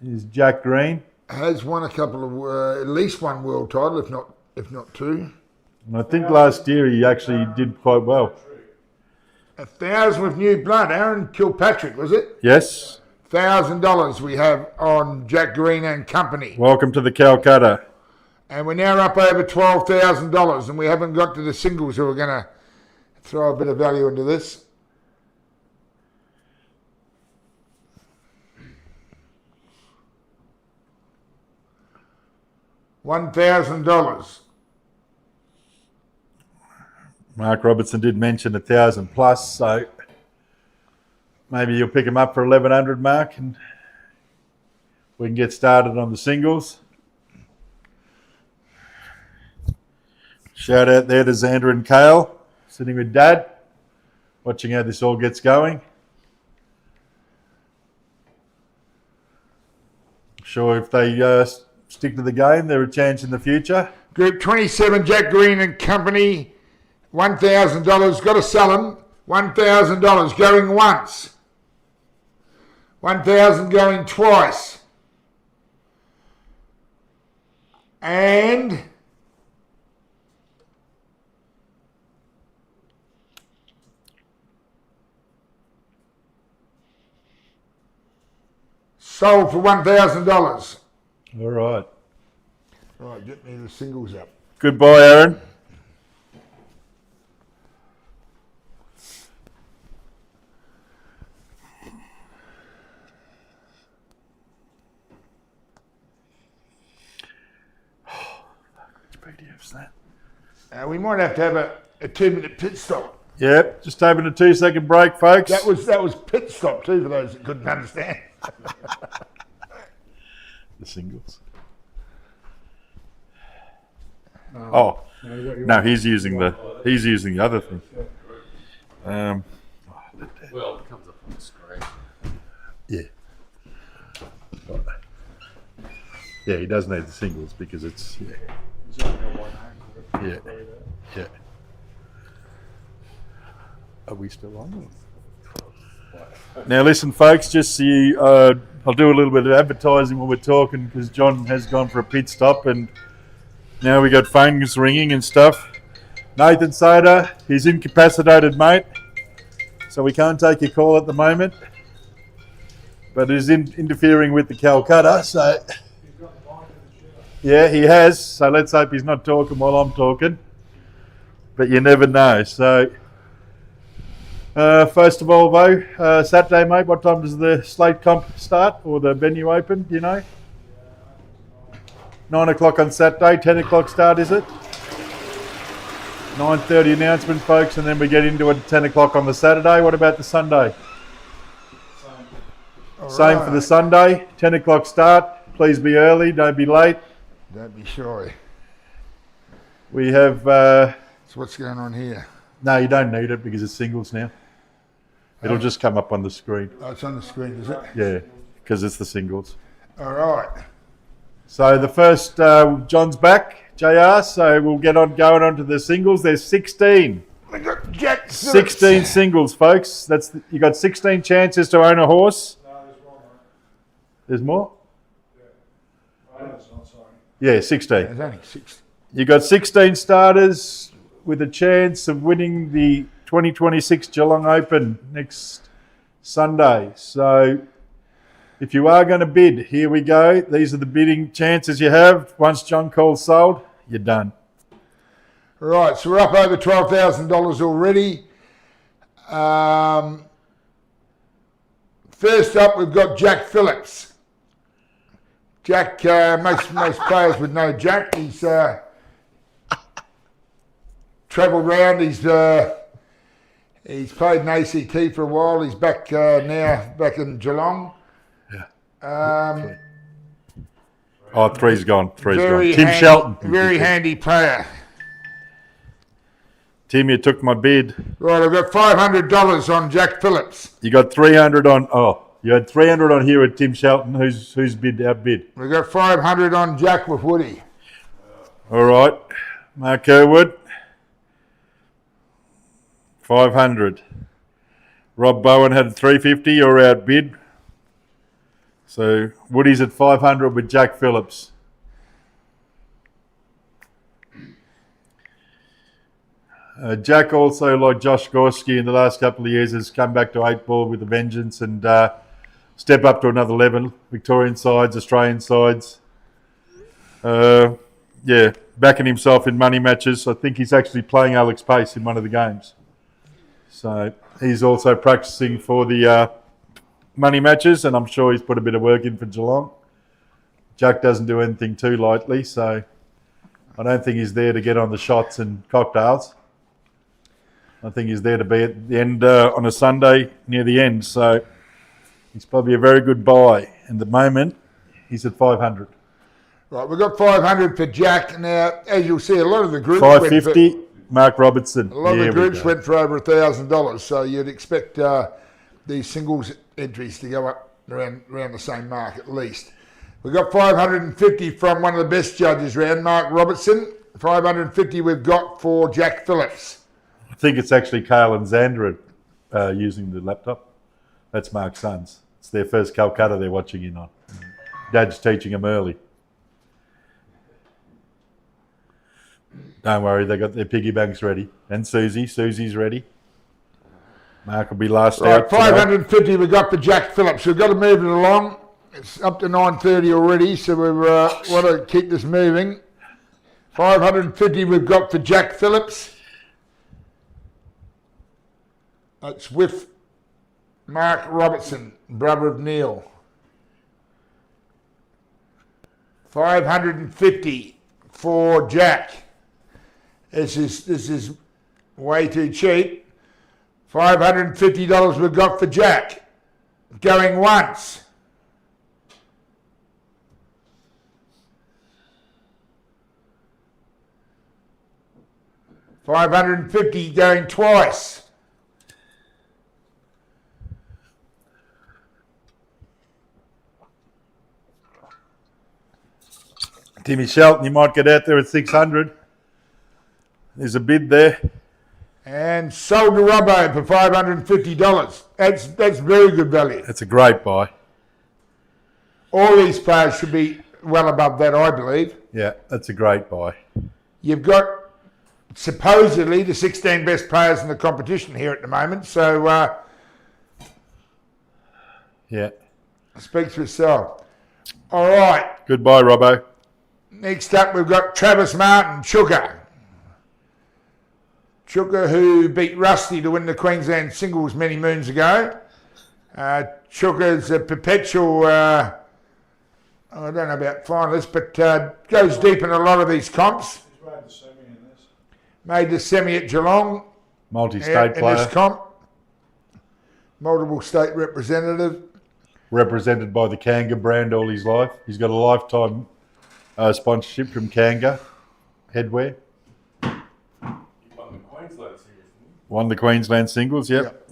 is Jack Green. Has won a couple of, at least one world title, if not two. And I think last year he actually did quite well. 1,000 with new blood. Aaron Kilpatrick, was it? Yes. $1,000 we have on Jack Green and company. Welcome to the Calcutta. And we're now up over $12,000, and we haven't got to the singles who are going to throw a bit of value into this. $1,000. Mark Robertson did mention 1,000 plus, so maybe you'll pick him up for 1,100, Mark, and we can get started on the singles. Shout out there to Xander and Kale, sitting with Dad, watching how this all gets going. I'm sure if they stick to the game, they're a chance in the future. Group 27, Jack Green and company. $1,000. Got to sell them. $1,000 going once. 1,000 going twice. And sold for $1,000. All right. Right, get me the singles up. Goodbye, Aaron. Which PDF's that? We might have to have a 2-minute pit stop. Yep, just having a 2-second break, folks. That was pit stop too for those that couldn't understand. the singles. No, No, he's using the other thing. Well, it comes up on the screen. Yeah. Yeah, he does need the singles because it's yeah. Are we still on? Now listen, folks. Just so you, I'll do a little bit of advertising when we're talking because John has gone for a pit stop and now we got phones ringing and stuff. Nathan Soda, he's incapacitated, mate, so we can't take your call at the moment. But he's interfering with the Calcutta, so yeah, he has. So let's hope he's not talking while I'm talking. But you never know. So first of all, though, Saturday, mate, what time does the slate comp start or the venue open? Do you know? 9 o'clock on Saturday, 10 o'clock start, is it? 9:30 announcement, folks, and then we get into it at 10 o'clock on the Saturday. What about the Sunday? Same for the Sunday, 10 o'clock start. Please be early, don't be late. Don't be shy. We have... So what's going on here? no, you don't need it because it's singles now. It'll just come up on the screen. Oh, it's on the screen, is it? Yeah, because it's the singles. All right. So the first, John's back, JR, so we'll get on going on to the singles. There's 16. We got Jack Phillips. 16 singles, folks. You got 16 chances to own a horse. No, there's more, mate. There's more? Oh, it's not, sorry. Yeah, 16. There's only 6. You got 16 starters with a chance of winning the 2026 Geelong Open next Sunday. So if you are going to bid, here we go. These are the bidding chances you have. Once John calls sold, you're done. Right, so we're up over $12,000 already. First up, we've got Jack Phillips. Jack, most players would know Jack. He's travelled around. He's played in ACT for a while. He's back now, back in Geelong. Yeah. Three's gone. Very Tim Shelton. Very handy player. Tim, you took my bid. Right, I've got $500 on Jack Phillips. You got 300 on. You had 300 on here at Tim Shelton. Who's bid outbid? We've got 500 on Jack with Woody. All right, Mark Kerwood. 500. Rob Bowen had 350. You're outbid. So Woody's at 500 with Jack Phillips. Jack also, like Josh Gorski in the last couple of years, has come back to 8 ball with a vengeance and step up to another level. Victorian sides, Australian sides. Backing himself in money matches. I think he's actually playing Alex Pace in one of the games. So he's also practicing for the money matches, and I'm sure he's put a bit of work in for Geelong. Jack doesn't do anything too lightly, so I don't think he's there to get on the shots and cocktails. I think he's there to be at the end on a Sunday near the end, so he's probably a very good buy. And at the moment, he's at 500. Right, we've got 500 for Jack. Now, as you'll see, a lot of the groups 550, Mark Robertson. A lot of the groups went for over $1,000, so you'd expect these singles entries to go up around the same mark at least. We've got 550 from one of the best judges round, Mark Robertson. 550 we've got for Jack Phillips. I think it's actually Kale and Xander using the laptop. That's Mark's sons. It's their first Calcutta they're watching in on. Dad's teaching them early. Don't worry, they got their piggy banks ready. And Susie's ready. Mark will be last Right, out. Today. 550 we got for Jack Phillips. We've got to move it along. It's up to 9:30 already, so we want to keep this moving. 550 we've got for Jack Phillips. That's with Mark Robertson, brother of Neil. 550 for Jack. This is way too cheap. $550 we've got for Jack. Going once. $550 going twice. Timmy Shelton, you might get out there at 600. There's a bid there. And sold to Robbo for $550. That's very good value. That's a great buy. All these players should be well above that, I believe. Yeah, that's a great buy. You've got supposedly the 16 best players in the competition here at the moment, so Yeah. speaks for itself. All right, Goodbye, Robbo. next up we've got Travis Martin, Chuka. Chuka, who beat Rusty to win the Queensland singles many moons ago. Chuka's a perpetual, I don't know about finalist, but goes deep in a lot of these comps. He's made the semi in this. Made the semi at Geelong. Multi-state in player. this comp. Multiple state representative. Represented by the Kanga brand all his life. He's got a lifetime sponsorship from Kanga headwear. He won the Queensland series, didn't he? Won the Queensland singles, yep.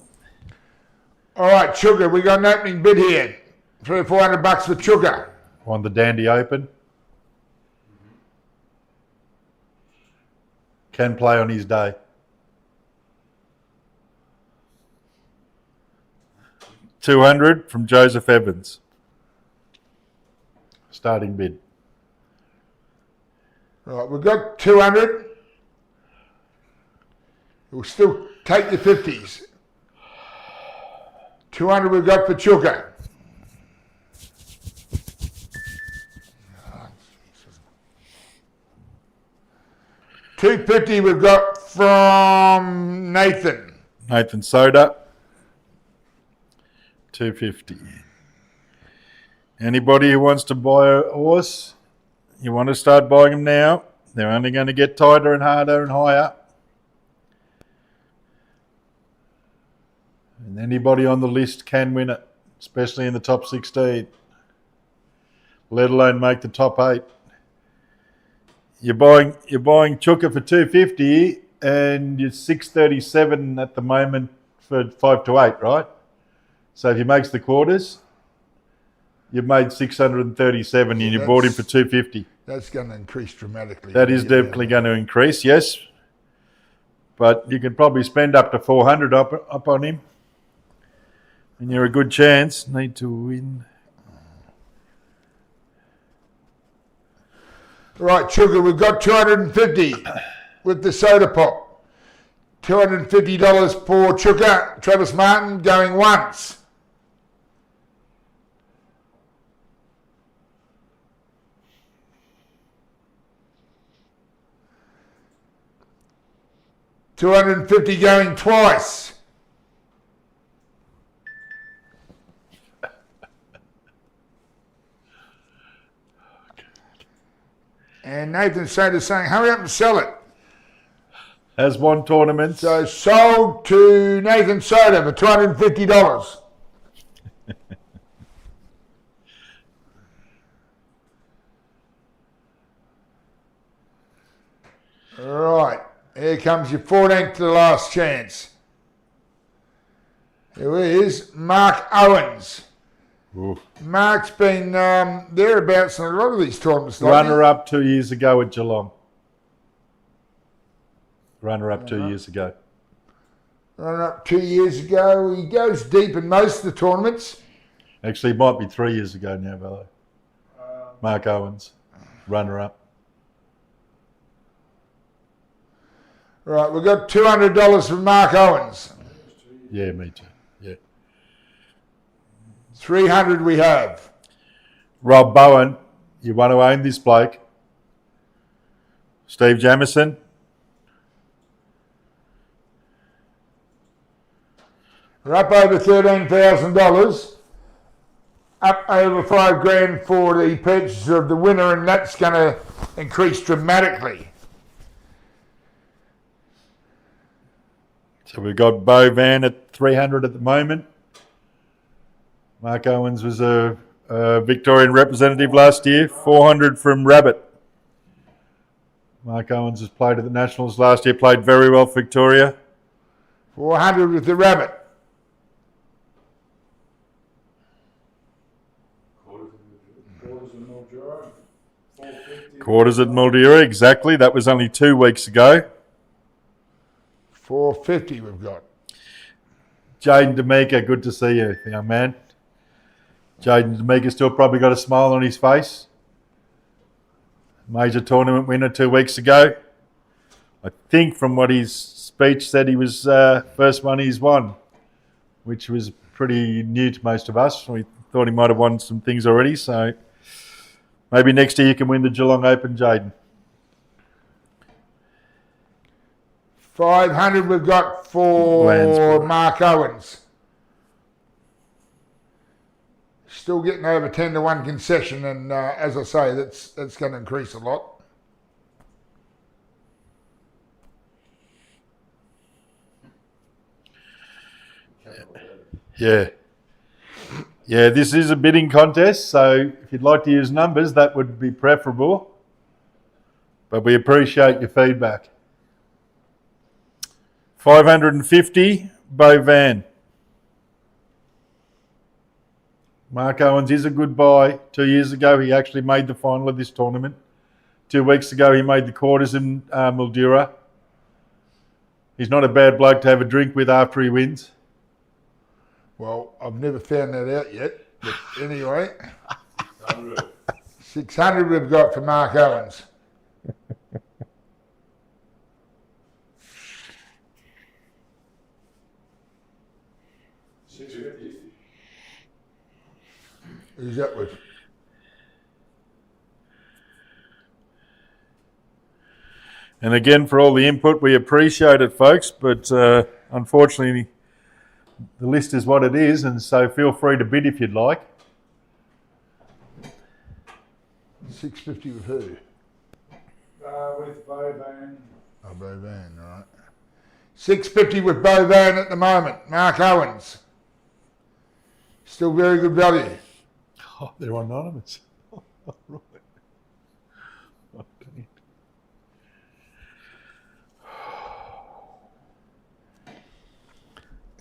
All right, Chuka, we got an opening bid here. $300 or $400 for Chuka. Won the Dandy Open. Can play on his day. $200 from Joseph Evans. Starting bid. Right, we've got 200. We'll still take the 50s. 200 we've got for Chuka. $250 we've got from Nathan. Nathan Soda. $250. Anybody who wants to buy a horse, you want to start buying them now. They're only going to get tighter and harder and higher. And anybody on the list can win it, especially in the top 16, let alone make the top 8. You're buying Chuka for $250 and you're $637 at the moment for 5 to 8, right? So if he makes the quarters, you've made $637 and you bought him for $250. That's going to increase dramatically. That is definitely going to increase, yes. But you can probably spend up to $400 up on him. And you're a good chance. Need to win. Right, Chuka, we've got $250 with the soda pop. $250 for Chuka. Travis Martin going once. $250 going twice. And Nathan Soda's saying, hurry up and sell it. Has won tournaments. So sold to Nathan Soda for $250. Right, here comes your 14th to the last chance. Here is Mark Owens. Ooh. Mark's been thereabouts in a lot of these tournaments. Runner-up 2 years ago at Geelong. Runner-up 2 years ago. Run up 2 years ago. He goes deep in most of the tournaments. Actually, it might be 3 years ago now, Velo. Mark Owens, runner-up. Right, we've got $200 from Mark Owens. Yeah, me too. Yeah. 300 we have. Rob Bowen, you want to own this bloke. Steve Jamieson. We're up over $13,000. Up over $5,000 for the purchase of the winner, and that's going to increase dramatically. So we've got Bo Van at 300 at the moment. Mark Owens was a Victorian representative last year. 400 from Rabbit. Mark Owens has played at the Nationals last year, played very well for Victoria. 400 with the Rabbit. Quarters at Mildura, exactly. That was only 2 weeks ago. 450 we've got. Jaden D'Amica, good to see you, young man. Jaden D'Amica still probably got a smile on his face. Major tournament winner 2 weeks ago. I think from what his speech said, he was first one he's won, which was pretty new to most of us. We thought he might have won some things already, so maybe next year you can win the Geelong Open, Jaden. 500 we've got for Landsborough. Mark Owens. Still getting over 10 to 1 concession, and as I say, that's going to increase a lot. Yeah. Yeah, this is a bidding contest, so if you'd like to use numbers, that would be preferable. But we appreciate your feedback. 550, Bo Van. Mark Owens is a good buy. 2 years ago, he actually made the final of this tournament. 2 weeks ago, he made the quarters in Mildura. He's not a bad bloke to have a drink with after he wins. Well, I've never found that out yet. But anyway, 600 we've got for Mark Owens. Who's that with? And again, for all the input, we appreciate it, folks. But unfortunately, the list is what it is, and so feel free to bid if you'd like. 650 with who? With Bo Van. Oh, Bo Van, all right. 650 with Bo Van at the moment. Mark Owens. Still very good value. Oh, they're anonymous. Right.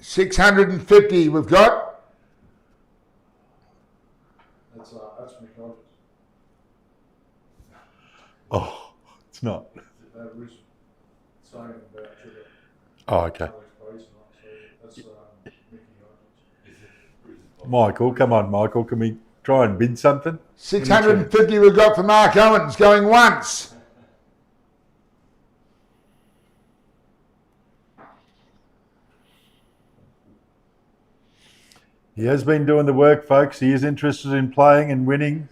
650 we've got. That's McDonald's. Oh, it's not. That was saying about sugar. Oh, okay. Alex Basin, so that's Mickey Hodges. Michael, come on, Michael. Can we try and bid something? 650 we've got for Mark Owens going once. He has been doing the work, folks. He is interested in playing and winning.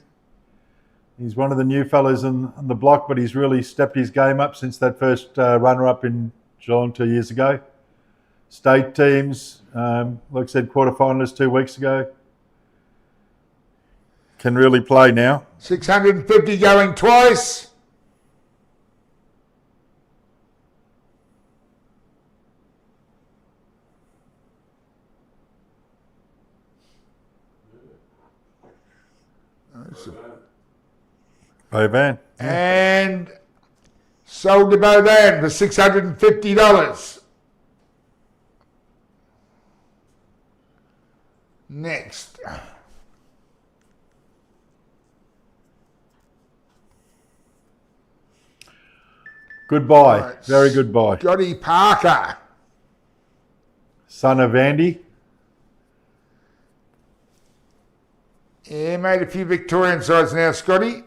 He's one of the new fellas on the block, but he's really stepped his game up since that first runner-up in Geelong 2 years ago. State teams, like I said, quarterfinalists 2 weeks ago. Can really play now. 650 going twice. Bo Van. And sold to Bo Van for $650. Next. Good buy. Right. Very good buy. Scotty Parker. son of Andy. Yeah, made a few Victorian sides now, Scotty.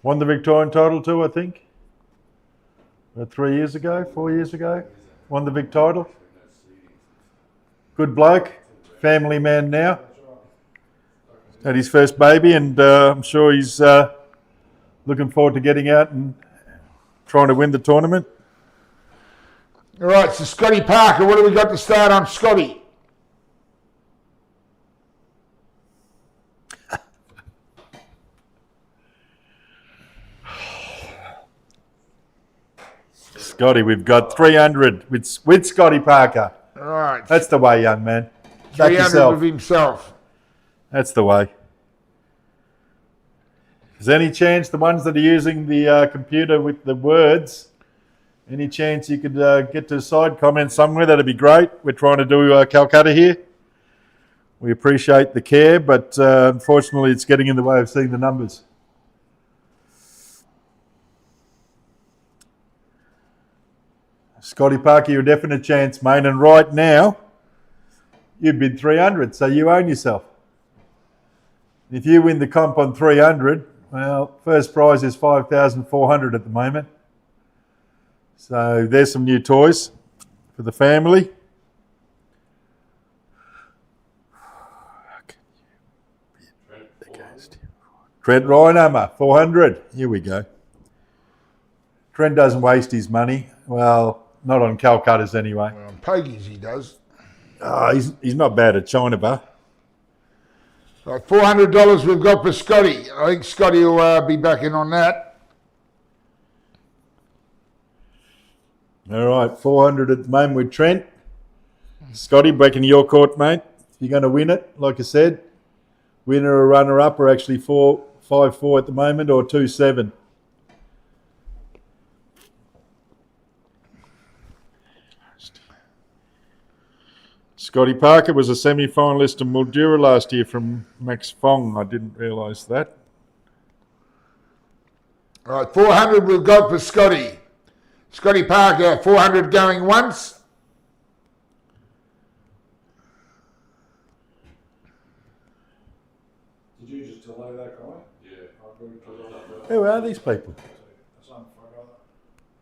Won the Victorian title too, I think. About 3 years ago, 4 years ago. Won the Vic title. Good bloke. Family man now. Had his first baby, and I'm sure he's looking forward to getting out and trying to win the tournament. All right, so Scotty Parker, what do we got to start on Scotty? Scotty, we've got 300 with Scotty Parker. All right. That's the way, young man. Back 300 yourself. with himself. That's the way. Is there any chance the ones that are using the computer with the words, any chance you could get to a side comment somewhere? That'd be great. We're trying to do Calcutta here. We appreciate the care, but unfortunately it's getting in the way of seeing the numbers. Scotty Parker, you're a definite chance, mate. And right now, you bid 300, so you own yourself. If you win the comp on 300, well, first prize is 5,400 at the moment. So there's some new toys for the family. Trent Reinhammer, 400. Here we go. Trent doesn't waste his money. Well, not on Calcuttas anyway. Well, on Pogies he does. Oh, he's not bad at China bar. Right, $400 we've got for Scotty. I think Scotty will be back in on that. All right, 400 at the moment with Trent. Scotty, back into your court, mate. If you're going to win it, like I said, winner or runner-up are actually 5-4 at the moment, or 2-7. Scotty Parker was a semi-finalist in Mildura last year from Max Fong. I didn't realise that. All right, 400 we've got for Scotty. Scotty Parker, 400 going once. Did you just delay that guy? Yeah. Who are these people? I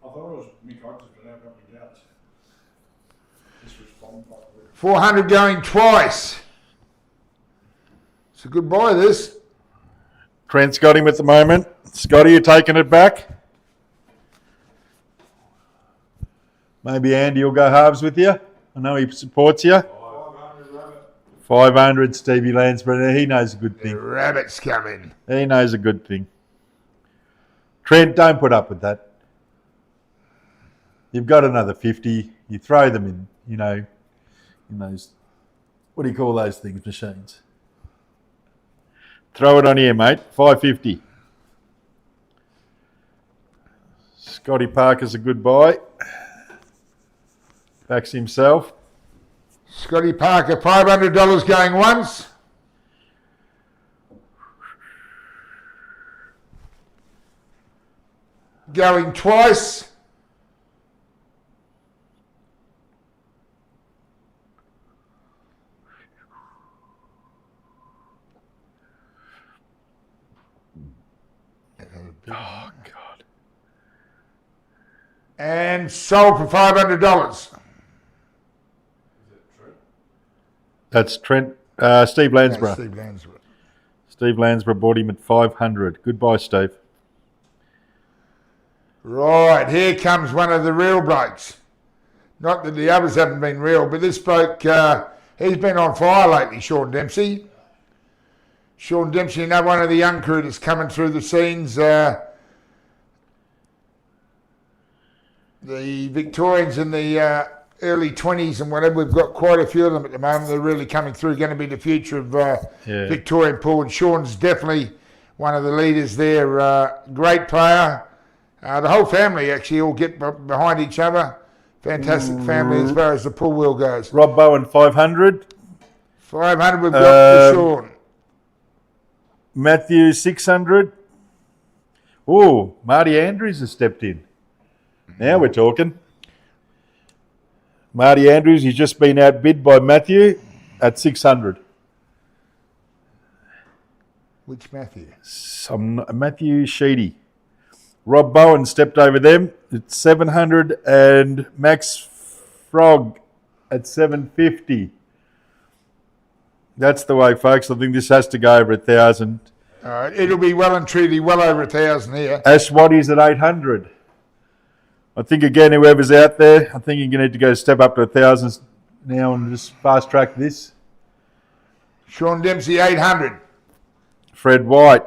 thought it was Mick Hodges, but now I've got my doubts. This was from 400 going twice. It's a good buy, this. Trent's got him at the moment. Scotty, you're taking it back? Maybe Andy will go halves with you. I know he supports you. 500, Stevie Lansbury. He knows a good The thing. rabbit's coming. He knows a good thing. Trent, don't put up with that. You've got another 50. You throw them in, in those, what do you call those things, machines? Throw it on here, mate. 550. Scotty Parker's a good buy. Backs himself. Scotty Parker, $500 going once. Going twice. Oh, God. And sold for $500. That's Trent. Steve Lansborough. Steve Lansborough. Steve Lansborough bought him at 500. Goodbye, Steve. Right, here comes one of the real blokes. Not that the others haven't been real, but this bloke, he's been on fire lately, Sean Dempsey. Sean Dempsey, another one of the young crew that's coming through the scenes. The Victorians in the early 20s and whatever, we've got quite a few of them at the moment. They're really coming through, going to be the future of Victorian pool. And Sean's definitely one of the leaders there. Great player. The whole family actually all get behind each other. Fantastic family as far as the pool wheel goes. Rob Bowen, 500. 500 we've got for Sean. Matthew, 600. Oh, Marty Andrews has stepped in. Now we're talking. Marty Andrews, he's just been outbid by Matthew at 600. Which Matthew? Matthew Sheedy. Rob Bowen stepped over them at 700 and Max Frog at 750. That's the way, folks. I think this has to go over 1,000. It'll be well and truly well over 1,000 here. Ash Waddy's at 800. I think, again, whoever's out there, I think you're going to need to go step up to 1,000 now and just fast track this. Sean Dempsey, 800. Fred White,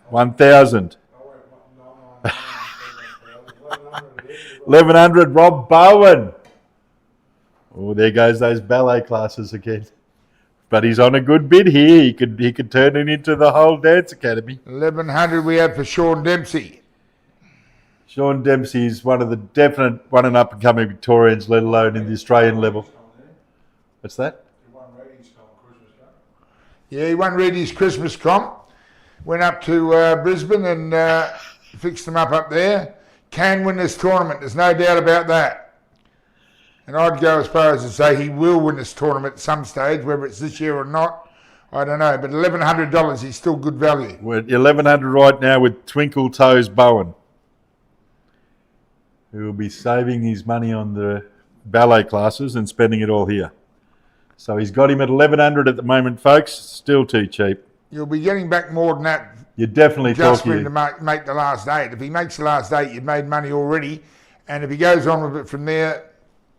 1,000. 1,100, Rob Bowen. Oh, there goes those ballet classes again. But he's on a good bid here. He could turn it into the whole dance academy. 1,100 we have for Sean Dempsey. Sean Dempsey is one of the definite one and up and coming Victorians, let alone in the Australian level. What's that? Yeah, he won Reedy's Christmas comp. Went up to Brisbane and fixed them up there. Can win this tournament. There's no doubt about that. And I'd go as far as to say he will win this tournament at some stage, whether it's this year or not, I don't know. But $1,100 is still good value. We're at 1,100 right now with Twinkle Toes Bowen, who will be saving his money on the ballet classes and spending it all here. So he's got him at 1,100 at the moment, folks. Still too cheap. You'll be getting back more than that. You're definitely Just for talking. him to make the last 8. If he makes the last 8, you've made money already. And if he goes on with it from there,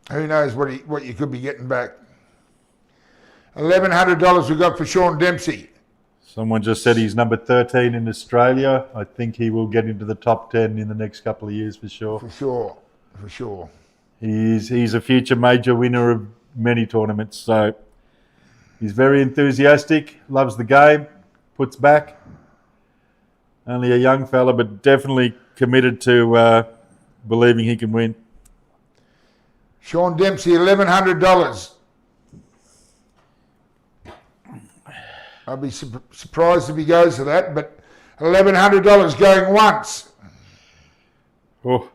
who knows what you could be getting back. $1,100 we got for Sean Dempsey. Someone just said he's number 13 in Australia. I think he will get into the top 10 in the next couple of years for sure. For sure. He's a future major winner of many tournaments. So he's very enthusiastic, loves the game, puts back. Only a young fella, but definitely committed to believing he can win. Sean Dempsey, $1,100. I'll be surprised if he goes to that, but $1,100 going once. Oh,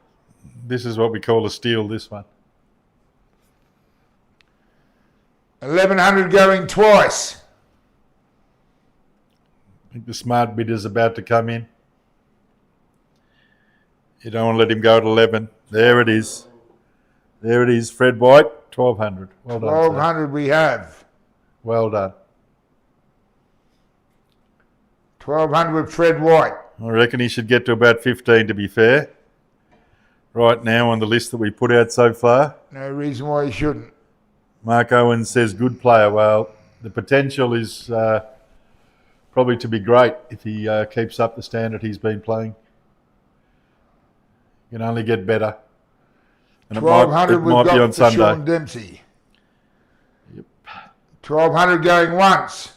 this is what we call a steal, this one. 1,100 going twice. I think the smart bid is about to come in. You don't want to let him go at 11. There it is. There it is. Fred White, 1,200. Well done. 1,200 we have. Well done. 1,200 with Fred White. I reckon he should get to about 15 to be fair. Right now on the list that we put out so far. No reason why he shouldn't. Mark Owens says good player. Well, the potential is probably to be great if he keeps up the standard he's been playing. He can only get better. And 1,200 it we've might be got on for Sunday. Sean Dempsey. Yep. 1,200 going once.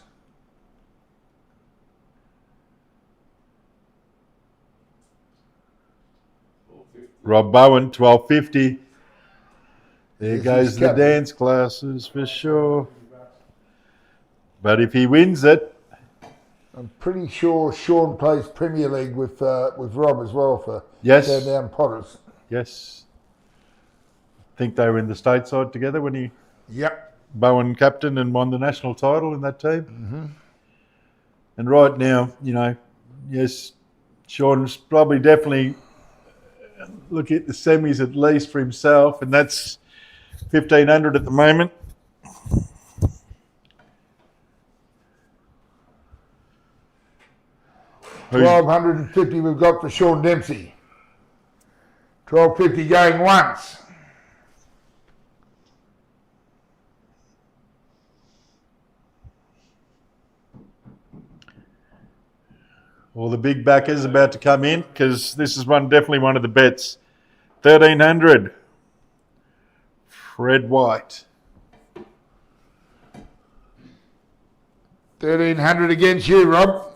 Rob Bowen, 1,250. There Yes, goes he's the captain. dance classes for sure. But if he wins it, I'm pretty sure Sean plays Premier League with Rob as well for Yes. Down Potters. yes. I think they were in the stateside together when he Yep. Bowen captain and won the national title in that team. Mm-hmm. And right now, yes, Sean's probably definitely looking at the semis at least for himself, and that's 1,500 at the moment. Who's- 1,250 we've got for Sean Dempsey. 1,250 going once. Well, the big backers about to come in because this is definitely one of the bets. 1,300. Fred White. 1,300 against you, Rob.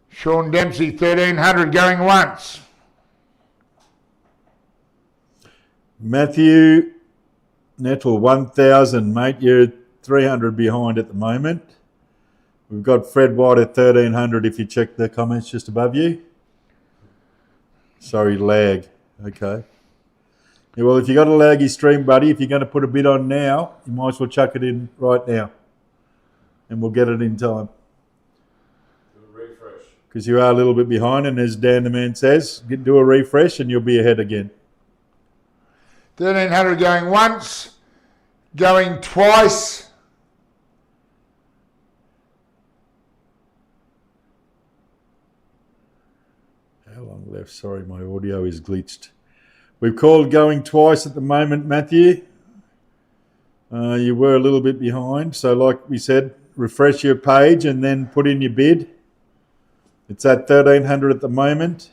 Sean Dempsey, 1,300 going once. Matthew Nettle, 1,000, mate. You're 300 behind at the moment. We've got Fred White at 1,300 if you check the comments just above you. Sorry, lag. Okay. Yeah, well, if you got a laggy stream, buddy, if you're going to put a bid on now, you might as well chuck it in right now, and we'll get it in time. Do a refresh. Because you are a little bit behind, and as Dan the Man says, do a refresh and you'll be ahead again. 1,300 going once, going twice. How long left? Sorry, my audio is glitched. We've called going twice at the moment, Matthew. You were a little bit behind, so like we said, refresh your page and then put in your bid. It's at 1,300 at the moment.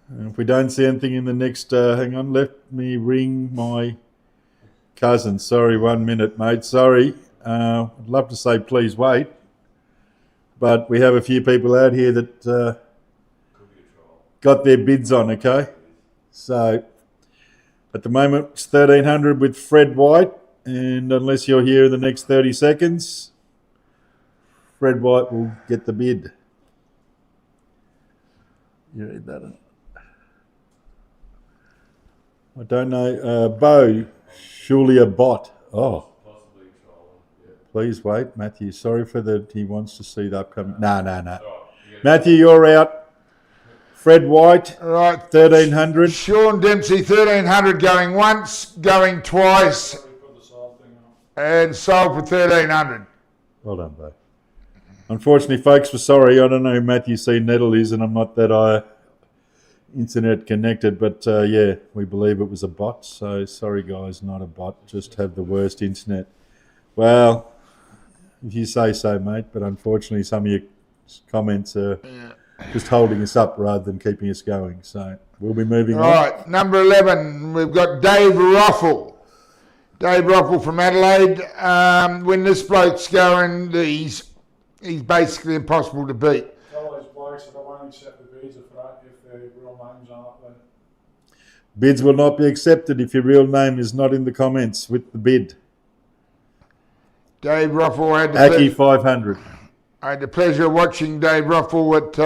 And if we don't see anything in the next, hang on, let me ring my cousin. Sorry, 1 minute, mate. Sorry. I'd love to say please wait, but we have a few people out here that got their bids on, okay? So at the moment it's 1,300 with Fred White, and unless you're here in the next 30 seconds, Fred White will get the bid. You read that? I don't know. Bo, surely a bot. Oh. Possibly trolling. Yeah. Please wait, Matthew. Sorry for that. He wants to see the upcoming. No. Right, Matthew, you're out. Fred White, Right. 1,300. Sean Dempsey, 1,300 going once, going twice, Probably put the sold thing on. and sold for 1,300. Well done, Bo. Unfortunately, folks, we're sorry. I don't know who Matthew C. Nettle is, and I'm not that internet connected, but yeah, we believe it was a bot. So sorry, guys, not a bot. Just have the worst internet. Well, if you say so, mate. But unfortunately, some of your comments are just holding us up rather than keeping us going. So we'll be moving on. Right, number 11, we've got Dave Roffel. Dave Roffel from Adelaide. When this bloke's going, he's basically impossible to beat. Tell those blokes that I won't accept the bids if their real names aren't up there. Bids will not be accepted if your real name is not in the comments with the bid. Dave Roffel Aki 500. I had the pleasure of watching Dave Roffel at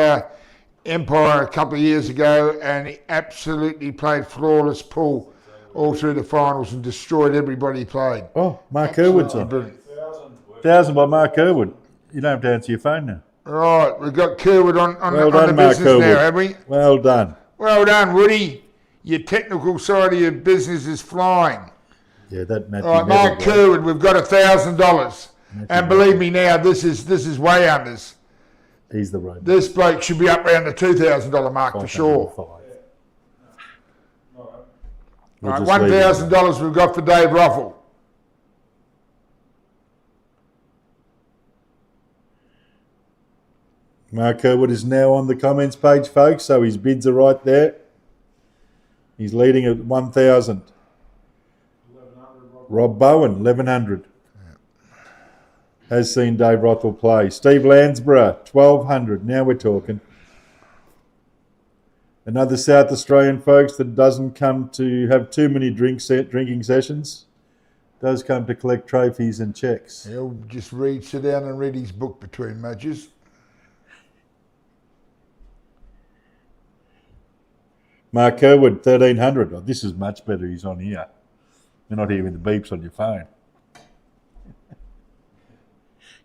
Empire a couple of years ago, and he absolutely played flawless pool all through the finals and destroyed everybody he played. Oh, Mark Irwood's on. Brilliant. 1,000 by Mark Irwood. You don't have to answer your phone now. Right, we've got Kerwood on Well the done, Mark business now, Irwood. have we? Well done. Well done, Woody. Your technical side of your business is flying. Yeah, that Matthew. All right, Mark Kerwood, we've got $1,000. And believe me now, this is way unders. He's the road. This bloke should be up around the $2,000 mark for sure. 505. All We'll Right, just leave it at that. $1,000 we've got for Dave Roffel. Mark Irwood is now on the comments page, folks, so his bids are right there. He's leading at 1,000. 1,100. Rob Bowen, 1,100. Has seen Dave Rothwell play. Steve Landsborough, 1,200. Now we're talking. Another South Australian, folks, that doesn't come to have too many drinking sessions. Does come to collect trophies and checks. He'll just sit down and read his book between matches. Mark Irwood, 1,300. Oh, this is much better. He's on here. You're not here with the beeps on your phone.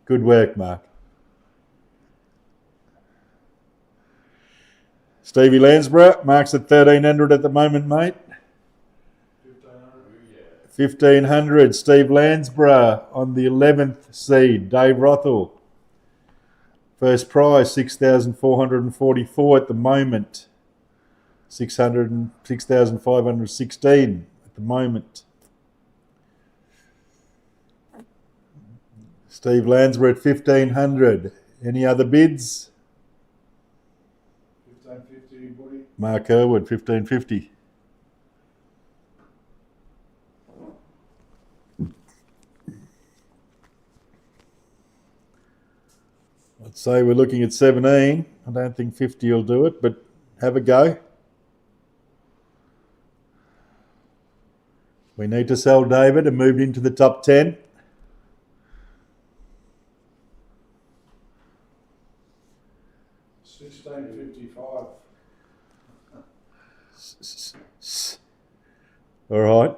Good work, Mark. Stevie Landsborough, Mark's at 1,300 at the moment, mate. 1,500. Steve Landsborough on the 11th seed. Dave Rothwell. First prize, 6,444 at the moment. 6,516 at the moment. Steve Landsborough at 1,500. Any other bids? 1,550, Woody. Mark Irwood, 1,550. I'd say we're looking at 17. I don't think 50 will do it, but have a go. We need to sell David and move into the top 10. All right.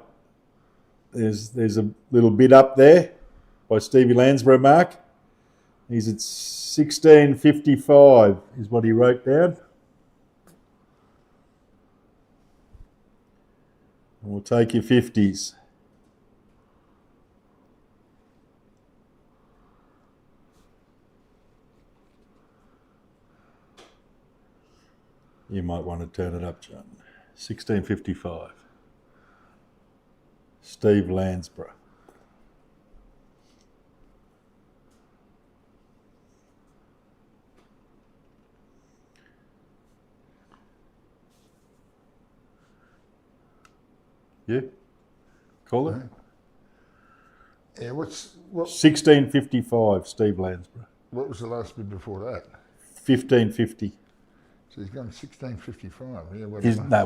There's a little bit up there by Stevie Landsborough, Mark. He's at 16.55 is what he wrote down. And we'll take your 50s. You might want to turn it up, John. 16.55. Steve Landsborough. Yeah? Call it? Yeah, what 16.55, Steve Landsborough. what was the last bid before that? 15.50. So he's gone 16.55. Yeah, well,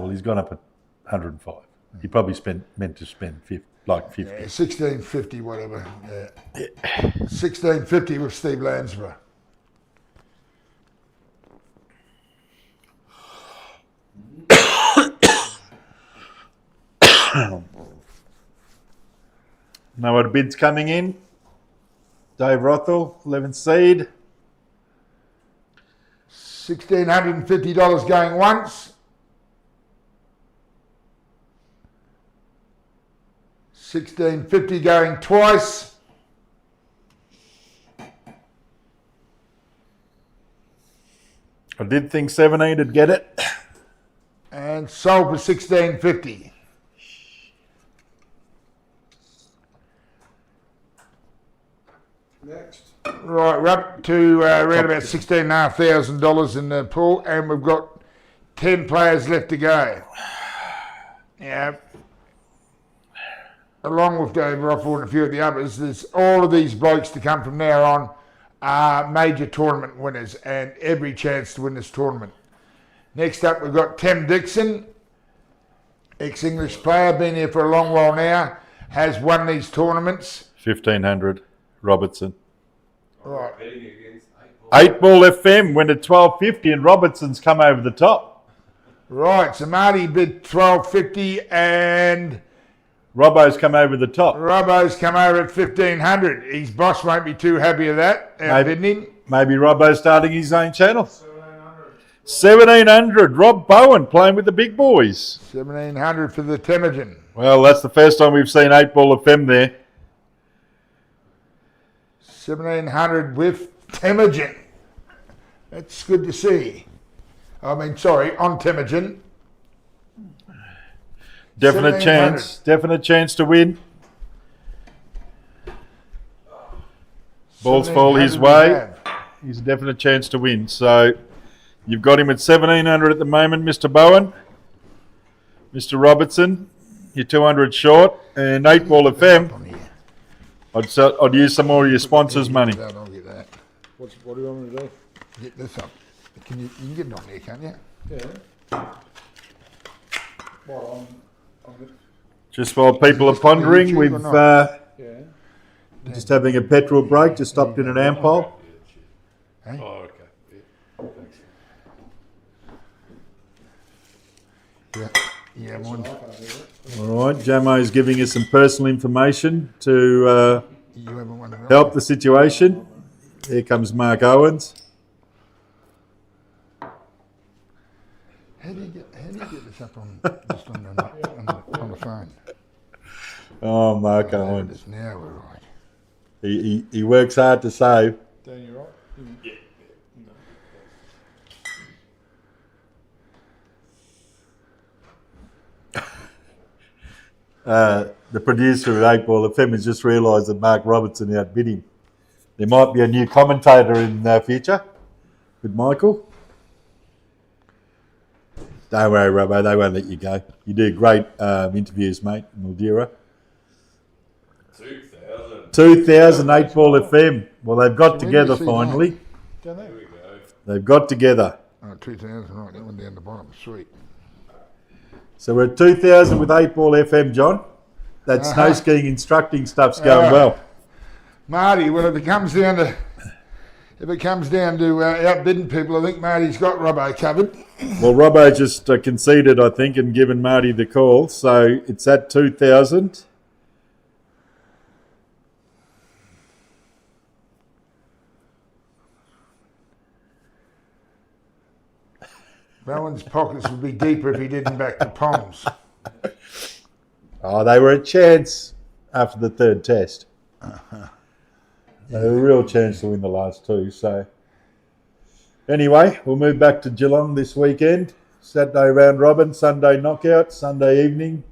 He's gone up at 105. He probably meant to spend 50. yeah, 16.50, whatever. Yeah. 16.50 with Steve Landsborough. No other bids coming in. Dave Rothwell, 11th seed. $1,650 going once. $1,650 going twice. I did think 17 would get it. And sold for $1,650. Next. Right, we're up to around about $16,500 in the pool, and we've got 10 players left to go. Yeah. Along with Dave Rothwell and a few of the others, there's all of these blokes to come from now on are major tournament winners and every chance to win this tournament. Next up, we've got Tim Dixon, ex-English player, been here for a long while now, has won these tournaments. 1,500, Robertson. Right. Betting against 8 Ball. 8 Ball FM went at 12.50 and Robertson's come over the top. Right, so Marty bid $12.50 and Robbo's come over the top. Robbo's come over at $1,500. His boss won't be too happy of that, outbidding him. Maybe Robbo's starting his own channel. 1,700. Rob Bowen playing with the big boys. $1,700 for the Temujin. Well, that's the first time we've seen 8 Ball FM there. 1,700 with Temujin. That's good to see. On Temujin. Definite chance to win. Balls fall his way. He's a definite chance to win. So you've got him at 1,700 at the moment, Mr. Bowen. Mr. Robertson, you're 200 short. And 8 Ball FM, I'd use some more of your sponsors' money. I'll get that. What do you want me to do? Get this up. You can get it on there, can't you? Yeah. What, on Just while people are pondering, we've yeah. just having a petrol break, just stopped in an Ampol. Hey? Oh, okay. Yeah. Thanks. Yeah, mine. All right, Jamo's giving us some personal information to You haven't won it. help the situation. Here comes Mark Owens. How do you get this up on the phone? Oh, Mark There it Owens. is now, we're right. He works hard to save. Dan, you right? Yeah. The producer of 8 Ball FM has just realised that Mark Robertson outbid him. There might be a new commentator in the future with Michael. Don't worry, Robbo, they won't let you go. You do great interviews, mate, in Mildura. 2,000. 2000 8 Ball FM. Well, they've got So where do together you see finally. Down there. Here we go. They've got together. Oh, 2,000, right, that one down the bottom, sweet. So we're at 2000 with 8 Ball FM, John. That snow skiing instructing stuff's going well. Marty, well, if it comes down to if it comes down to outbidding people, I think Marty's got Robbo covered. Well, Robbo just conceded, I think, and given Marty the call. So it's at 2,000. Bowen's pockets would be deeper if he didn't back the Poms. Oh, they were a chance after the third test. They were a real chance to win the last two. So anyway, we'll move back to Geelong this weekend. Saturday round robin, Sunday knockout, Sunday evening.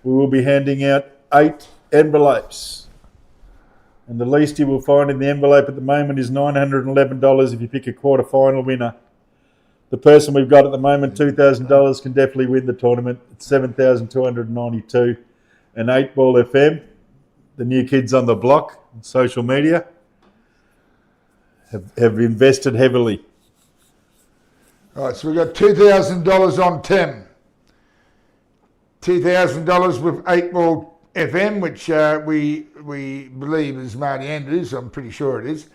We will be handing out 8 envelopes. And the least you will find in the envelope at the moment is $911 if you pick a quarter-final winner. The person we've got at the moment, $2,000, can definitely win the tournament. It's $7,292. And 8 Ball FM, the new kids on the block, on social media, have invested heavily. Right, so we've got $2,000 on Tim. $2,000 with 8 Ball FM, which we believe is Marty Andrews. I'm pretty sure it is.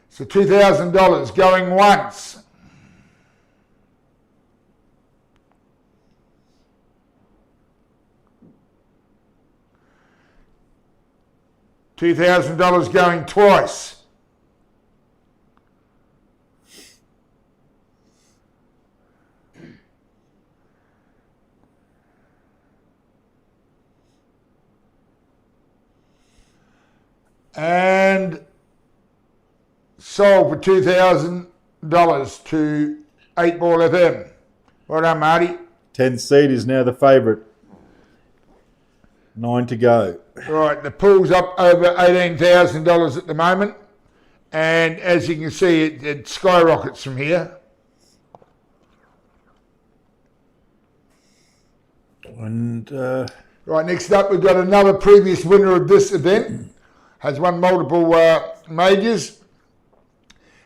So $2,000 going once. $2,000 going twice. And sold for $2,000 to 8 Ball FM. Well done, Marty. 10 seed is now the favourite. 9 to go. Right, the pool's up over $18,000 at the moment. And as you can see, it skyrockets from here. And Right, next up, we've got another previous winner of this event. Has won multiple majors.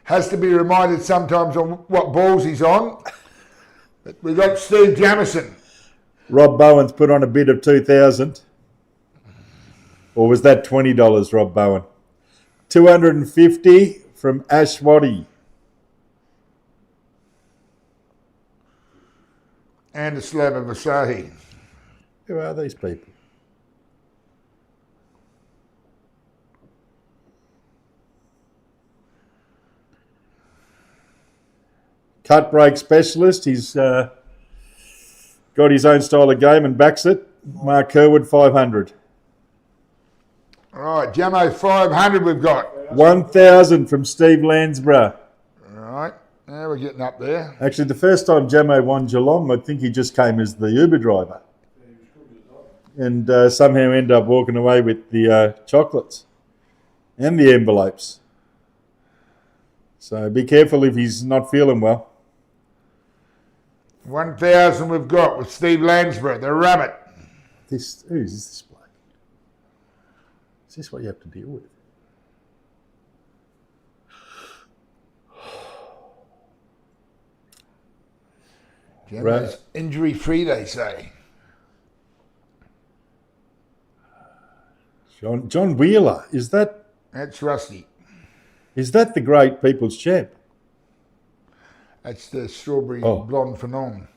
Has to be reminded sometimes on what balls he's on. But we've got Steve Jamieson. Rob Bowen's put on a bid of 2,000. Or was that $20, Rob Bowen? 250 from Ash Waddy. And a slab of Asahi. Who are these people? Cut break specialist. He's got his own style of game and backs it. Mark Kerwood, 500. All right, Jamo 500 we've got. 1,000 from Steve Landsborough. All right, now we're getting up there. Actually, the first time Jamo won Geelong, I think he just came as the Uber driver. And somehow ended up walking away with the chocolates and the envelopes. So be careful if he's not feeling well. 1,000 we've got with Steve Landsborough, the rabbit. Who is this bloke? Is this what you have to deal with? Jamo's injury-free, they say. John Wheeler, That's Rusty. is that the great people's champ? That's the strawberry blonde phenom.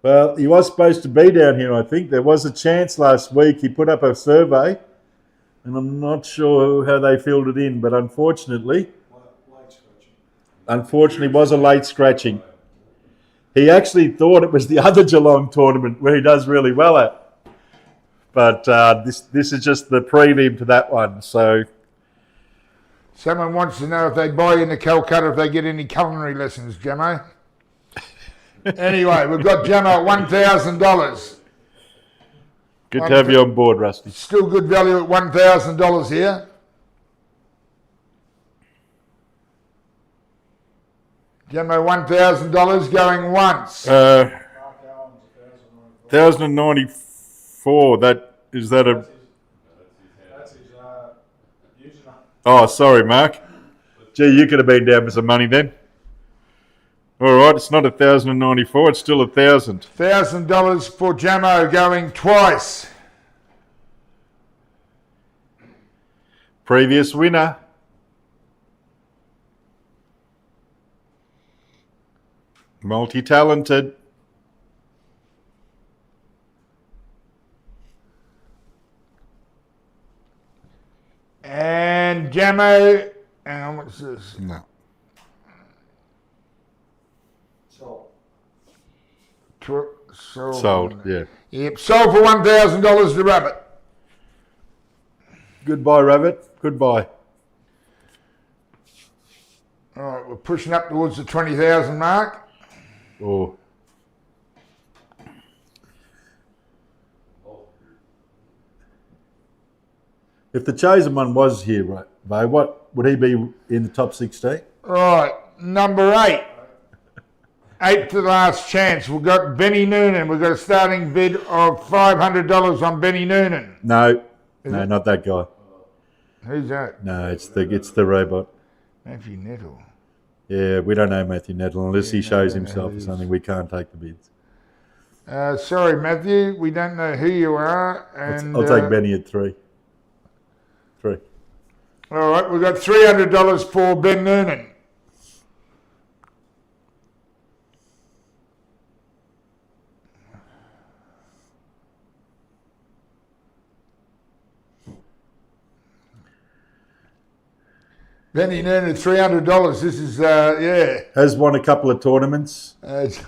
Well, he was supposed to be down here, I think. There was a chance last week. He put up a survey, and I'm not sure how they filled it in, but unfortunately was a late scratching. He actually thought it was the other Geelong tournament where he does really well at. But this is just the prelim to that one. So Someone wants to know if they buy into Calcutta, if they get any culinary lessons, Jamo. Anyway, we've got Jamo at $1,000. good to have you on board, Rusty. Still good value at $1,000 here. Jamo, $1,000 going once. Mark Allen's 1,094. Is that a? That's his username. Oh, sorry, Mark. Gee, you could have been down for some money then. All right, it's not 1,094. It's still 1,000. $1,000 for Jamo going twice. Previous winner. Multi-talented. And Jamo, hang on, what's this? No. Sold, yeah. Yep, sold for $1,000 to Rabbit. Goodbye, Rabbit. Goodbye. All right, we're pushing up towards the 20,000 mark. Oh. If the chosen one was here, right, Bo, what would he be in the top 16? Right, number 8. 8 to the last chance. We've got Benny Noonan. We've got a starting bid of $500 on Benny Noonan. No, Is no, it? not that guy. Who's that? No, it's the robot. Matthew Nettle. Yeah, we don't know Matthew Nettle unless he no, shows I don't know himself who or he something. We can't take the bids. Sorry, Matthew. We don't know who you are. And I'll take Benny at 3. 3. All right, we've got $300 for Ben Noonan. Benny Noonan, $300. This is, yeah. Has won a couple of tournaments. It's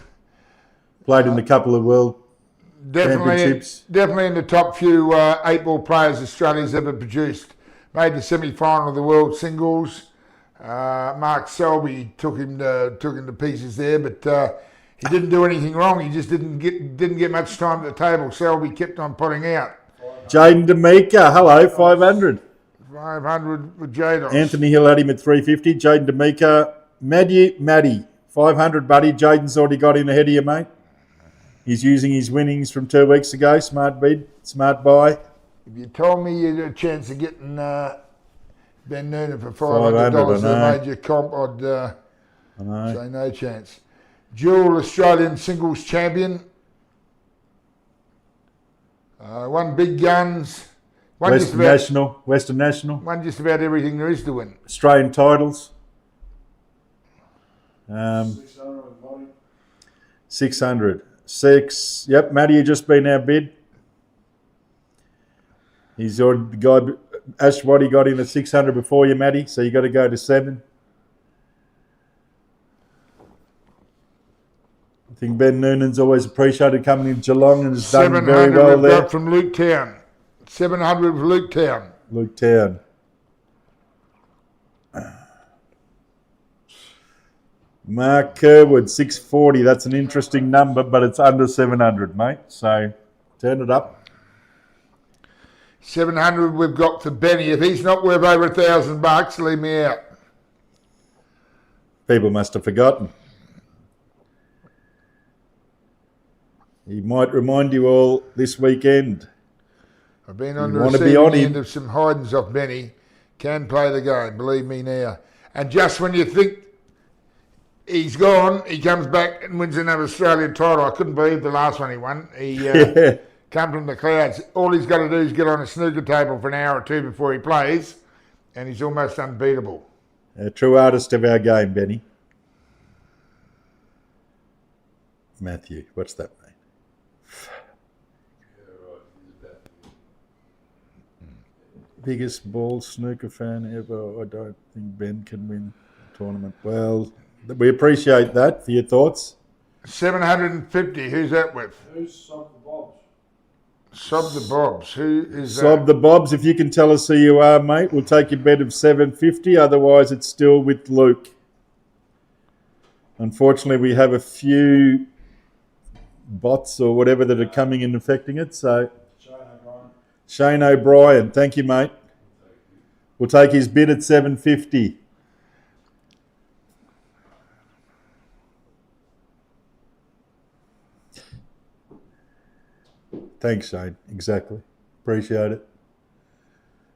Played in a couple of world championships. definitely in the top few 8-ball players Australia's ever produced. Made the semi-final of the World Singles. Mark Selby took him to pieces there, but he didn't do anything wrong. He just didn't get much time at the table. Selby kept on putting out. Jaden D'Amica, hello, 500. 500 with Jados. Anthony Hill had him at 350. Jaden D'Amica, Maddie, 500, buddy. Jaden's already got in ahead of you, mate. He's using his winnings from 2 weeks ago. Smart bid, smart buy. If you told me you had a chance of getting Ben Noonan for $500 $500, I that made your comp, I'd I know. say no chance. Dual Australian singles champion. Won big guns. Western National. Won just about everything there is to win. Australian titles. 600 body. 600. 6. Yep, Matty, you just been our bid. He's already the guy. Ash Waddy got in at 600 before you, Matty, so you got to go to 7. I think Ben Noonan's always appreciated coming in Geelong and has done very 700 well we've there. got from Luke Town. 700 from Luke Town. Luke Town. Mark Kerwood, 640. That's an interesting number, but it's under 700, mate. So turn it up. 700 we've got for Benny. If he's not worth over $1,000, leave me out. People must have forgotten. He might remind you all this weekend. I've been on You the wanna be receiving on him. end of some hidings off Benny. Can play the game, believe me now. And just when you think he's gone, he comes back and wins another Australian title. I couldn't believe the last one he won. He come from the clouds. All he's got to do is get on a snooker table for an hour or two before he plays, and he's almost unbeatable. A true artist of our game, Benny. Matthew, what's that, mate? Yeah, right. He's about to Biggest ball snooker fan ever. I don't think Ben can win the tournament. Well, we appreciate that for your thoughts. 750, who's that with? Who's Sob the Bobs? Sob the Bobs, who is Sob that? the Bobs, if you can tell us who you are, mate, we'll take your bet of 750. Otherwise, it's still with Luke. Unfortunately, we have a few bots or whatever that are coming and affecting it. So, Shane O'Brien. Shane O'Brien, thank you, mate. We'll take his bid at 750. Thanks, Shane. Exactly. Appreciate it.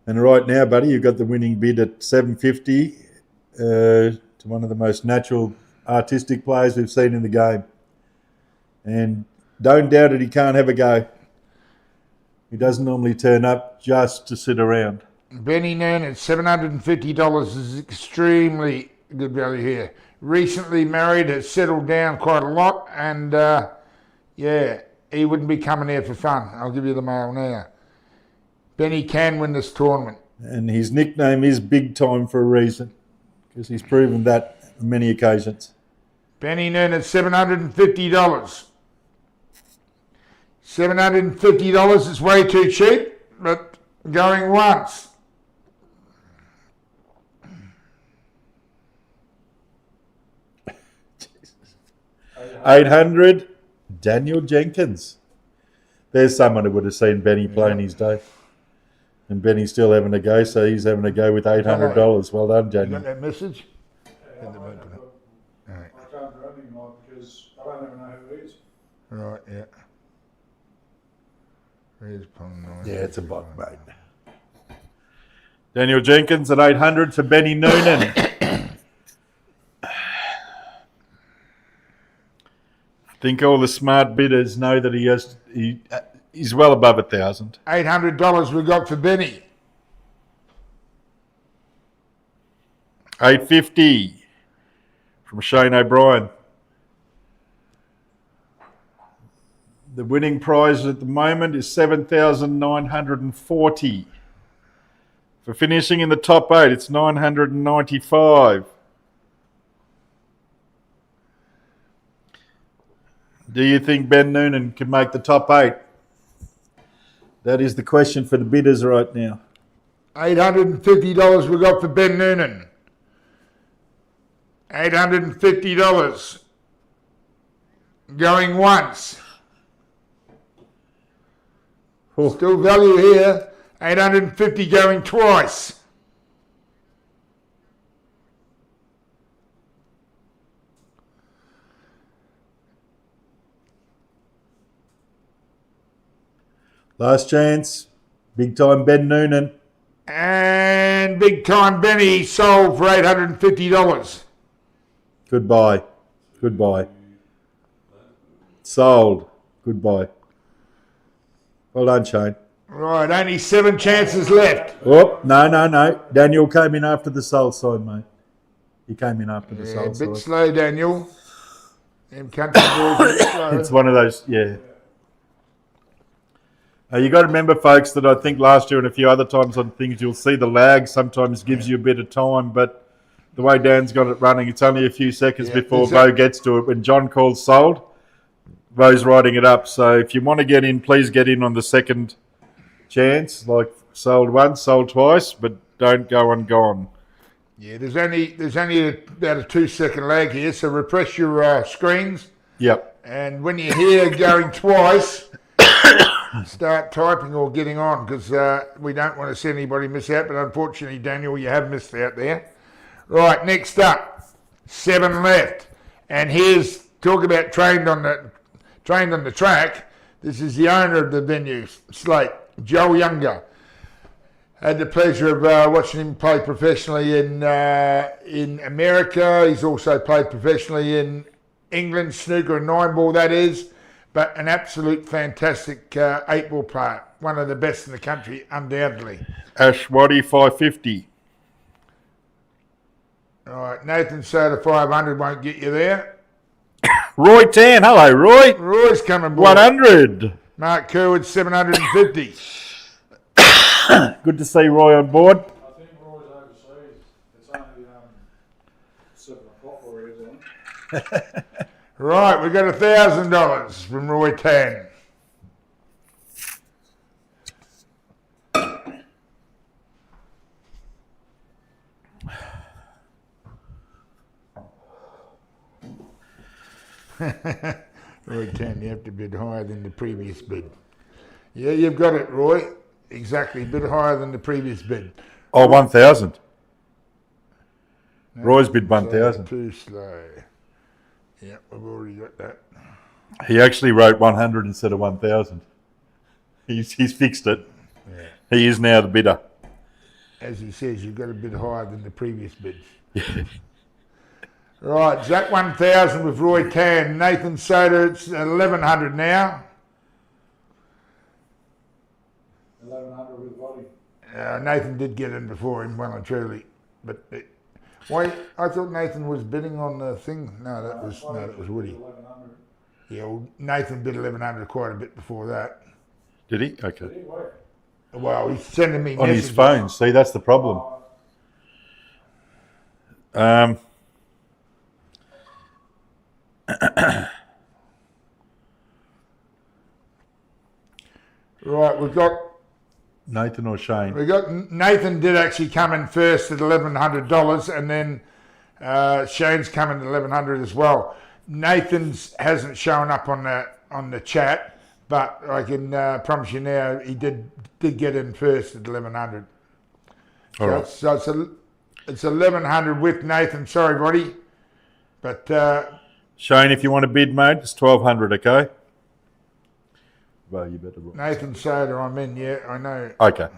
And right now, buddy, you've got the winning bid at 750 to one of the most natural, artistic players we've seen in the game. And don't doubt it, he can't have a go. He doesn't normally turn up just to sit around. Benny Noonan, $750 is extremely good value here. Recently married, has settled down quite a lot, and yeah, he wouldn't be coming here for fun. I'll give you the mail now. Benny can win this tournament. And his nickname is Big Time for a reason, because he's proven that on many occasions. Benny Noonan, $750. $750 is way too cheap, but going once. $800, Daniel Jenkins. There's someone who would have seen Benny play in his day. And Benny's still having a go, so he's having a go with $800. Well done, You Daniel. got that message? I can't do anything like because I don't even know who it is. Right, yeah. Where's Pong 9? Yeah, it's a bot, mate. Daniel Jenkins at 800 to Benny Noonan. I think all the smart bidders know that he's well above 1,000. $800 we got for Benny. $850 from Shane O'Brien. The winning prize at the moment is $7,940. For finishing in the top 8, it's $995. Do you think Ben Noonan can make the top 8? That is the question for the bidders right now. $850 we got for Ben Noonan. $850. Going once. Oh. Still value here. $850 going twice. Last chance. Big time Ben Noonan. And big time Benny sold for $850. Goodbye. Goodbye. Sold. Goodbye. Well done, Shane. Right, only 7 chances left. Oh, no. Daniel came in after the sold side, mate. He came in after the Yeah, a sold bit side. slow, Daniel. Them country boys a bit slow. It's one of those, yeah. You got to remember, folks, that I think last year and a few other times on things, you'll see the lag sometimes gives you a bit of time, but the way Dan's got it running, it's only a few seconds before Bo gets to it. When John calls sold, Bo's writing it up. So if you want to get in, please get in on the second chance, like sold once, sold twice, but don't go and gone. Yeah, there's only about a 2-second lag here, so refresh your screens. Yep. And when you hear going twice, start typing or getting on, because we don't want to see anybody miss out. But unfortunately, Daniel, you have missed out there. Right, next up, 7 left, and here's talk about trained on the track. This is the owner of the venue, Slate, Joe Younger. Had the pleasure of watching him play professionally in America. He's also played professionally in England, snooker and 9-ball, that is. But an absolute fantastic 8-ball player. One of the best in the country, undoubtedly. Ash Waddy, 550. All right, Nathan Soda, 500 won't get you there. Roy Tan, hello, Roy. Roy's coming aboard. 100. Mark Kerwood, 750. Good to see Roy on board. I think Roy's overseas. It's only 7 o'clock where he is, isn't it? Right, we got $1,000 from Roy Tan. Roy Tan, you have to bid higher than the previous bid. Yeah, you've got it, Roy. Exactly, bid higher than the previous bid. Oh, 1,000. Roy's bid 1,000. Too slow. Yeah, we've already got that. He actually wrote 100 instead of 1,000. He's fixed it. Yeah. He is now the bidder. As he says, you've got a bid higher than the previous bids. Right, Zach 1,000 with Roy Tan. Nathan Soda, it's 1,100 now. 1100 with body. Nathan did get in before him, well and truly. But why? I thought Nathan was bidding on the thing. No, that was Woody. 1100. Yeah, well, Nathan bid 1100 quite a bit before that. Did he? Okay. Did he? Where? Well, he's sending me On messages. his phone. See, that's the problem. Right, we've got Nathan or Shane? Nathan did actually come in first at $1,100, and then Shane's coming at 1100 as well. Nathan's hasn't shown up on the chat, but I can promise you now he did get in first at 1100. All right. So it's 1100 with Nathan. Sorry, buddy, but Shane, if you want a bid, mate, it's 1200. Okay. Well, you better. Nathan Soda, I'm in. Yeah, I know. Okay.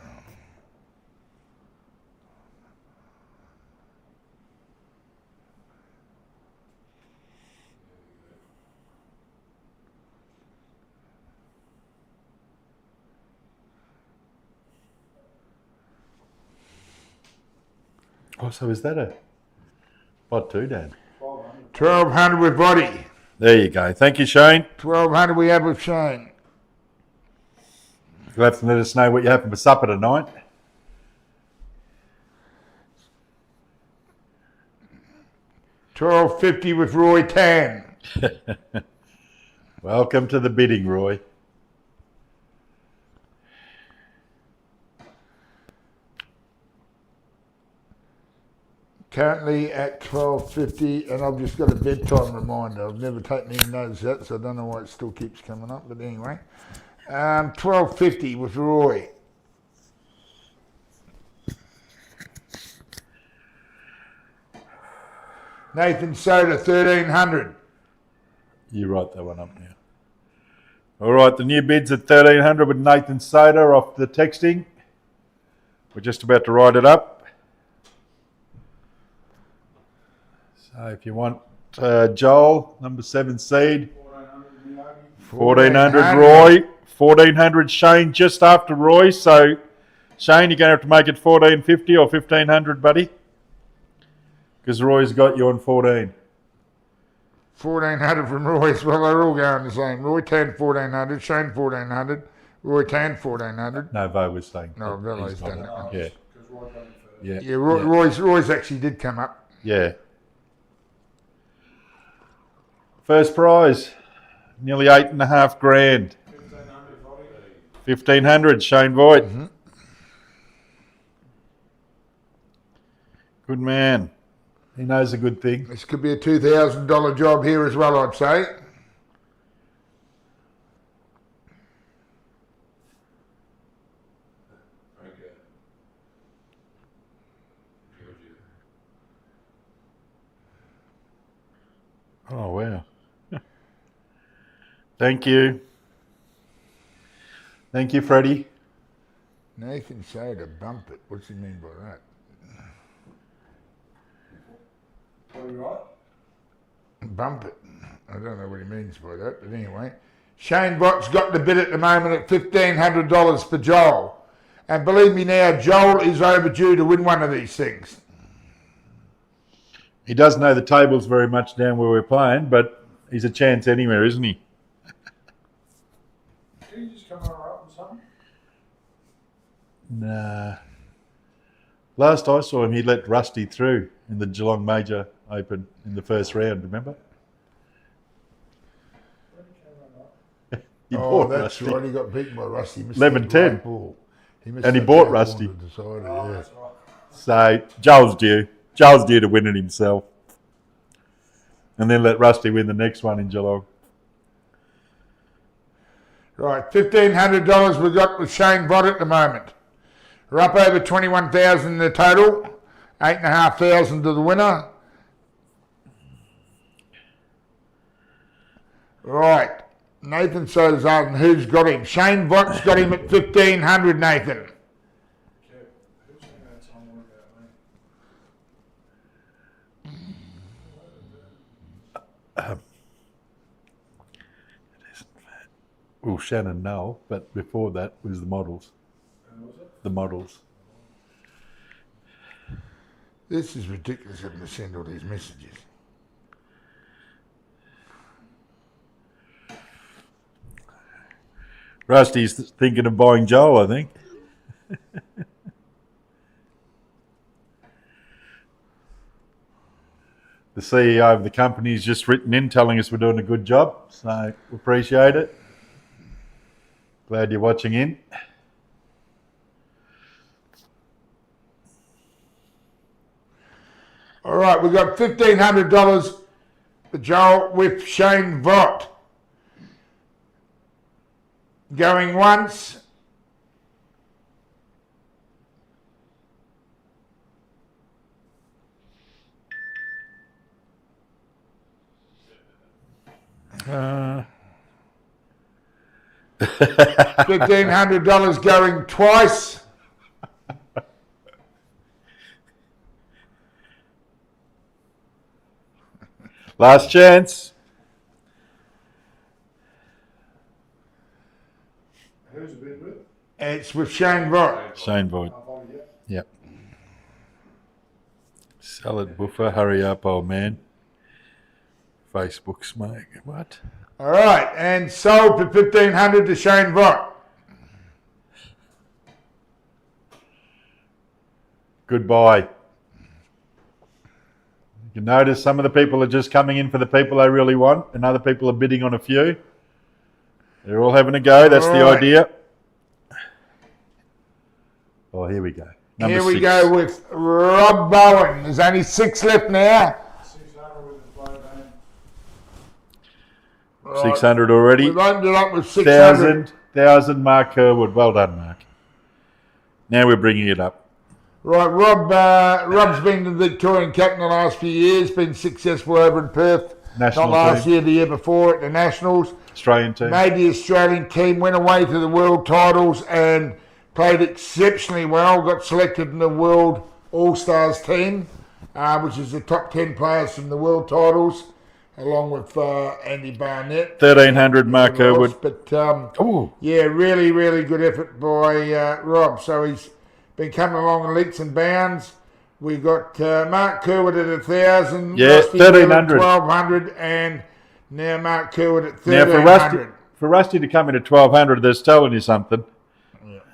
Oh, so is that a what too, Dan? 1200 with body. There you go. Thank you, Shane. 1200 we have with Shane. You'll have to let us know what you having for supper tonight. $12.50 with Roy Tan. Welcome to the bidding, Roy. Currently at $12.50, and I've just got a bedtime reminder. I've never taken any notice of that, so I don't know why it still keeps coming up. But anyway, $12.50 with Roy. Nathan Soda, 1300. You write that one up now. All right, the new bid's at 1300 with Nathan Soda off the texting. We're just about to write it up. So if you want Joel, number 7 seed, 1400 Roy, 1400 Shane, just after Roy. So Shane, you're going to have to make it 1450 or 1500, buddy, because Roy's got you on 14. 1400 from Roy as well. They're all going the same. Roy Tan 1400, Shane 1400, Roy Tan 1400. No, Vo was saying. No, that Velo's he's done got it. Yeah. Because Roy came first. Yeah. Yeah, Roy's actually did come up. Yeah. First prize, nearly $8.5 grand. 1500 body. 1500, Shane Voigt. Mm-hmm. Good man. He knows a good thing. This could be a $2,000 job here as well, I'd say. Okay. Georgia. Oh, wow. Thank you. Thank you, Freddie. Nathan Soda, bump it. What's he mean by that? What are you right? Bump it. I don't know what he means by that, but anyway. Shane Voigt's got the bid at the moment at $1,500 for Joel. And believe me now, Joel is overdue to win one of these things. He does know the tables very much down where we're playing, but he's a chance anywhere, isn't he? Did you just come over up with something? Nah. Last I saw him, he let Rusty through in the Geelong Major Open in the first round, remember? Where did you come over? He Oh, bought that's Rusty. right. He got beaten by Rusty. 11-10. And And he bought Rusty. Oh, Yeah. that's right. So Joel's due. Joel's due to win it himself. And then let Rusty win the next one in Geelong. Right, $1,500 we've got with Shane Voigt at the moment. We're up over 21,000 in the total. 8,500 to the winner. Right, Nathan Soda's on. Who's got him? Shane Voigt's got him at 1,500, Nathan. Kev, who's saying that's on one about me? Well, Shannon Noel, but before that was the models. Who was it? The models. This is ridiculous having to send all these messages. Rusty's thinking of buying Joel, I think. The CEO of the company's just written in telling us we're doing a good job, so we appreciate it. Glad you're watching in. All right, we've got $1,500 for Joel with Shane Vaught. Going once. $1,500 going twice. Last chance. Who's it been with? It's with Shane Vaught. Shane Voigt. I'll follow you. Yep. Salad buffer, hurry up, old man. Facebook smoke. What? All right, and sold for $1,500 to Shane Vaught. Goodbye. You can notice some of the people are just coming in for the people they really want, and other people are bidding on a few. They're all having a go. That's the Right. idea. Oh, here we go. Number Here we 6. go with Rob Bowen. There's only 6 left now. 600 with the flow down. Right. 600 already. We've opened it up with 600. 1,000 Mark Kerwood. Well done, Mark. Now we're bringing it up. Right, Rob's been the Victorian captain the last few years, been successful over in Perth. National Not last team. year, the year before at the Nationals. Australian team. Made the Australian team, went away to the world titles and played exceptionally well. Got selected in the World All-Stars team, which is the top 10 players from the world titles, along with Andy Barnett. 1,300 Mark Kerwood. But Oh, yeah, really, really good effort by Rob. So he's been coming along in leaps and bounds. We got Mark Kerwood at 1,000. Yeah, Rusty Hill at 1,300. 1,200, and now Mark Kerwood at now 1,300. for Rusty to come in at 1,200, that's telling you something.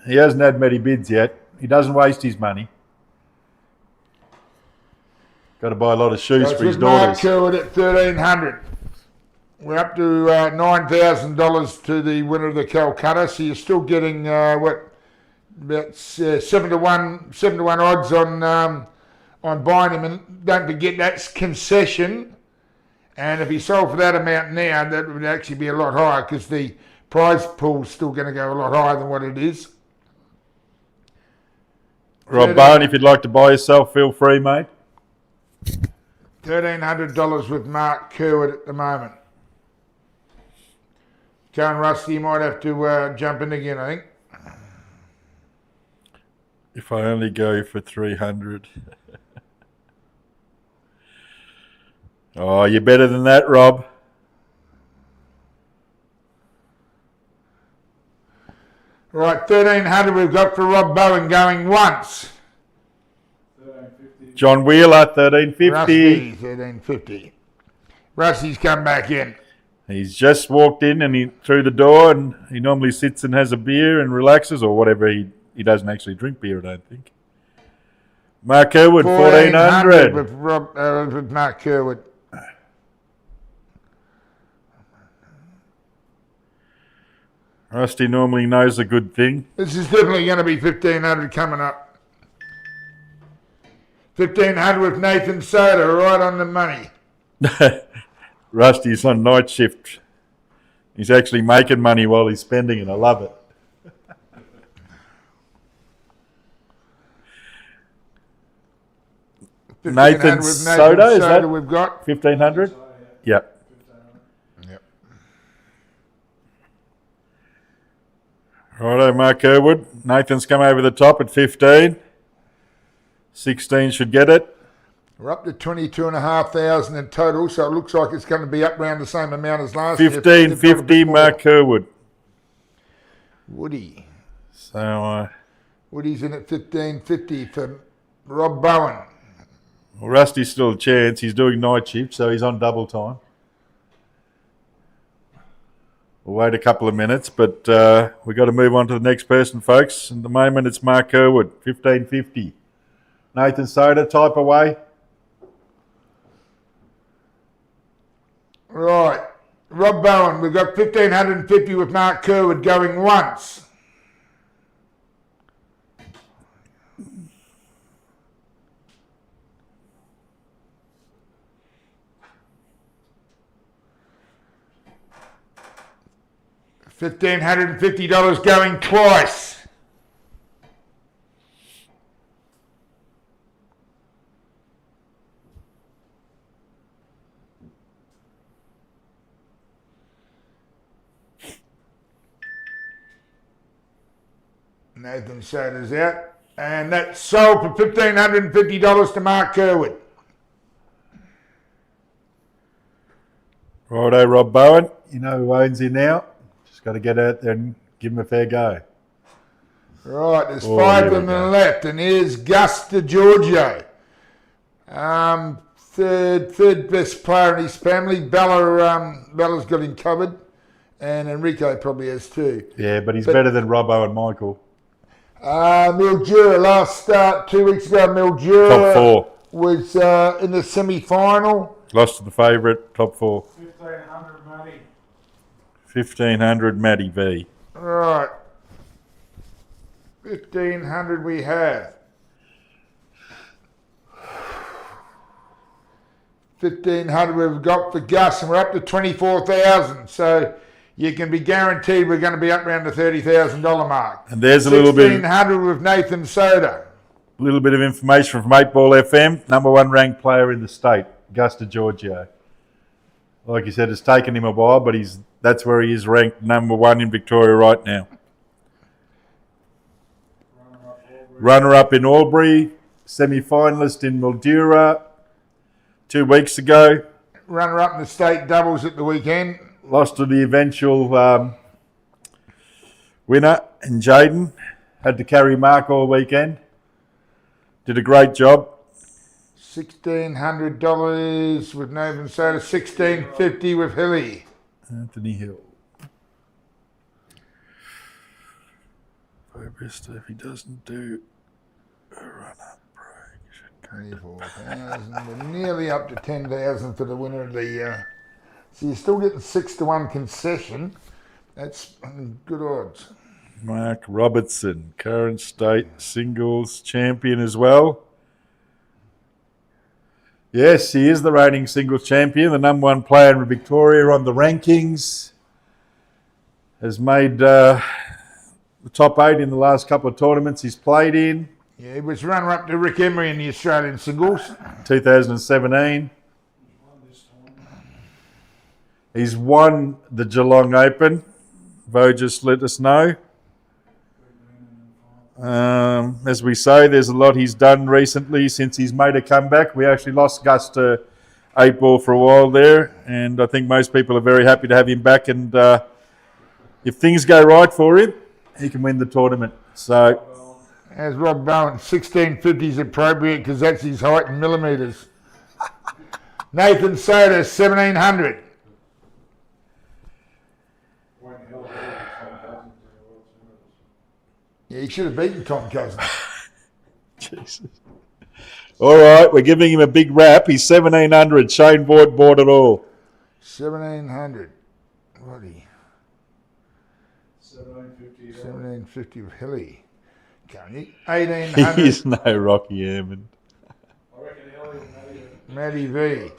He hasn't had many bids yet. He doesn't waste his money. Got to buy a lot of shoes So for his it's with Mark daughters. Kerwood at 1,300. We're up to $9,000 to the winner of the Calcutta. So you're still getting about 7 to 1 odds on buying him. And don't forget that's concession. And if he sold for that amount now, that would actually be a lot higher because the prize pool's still going to go a lot higher than what it is. Rob Bowen, if you'd like to buy yourself, feel free, mate. $1,300 with Mark Kerwood at the moment. Joe and Rusty might have to jump in again, I think. If I only go for 300. Oh, you're better than that, Rob. Right, 1,300 we've got for Rob Bowen going once. 1350. John Wheeler, 1,350. Rusty, 1,350. Rusty's come back in. He's just walked in and he through the door, and he normally sits and has a beer and relaxes or whatever. He doesn't actually drink beer, I don't think. Mark Kerwood, 1,400. With Mark Kerwood. Rusty normally knows a good thing. This is definitely going to be 1,500 coming up. 1,500 with Nathan Soda, right on the money. Rusty's on night shift. He's actually making money while he's spending it. I love it. Nathan Soda, is that we've got. 1,500? So, Yep. 1500. Yep. Righto, Mark Kerwood. Nathan's come over the top at 15. 16 should get it. We're up to 22,500 in total, so it looks like it's going to be up around the same amount as last year. 1550, Mark Kerwood. Woody. So, Woody's in at 1550 for Rob Bowen. Well, Rusty's still a chance. He's doing night shift, so he's on double time. We'll wait a couple of minutes, but we've got to move on to the next person, folks. At the moment, it's Mark Kerwood, 1550. Nathan Soda, type away. Right. Rob Bowen, we've got 1,550 with Mark Kerwood going once. $1,550 going twice. Nathan Soda's out. And that's sold for $1,550 to Mark Kerwood. Righto, Rob Bowen. You know who owns you now. Just got to get out there and give him a fair go. Right, there's Oh, five here of we them go. left, and here's Gus DiGiorgio. Third best player in his family. Bella's got him covered, and Enrico probably has too. Yeah, but he's better than Robbo and Michael. Mildura, last start 2 weeks ago, Mildura Top four. was in the semi-final. Lost to the favourite, top four. 1,500, Matty. 1,500, Matty V. Right, 1,500 we have. 1,500 we've got for Gus, and we're up to 24,000. So you can be guaranteed we're going to be up around the $30,000 mark. And there's a little bit, 1,600 with Nathan Soda. little bit of information from 8 Ball FM. Number one ranked player in the state, Gus DiGiorgio. Like you said, it's taken him a while, but that's where he is ranked number one in Victoria right now. Runner-up in Albury, semi-finalist in Mildura 2 weeks ago. Runner-up in the state doubles at the weekend. Lost to the eventual winner in Jaden. Had to carry Mark all weekend. Did a great job. $1,600 with Nathan Soda. $1,650 with Hilly. Anthony Hill. Best if he doesn't do a run-up break. 24,000. We're nearly up to 10,000 for the winner of the. So you're still getting 6-1 concession. That's good odds. Mark Robertson, current state singles champion as well. Yes, he is the reigning singles champion, the number one player in Victoria on the rankings. Has made the top 8 in the last couple of tournaments he's played in. Yeah, he was runner-up to Rick Emery in the Australian singles. 2017. He's won the Geelong Open. Vo just let us know. As we say, there's a lot he's done recently since he's made a comeback. We actually lost Gus to 8 Ball for a while there, and I think most people are very happy to have him back. And if things go right for him, he can win the tournament. So, As Rob Bowen, 1,650 is appropriate because that's his height in millimetres. Nathan Soda, 1,700. Yeah, he should have beaten Tom Cousins. Jesus. All right, we're giving him a big rap. He's 1,700. Shane Boyd bought it all. 1,700. Bloody. 1,750. 1,750 with Hilly. Can't you? 1,800. He's no Rocky Hammond. I reckon Ellie and Matty Matty. V.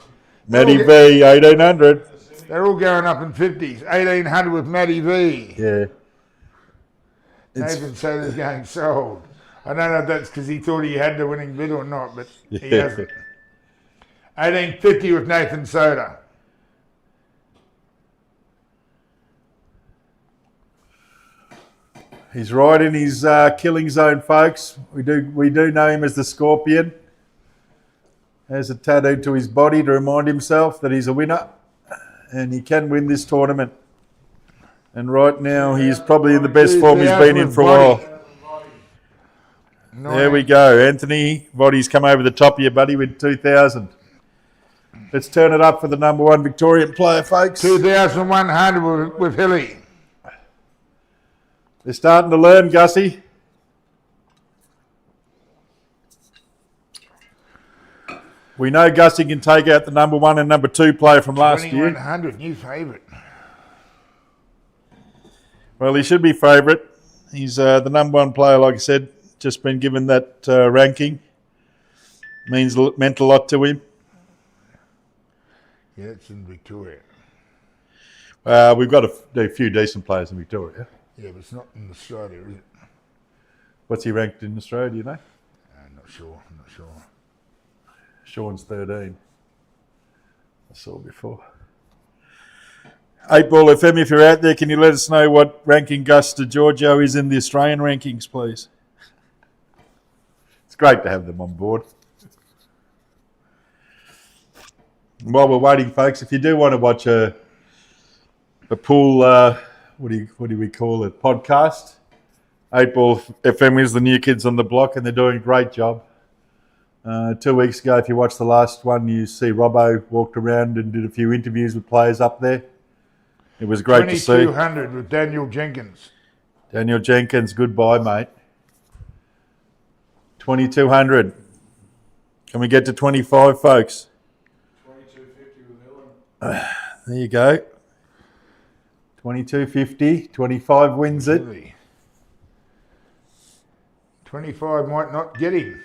Matty V, 1,800. They're all going up in 50s. 1,800 with Matty V. Yeah. Nathan Soda's going sold. I don't know if that's because he thought he had the winning bid or not, but he Yeah. hasn't. 1,850 with Nathan Soda. He's right in his killing zone, folks. We do know him as the Scorpion. Has a tattoo to his body to remind himself that he's a winner and he can win this tournament. And right now, he's probably in the best form he's been in for a while. There we go. Anthony Voddy's come over the top of you, buddy, with 2,000. Let's turn it up for the number one Victorian player, folks. 2,100 with Hilly. They're starting to learn, Gussie. We know Gussie can take out the number one and number two player from last year. 2,100, new favourite. Well, he should be favourite. He's the number one player, like I said, just been given that ranking. Meant a lot to him. Yeah, it's in Victoria. We've got a few decent players in Victoria. Yeah, but it's not in Australia, is it? What's he ranked in Australia, do you know? I'm not sure. Sean's 13. I saw before. 8 Ball FM, if you're out there, can you let us know what ranking Gus DeGiorgio is in the Australian rankings, please? It's great to have them on board. And while we're waiting, folks, if you do want to watch a pool, what do we call it, podcast, 8 Ball FM is the new kids on the block, and they're doing a great job. 2 weeks ago, if you watched the last one, you see Robbo walked around and did a few interviews with players up there. It was great to see. 2,200 with Daniel Jenkins. Daniel Jenkins, goodbye, mate. 2,200. Can we get to 25, folks? 2250 with Ellen. There you go. 2250. 25 wins it. Hilly. 25 might not get him.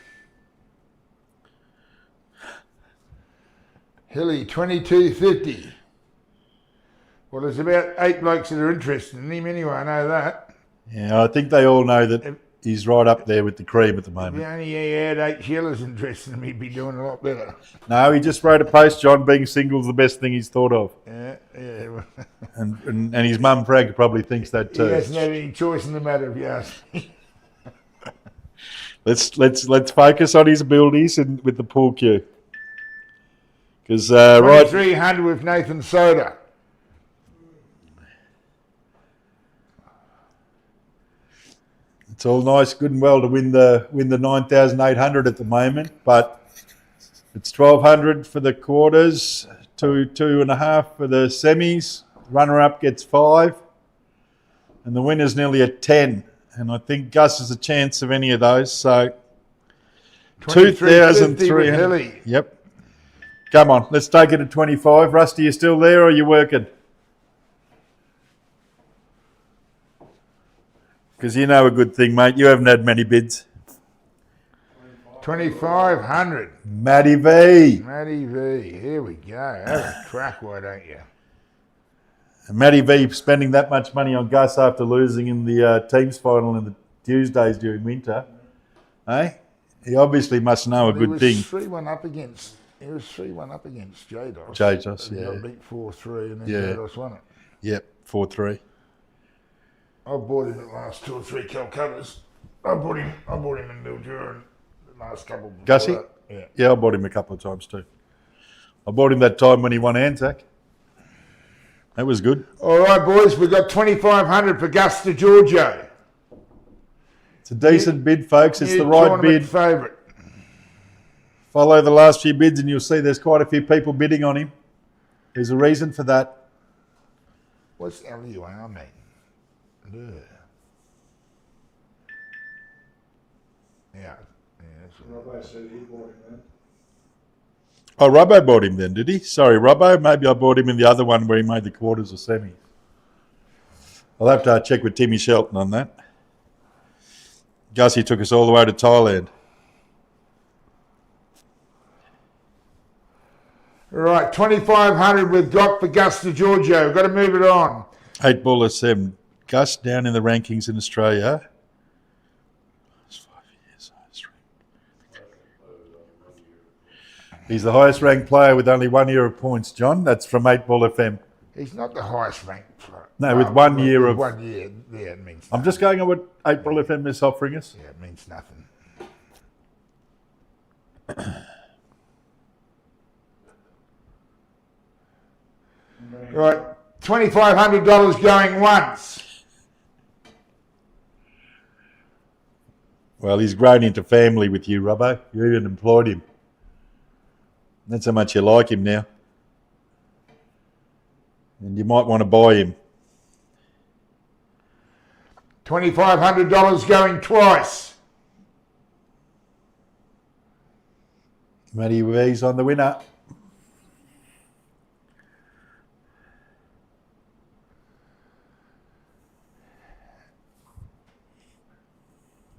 Hilly, 2250. Well, there's about 8 blokes that are interested in him anyway, I know that. Yeah, I think they all know that he's right up there with the cream at the If moment. only he had 8 shillers interested in him, he'd be doing a lot better. No, he just wrote a post, John, being single's the best thing he's thought of. Yeah. Well, And his mum, Frank, probably thinks that too. he hasn't had any choice in the matter, if you ask me. Let's focus on his abilities and with the pool cue. Because right, 2,300 with Nathan Soda. it's all nice, good and well to win the 9,800 at the moment, but it's 1,200 for the quarters, 2.5 for the semis. Runner-up gets 5, and the winner's nearly at 10. And I think Gus has a chance of any of those. So 2,300. Hilly. Yep. Come on, let's take it to 25. Rusty, you still there or are you working? Because you know a good thing, mate. You haven't had many bids. 2,500. Matty V. Matty V. Here we go. Have a crack, why don't you? And Matty V spending that much money on Gus after losing in the teams final in the Tuesdays during winter. Eh? He obviously must know a good thing. He was 3-1 up against J-Dos. J-Dos, He yeah. got beat 4-3 and then Yeah. J-Dos won it. Yep, 4-3. I bought him the last 2 or 3 Calcuttas. I bought him in Mildura the last couple. before Gussie? that. Yeah. Yeah, I bought him a couple of times too. I bought him that time when he won Anzac. That was good. All right, boys, we've got 2,500 for Gus DeGiorgio. It's a decent bid, folks. It's the right bid. Favourite. Follow the last few bids and you'll see there's quite a few people bidding on him. There's a reason for that. What's LUR mean? Yeah. That's right. Robbo said he bought him then. Oh, Robbo bought him then, did he? Sorry, Robbo. Maybe I bought him in the other one where he made the quarters or semis. I'll have to check with Timmy Shelton on that. Gussie took us all the way to Thailand. Right, 2,500 we've got for Gus DeGiorgio. We've got to move it on. 8 Ball SM. Gus down in the rankings in Australia. It's 5 years. He's the highest ranked player with only 1 year of points, John. That's from 8 Ball FM. He's not the highest ranked player. No, with 1 year of... 1 year, yeah, it means I'm just going on what 8 Ball FM is offering us. Yeah, it means nothing. Right, $2,500 going once. Well, he's grown into family with you, Robbo. You even employed him. That's how much you like him now. And you might want to buy him. $2,500 going twice. Matty V's on the winner.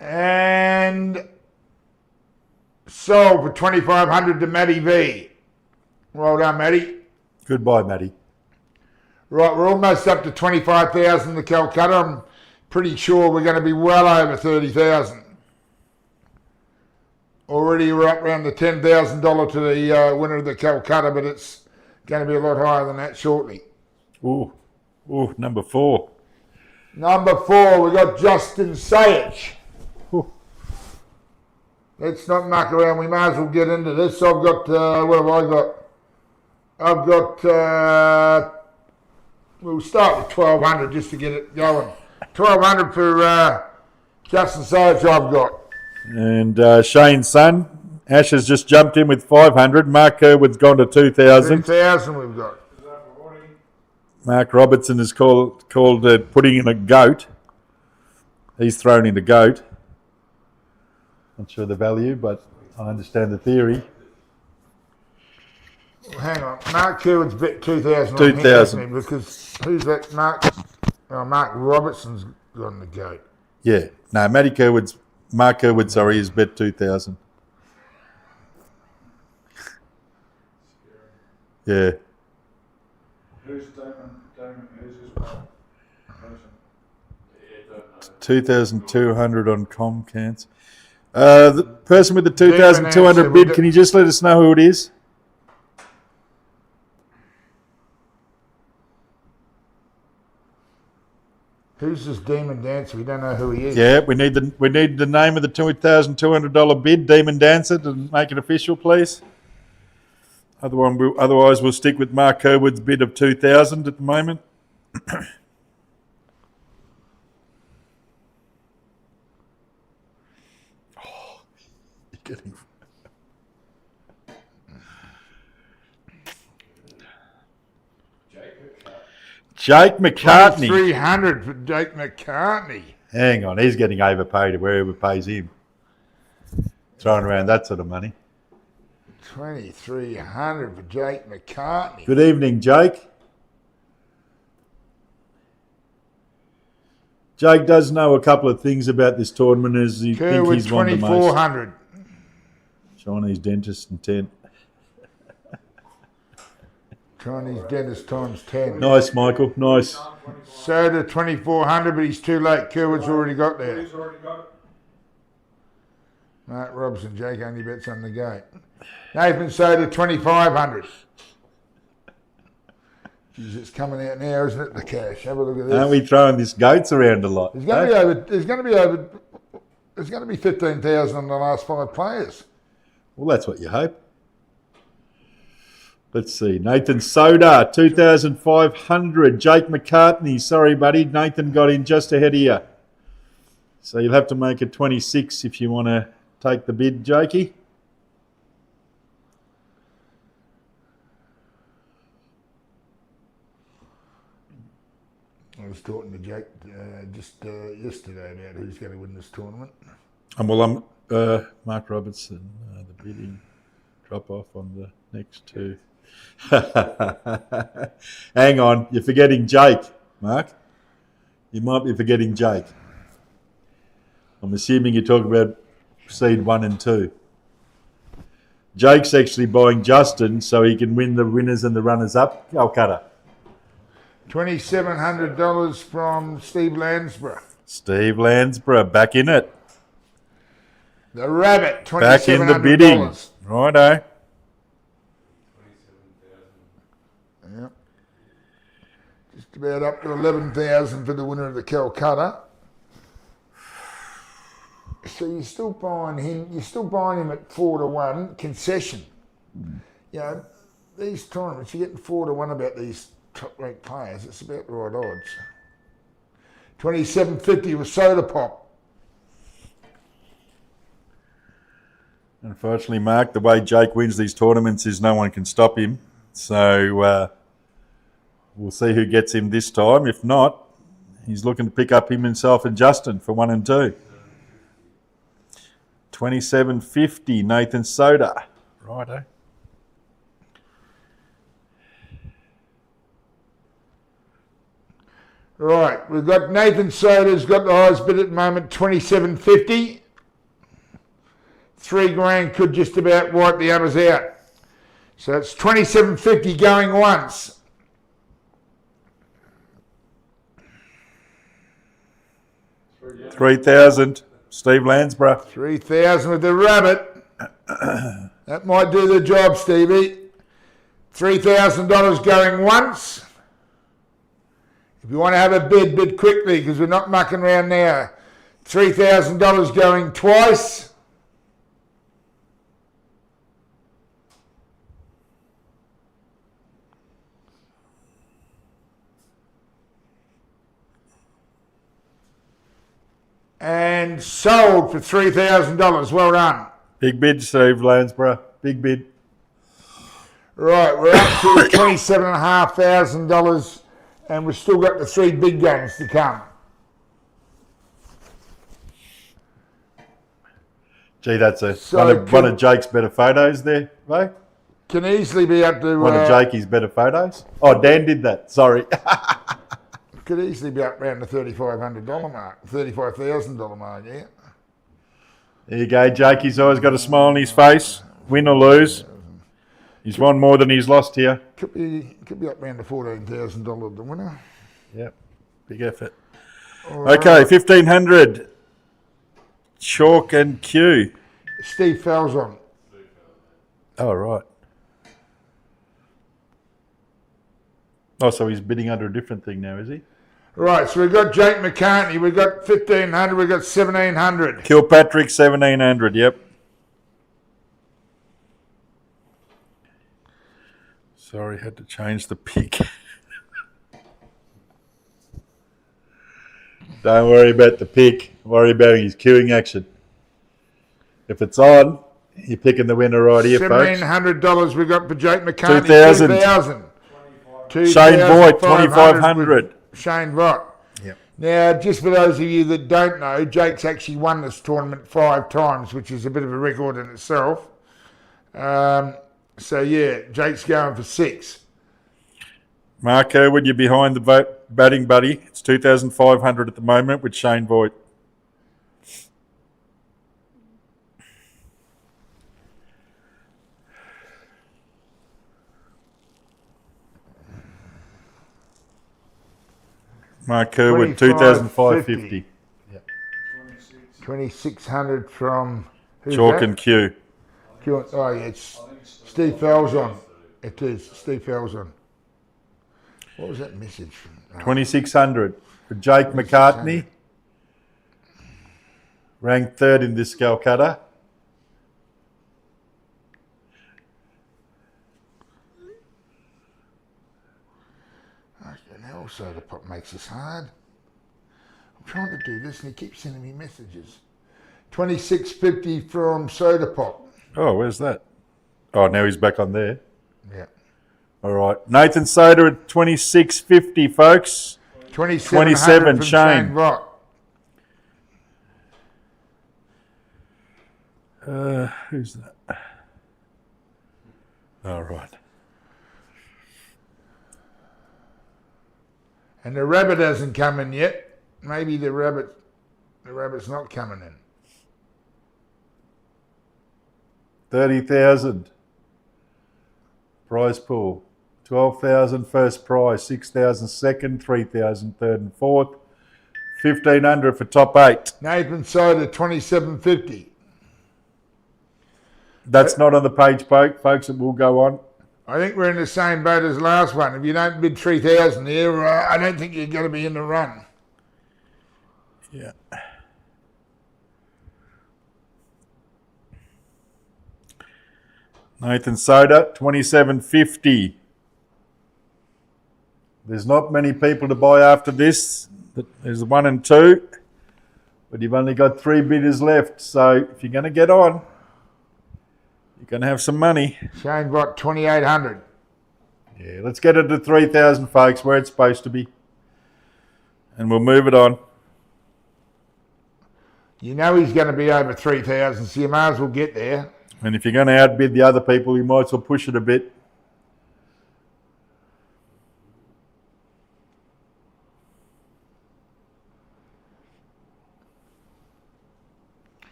And sold for $2,500 to Matty V. Well done, Matty. Goodbye, Matty. Right, we're almost up to 25,000 to Calcutta. I'm pretty sure we're going to be well over 30,000. Already we're up around the $10,000 to the winner of the Calcutta, but it's going to be a lot higher than that shortly. Ooh, number 4. Number 4, we've got Justin Sayich. Let's not muck around. We may as well get into this. I've got, what have I got? I've got, we'll start with 1,200 just to get it going. 1,200 for Justin Sayich I've got. And Shane's son, Ash has just jumped in with 500. Mark Kerwood's gone to 2,000. 2,000 we've got. Mark Robertson is called putting in a goat. He's thrown in a goat. Not sure the value, but I understand the theory. Well, hang on. Mark Kerwood's bet 2,000. 2,000. Because who's that? Mark Robertson's gone the goat. Yeah. No, Mark Kerwood, sorry, is bet 2,000. Yeah. Who's Damon, who's his person? 2,200 on Comcast. The person with the 2,200 bid, can you just let us know who it is? Who's this Demon Dancer? We don't know who he is. Yeah, we need the name of the $2,200 bid, Demon Dancer, to make it official, please. Otherwise, we'll stick with Mark Kerwood's bid of 2,000 at the moment. Getting... Jake McCartney. 300 for Jake McCartney. Hang on, he's getting overpaid wherever pays him. Throwing around that sort of money. 2,300 for Jake McCartney. Good evening, Jake. Jake does know a couple of things about this tournament, as you think he's won the most. 2,400. Chinese dentist and 10. Chinese dentist times 10. Nice, Michael. Nice. Soda 2,400, but he's too late. Kerwood's already got there. He's already got it. Mark Robson, Jake only bets on the gate. Nathan Soda 2,500. Jeez, it's coming out now, isn't it? The cash. Have a look at this. Aren't we throwing these goats around a lot? There's going to be over. There's going to be 15,000 on the last 5 players. Well, that's what you hope. Let's see. Nathan Soda, 2,500. Jake McCartney, sorry, buddy. Nathan got in just ahead of you. So you'll have to make it 26 if you want to take the bid, Jakey. I was talking to Jake just yesterday about who's going to win this tournament. Mark Robertson, the bidding drop off on the next 2. Hang on, you're forgetting Jake, Mark. You might be forgetting Jake. I'm assuming you're talking about seed 1 and 2. Jake's actually buying Justin so he can win the winners and the runners up. Calcutta. $2,700 from Steve Landsborough. Steve Landsborough back in it. The Rabbit, $2,700. Back in the bidding. Righto. Yep. Just about up to 11,000 for the winner of the Calcutta. So you're still buying him at 4 to 1 concession. You know, these tournaments, you're getting 4 to 1 about these top ranked players. It's about the right odds. 27.50 with Soda Pop. Unfortunately, Mark, the way Jake wins these tournaments is no one can stop him. So we'll see who gets him this time. If not, he's looking to pick up himself and Justin for 1 and 2. 27.50, Nathan Soda. Righto. Right, we've got Nathan Soda's got the highest bid at the moment, 27.50. $3,000 could just about wipe the others out. So it's 27.50 going once. $3,000, Steve Landsborough. 3,000 with the rabbit. That might do the job, Stevie. $3,000 going once. If you want to have a bid quickly because we're not mucking around now. $3,000 going twice. And sold for $3,000. Well done. Big bid, Steve Landsborough. Big bid. Right, we're up to $27,500 and we've still got the 3 big games to come. Gee, that's So one of Jake's better photos there, mate. Can easily be up to... One of Jakey's better photos. Oh, Dan did that. Sorry. Could easily be up around the $3,500 mark, $35,000 mark, yeah. There you go, Jake. He's always got a smile on his face. Win or lose. He's won more than he's lost here. Could be up around the $14,000 the winner. Yep. Big effort. Right. Okay, 1,500. Chalk and Q. Steve Falzon. Oh, right. Oh, so he's bidding under a different thing now, is he? Right, so we've got Jake McCartney, we've got 1,500, we've got 1,700. Kilpatrick, 1,700, yep. Sorry, had to change the pick. Don't worry about the pick. Worry about his queuing action. If it's on, you're picking the winner right here, folks. $1,700 we got for Jake McCartney. 2,000. 2,000. Shane Voigt, 2,500. Shane Voigt. Yep. Now, just for those of you that don't know, Jake's actually won this tournament 5 times, which is a bit of a record in itself. So, yeah, Jake's going for 6. Mark Irwood, you're behind the batting buddy. It's 2,500 at the moment with Shane Voigt. Mark Irwood, 2,550. Yep. 2,600 from... Chalk and Q. Oh, yeah, it's Steve Falzon. It is Steve Falzon. What was that message from? 2,600 for Jake McCartney. Ranked 3rd in this Calcutta. And also the pop makes this hard. I'm trying to do this and he keeps sending me messages. 2650 from Soda Pop. Oh, where's that? Oh, now he's back on there. Yeah. All right. Nathan Soda at 2650, folks. 27, from Shane. Voigt. Who's that? All right. And the rabbit hasn't come in yet. Maybe the rabbit's not coming in. 30,000. Prize pool. 12,000 first prize, 6,000 second, 3,000 third and fourth, 1,500 for top 8. Nathan Soda, 2750. That's not on the page, folks. It will go on. I think we're in the same boat as the last one. If you don't bid 3,000 here, I don't think you're going to be in the run. Yeah. Nathan Soda, 2750. There's not many people to buy after this. There's 1 and 2, but you've only got 3 bidders left. So if you're going to get on, You're going to have some money. Shane Bott, 2,800. Yeah, let's get it to 3,000, folks, where it's supposed to be. And we'll move it on. You know he's going to be over 3,000, so you may as well get there. And if you're going to outbid the other people, you might as well push it a bit.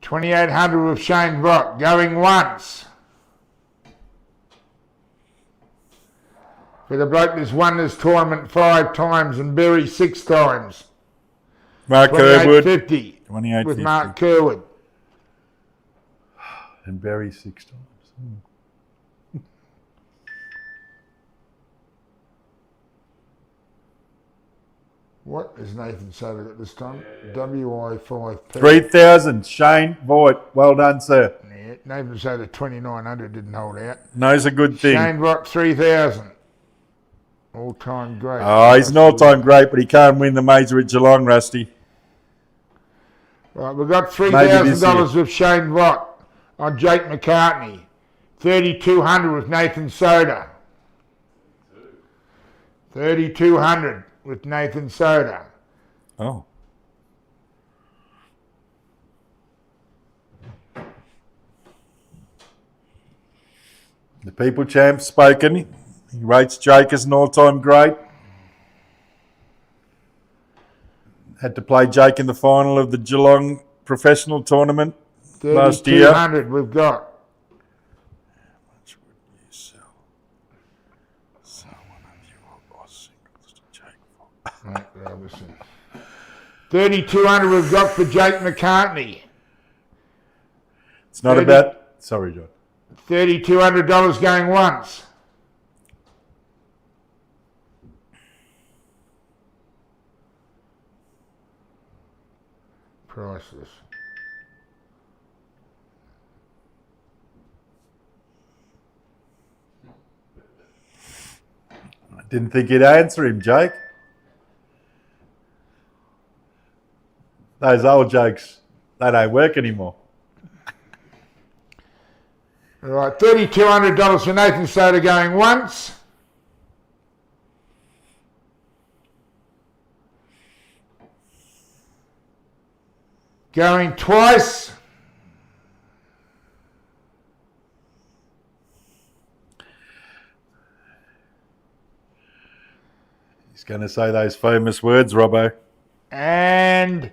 $2,800 with Shane Bott, going once. For the bloke that's won this tournament 5 times and Berry 6 times. Mark Kerwood. $2,850 $2,850. with Mark Kerwood. And Berry 6 times. What is Nathan Soda at this time? WI5P. 3,000. Shane Voigt. Well done, sir. Yeah, Nathan Soda 2,900 didn't hold out. Knows a good thing. Shane Bott 3,000. All-time great. Oh, he's an all-time great, but he can't win the major at Geelong, Rusty. Right, we've got Maybe this $3,000 with Shane Bott on Jake McCartney. 3,200 with Nathan Soda. 3,200 with Nathan Soda. Oh. The People Champ's spoken. He rates Jake as an all-time great. Had to play Jake in the final of the Geelong professional tournament last year. 3,200 we've got. How much would you sell one of your singles to Jake for? Right, Robertson. 3,200 we've got for Jake McCartney. It's not about... Sorry, John. $3,200 going once. Priceless. I didn't think you'd answer him, Jake. Those old jokes, they don't work anymore. All right, $3,200 for Nathan Soda going once. Going twice. He's going to say those famous words, Robbo. And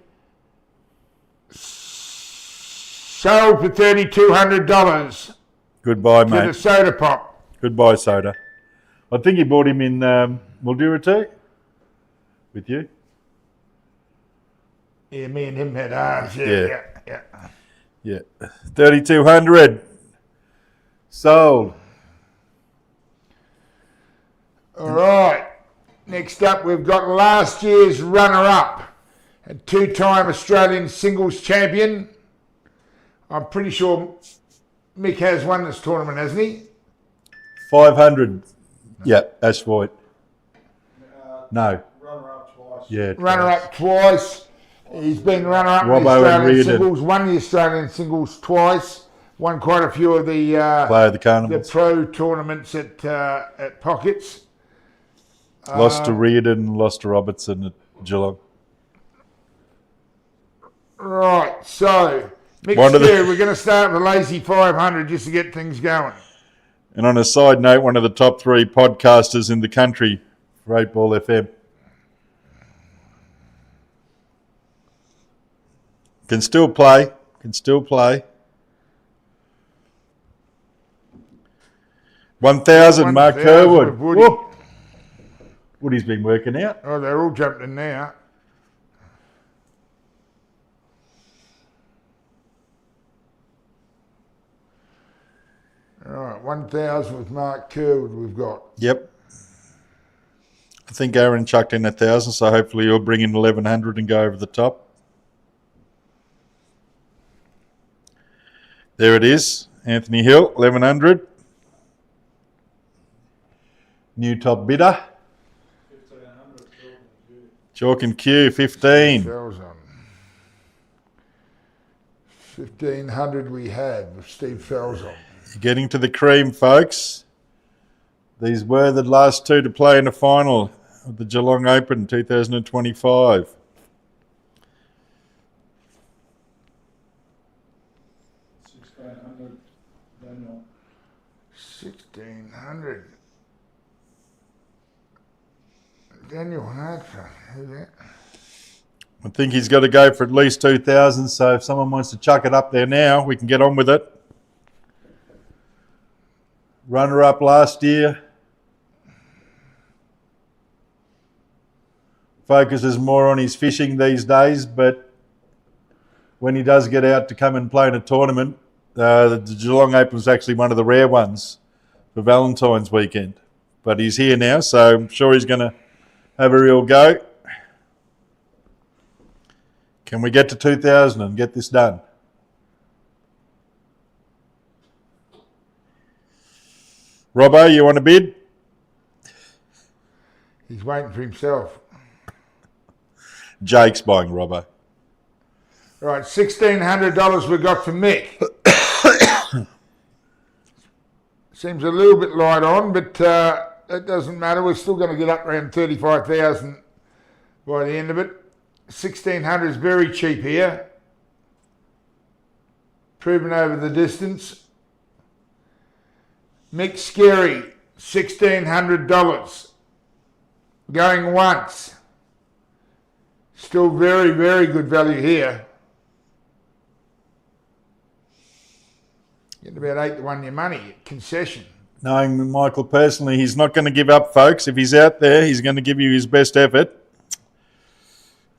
sold for $3,200 Goodbye, to mate. the Soda Pop. Goodbye, Soda. I think he bought him in Mildura too, with you. Yeah, me and him had ours. Yeah. Yeah. 3,200 sold. All right. Next up, we've got last year's runner-up, a 2-time Australian singles champion. I'm pretty sure Mick has won this tournament, hasn't he? 500. Yeah, Ash Voigt. No. Runner-up twice. Yeah. Runner-up twice. He's been runner-up in the Robbo and Australian Reardon. singles, won the Australian singles twice, won quite a few of the Player of the the Carnivals. pro tournaments at Pockets. Lost to Reardon, lost to Robertson at Geelong. Right, so One of the- we're going to start with Lazy 500 just to get things going. And on a side note, one of the top 3 podcasters in the country for 8 Ball FM. Can still play. 1,000, Mark 1,000 Kerwood. with Woody. Whoop. Woody's been working out. Oh, they're all jumped in now. All right, 1,000 with Mark Kerwood we've got. Yep. I think Aaron chucked in 1,000, so hopefully he'll bring in 1,100 and go over the top. There it is. Anthony Hill, 1,100. New top bidder. 1,500. Chalk and Q, 15. 1,000. 1500 we have with Steve Fells on. You're getting to the cream, folks. These were the last two to play in the final of the Geelong Open 2025. Daniel. 1600. Daniel Hartford, who's that? I think he's got to go for at least 2,000, so if someone wants to chuck it up there now, we can get on with it. Runner-up last year. Focuses more on his fishing these days, but when he does get out to come and play in a tournament, the Geelong Open is actually one of the rare ones for Valentine's weekend. But he's here now, so I'm sure he's going to have a real go. Can we get to 2,000 and get this done? Robbo, you want to bid? He's waiting for himself. Jake's buying Robbo. Right, $1,600 we got for Mick. Seems a little bit light on, but that doesn't matter. We're still going to get up around 35,000 by the end of it. 1,600 is very cheap here. Proven over the distance. Mick Scary, $1,600. Going once. Still very, very good value here. Getting about 8 to 1 your money, concession. Knowing Michael personally, he's not going to give up, folks. If he's out there, he's going to give you his best effort.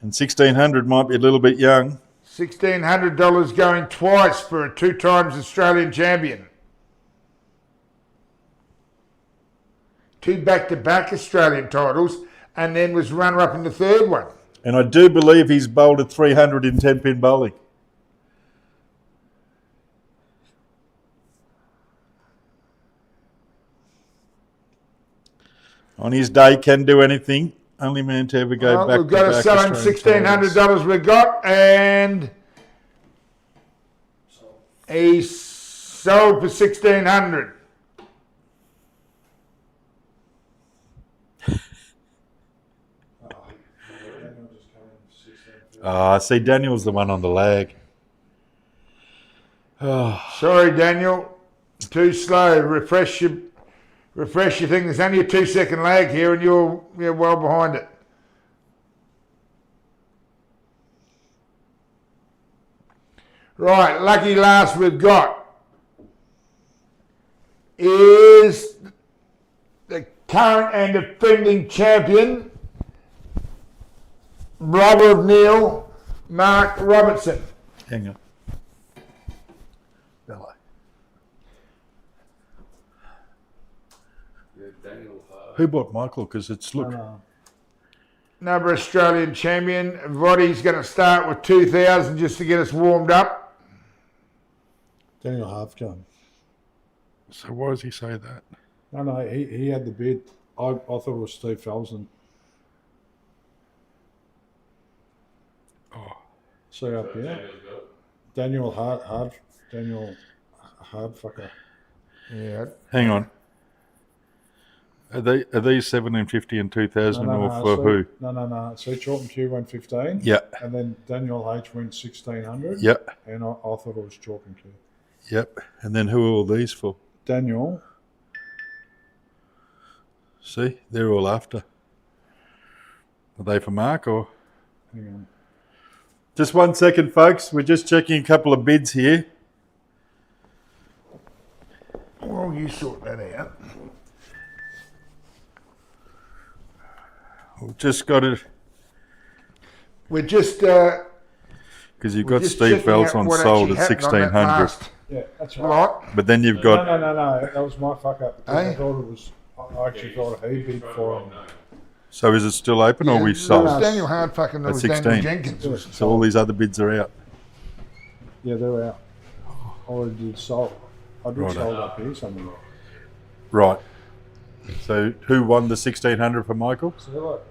And 1,600 might be a little bit young. $1,600 going twice for a 2 times Australian champion. 2 back-to-back Australian titles, and then was runner-up in the 3rd one. And I do believe he's bowled at 300 in 10-pin bowling. On his day, can do anything. Only man to ever go back. We've got to sell him $1,600 we got, and he's sold for $1,600. I see Daniel's the one on the lag. Oh. Sorry, Daniel. Too slow. Refresh your thing. There's only a 2-second lag here, and you're well behind it. Right, lucky last we've got is the current and defending champion, brother of Neil, Mark Robertson. Hang on. Hello. Yeah, Daniel Hart. Who bought Michael? Because it's look. Another Australian champion. Voddy's going to start with 2,000 just to get us warmed up. Daniel Hartford. So why does he say that? No, he had the bid. I thought it was Steve Felsen. Oh. See up here. Daniel's got it. Daniel Hardfucker. Yeah. Hang on. Are these 1,750 and 2,000 or for so, who? No. So Chalton Q went 15. Yeah. And then Daniel H went 1,600. Yep. And I thought it was Chalton Q. Yep. And then who are all these for? Daniel. See, they're all after. Are they for Mark or? Hang on. Just 1 second, folks. We're just checking a couple of bids here. Well, you sort that out. We've just got it We're just because you've got Steve Felson sold at 1,600, Yeah, that's right. lot. but then you've got No. That was my fuck up. Because Eh? I thought it was. I actually thought he bid for him. So is it still open or we There sold? was Daniel Hardfuck and there At was 16. Daniel Jenkins. Yeah. So all these other bids are out. Yeah, they're out. I already did sold. I did Righto. sold up here somewhere. Right. So who won the 1,600 for Michael? So look,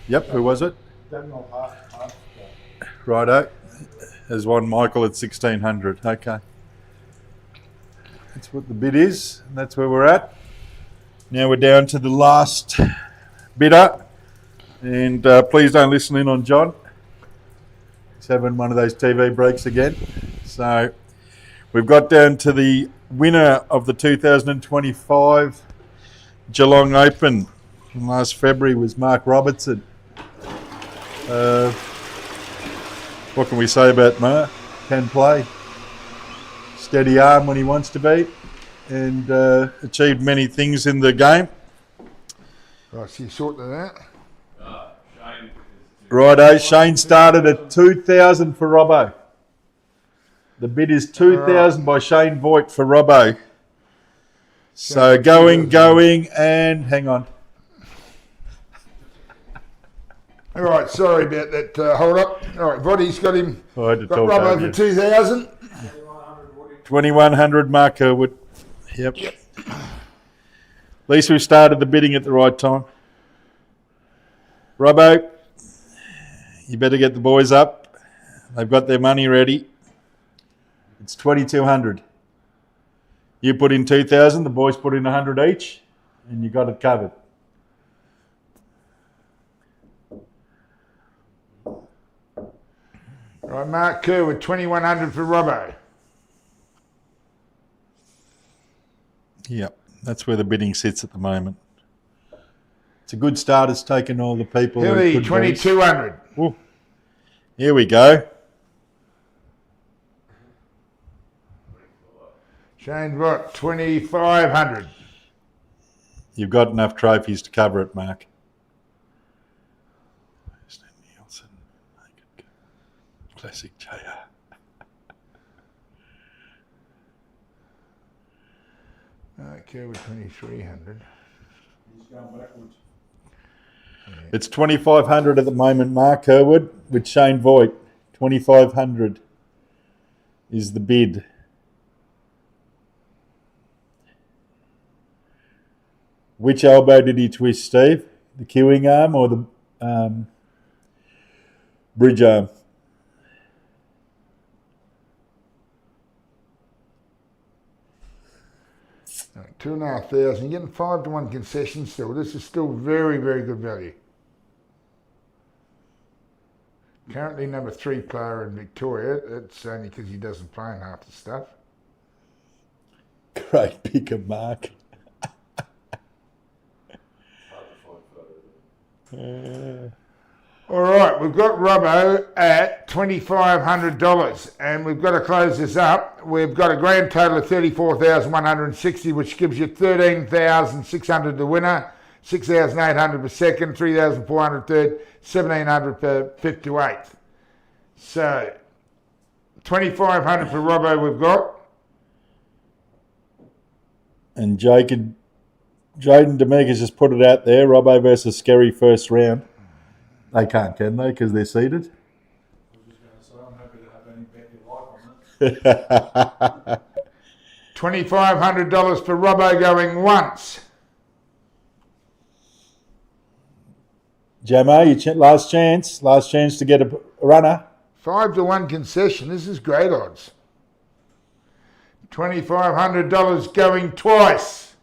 Yep. Who was it? Daniel Hart. Righto. has won Michael at 1600. Okay. That's what the bid is, and that's where we're at. Now we're down to the last bidder, and please don't listen in on John. He's having one of those TV breaks again. So we've got down to the winner of the 2025 Geelong Open from last February was Mark Robertson. What can we say about Mark? Can play. Steady arm when he wants to be, and achieved many things in the game. Right, so you sorted that. Shane is Righto, Shane started at 2,000 for Robbo. The bid is 2,000 by Shane Voigt for Robbo. So going, and hang on. All right, sorry about that. Hold up. All right, Voddy's got him. I had to Got talk Robbo over for you. 2,000. 2,100 Mark Herwood. Yep. At least we started the bidding at the right time. Robbo, you better get the boys up. They've got their money ready. It's 2,200. You put in 2,000, the boys put in 100 each, and you got it covered. Right, Mark Kerr with 2,100 for Robbo. Yep, that's where the bidding sits at the moment. It's a good start. It's taken all the people. who Hilly, could be. 2,200. Ooh. Here we go. Shane Vott, 2,500. You've got enough trophies to cover it, Mark. Nielsen, classic JR. Okay, with 2,300. He's going backwards. It's 2,500 at the moment, Mark Herwood, with Shane Voigt. 2,500 is the bid. Which elbow did he twist, Steve? The queuing arm or the bridge arm? Right, 2,500. You're getting 5-1 concession still. This is still very, very good value. Currently number 3 player in Victoria. That's only because he doesn't play in half the stuff. Great pick of Mark. All right, we've got Robbo at $2,500, and we've got to close this up. We've got a grand total of 34,160, which gives you 13,600 the winner, 6,800 for second, 3,400 third, 1,700 for fifth to eighth. So 2,500 for Robbo we've got. And Jaden Demekas just put it out there. Robbo versus Skerry first round. They can't, can they? Because they're seated. I was just going to say, I'm happy to have any bet you like on it. $2,500 for Robbo going once. Jamo, last chance to get a runner. 5-1 concession. This is great odds. $2,500 going twice.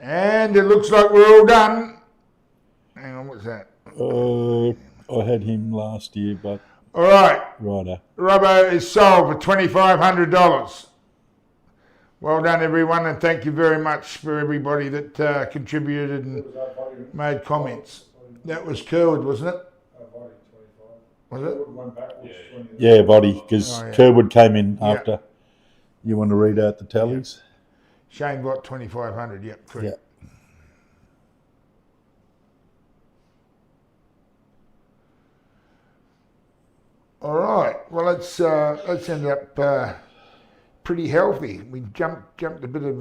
And it looks like we're all done. Hang on, what's that? I had him last year, but All right, righto. Robbo is sold for $2,500. Well done, everyone, and thank you very much for everybody that contributed and made comments. That was Kerwood, wasn't it? Body 25. Was it? Went backwards 20. Yeah, Voddy, because Oh, yeah. Kerwood came in Yeah. after. You want to read out the tallies? Shane got 2,500. Yep, correct. Yeah. All right. Well, let's end up pretty healthy. We jumped a bit of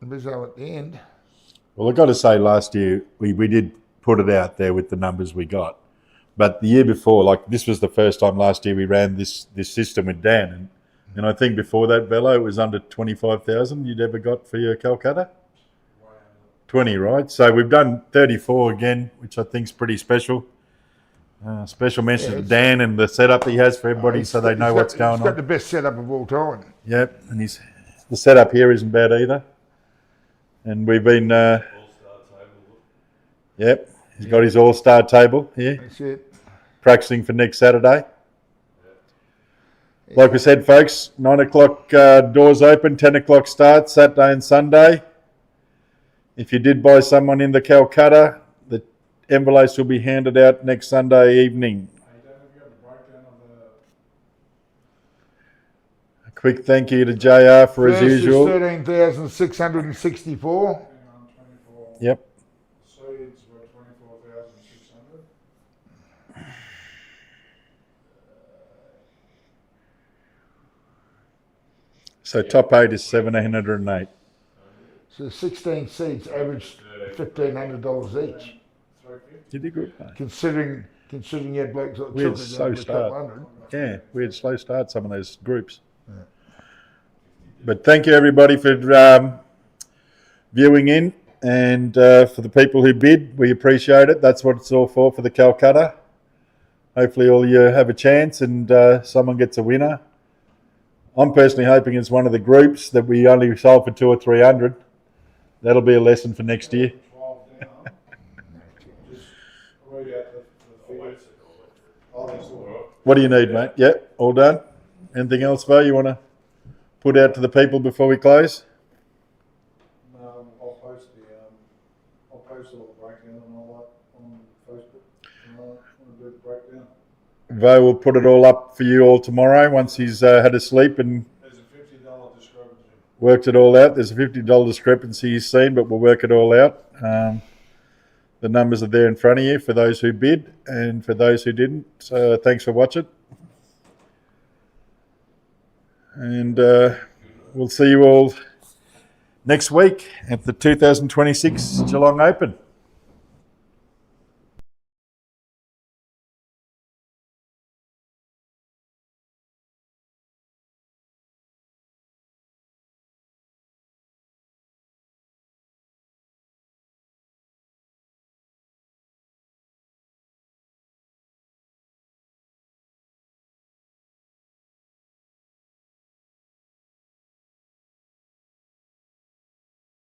bizzo at the end. Well, I've got to say, last year we did put it out there with the numbers we got. But the year before, like this was the first time last year we ran this system with Dan. And I think before that, Bello, it was under 25,000 you'd ever got for your Calcutta. Wow. 20, right? So we've done 34 again, which I think is pretty special. Special mention to Dan and the setup he has for everybody, so they know what's going He's got on. the best setup of all time. Yep, and the setup here isn't bad either. And we've been, All-star table. yep, he's got his all-star table here, That's it. practicing for next Saturday. Like we said, folks, 9 o'clock doors open, 10 o'clock start, Saturday and Sunday. If you did buy someone in the Calcutta, the envelopes will be handed out next Sunday evening. A quick thank you to JR for as First usual. is 13,664. Yep. Seeds were 24,600. So top 8 is 1,708. So 16 seeds averaged $1,500 each. You did good, mate. Considering you had blokes like We had Children slow down the top start. 100. Yeah, we had slow start some of those groups. But thank you everybody for viewing in, and for the people who bid, we appreciate it. That's what it's all for the Calcutta. Hopefully all you have a chance and someone gets a winner. I'm personally hoping it's one of the groups that we only sold for 200 or 300. That'll be a lesson for next year. 12 down. Just read out the figures. Oh, that's all right. What do you need, mate? Yep, all done. Anything else, Bo, you want to put out to the people before we close? I'll post all the breakdown and all that on Facebook. I'm going to do the breakdown. Vo will put it all up for you all tomorrow once he's had a sleep and There's a $50 discrepancy. worked it all out. There's a $50 discrepancy he's seen, but we'll work it all out. The numbers are there in front of you for those who bid and for those who didn't. So thanks for watching. And we'll see you all next week at the 2026 Geelong Open.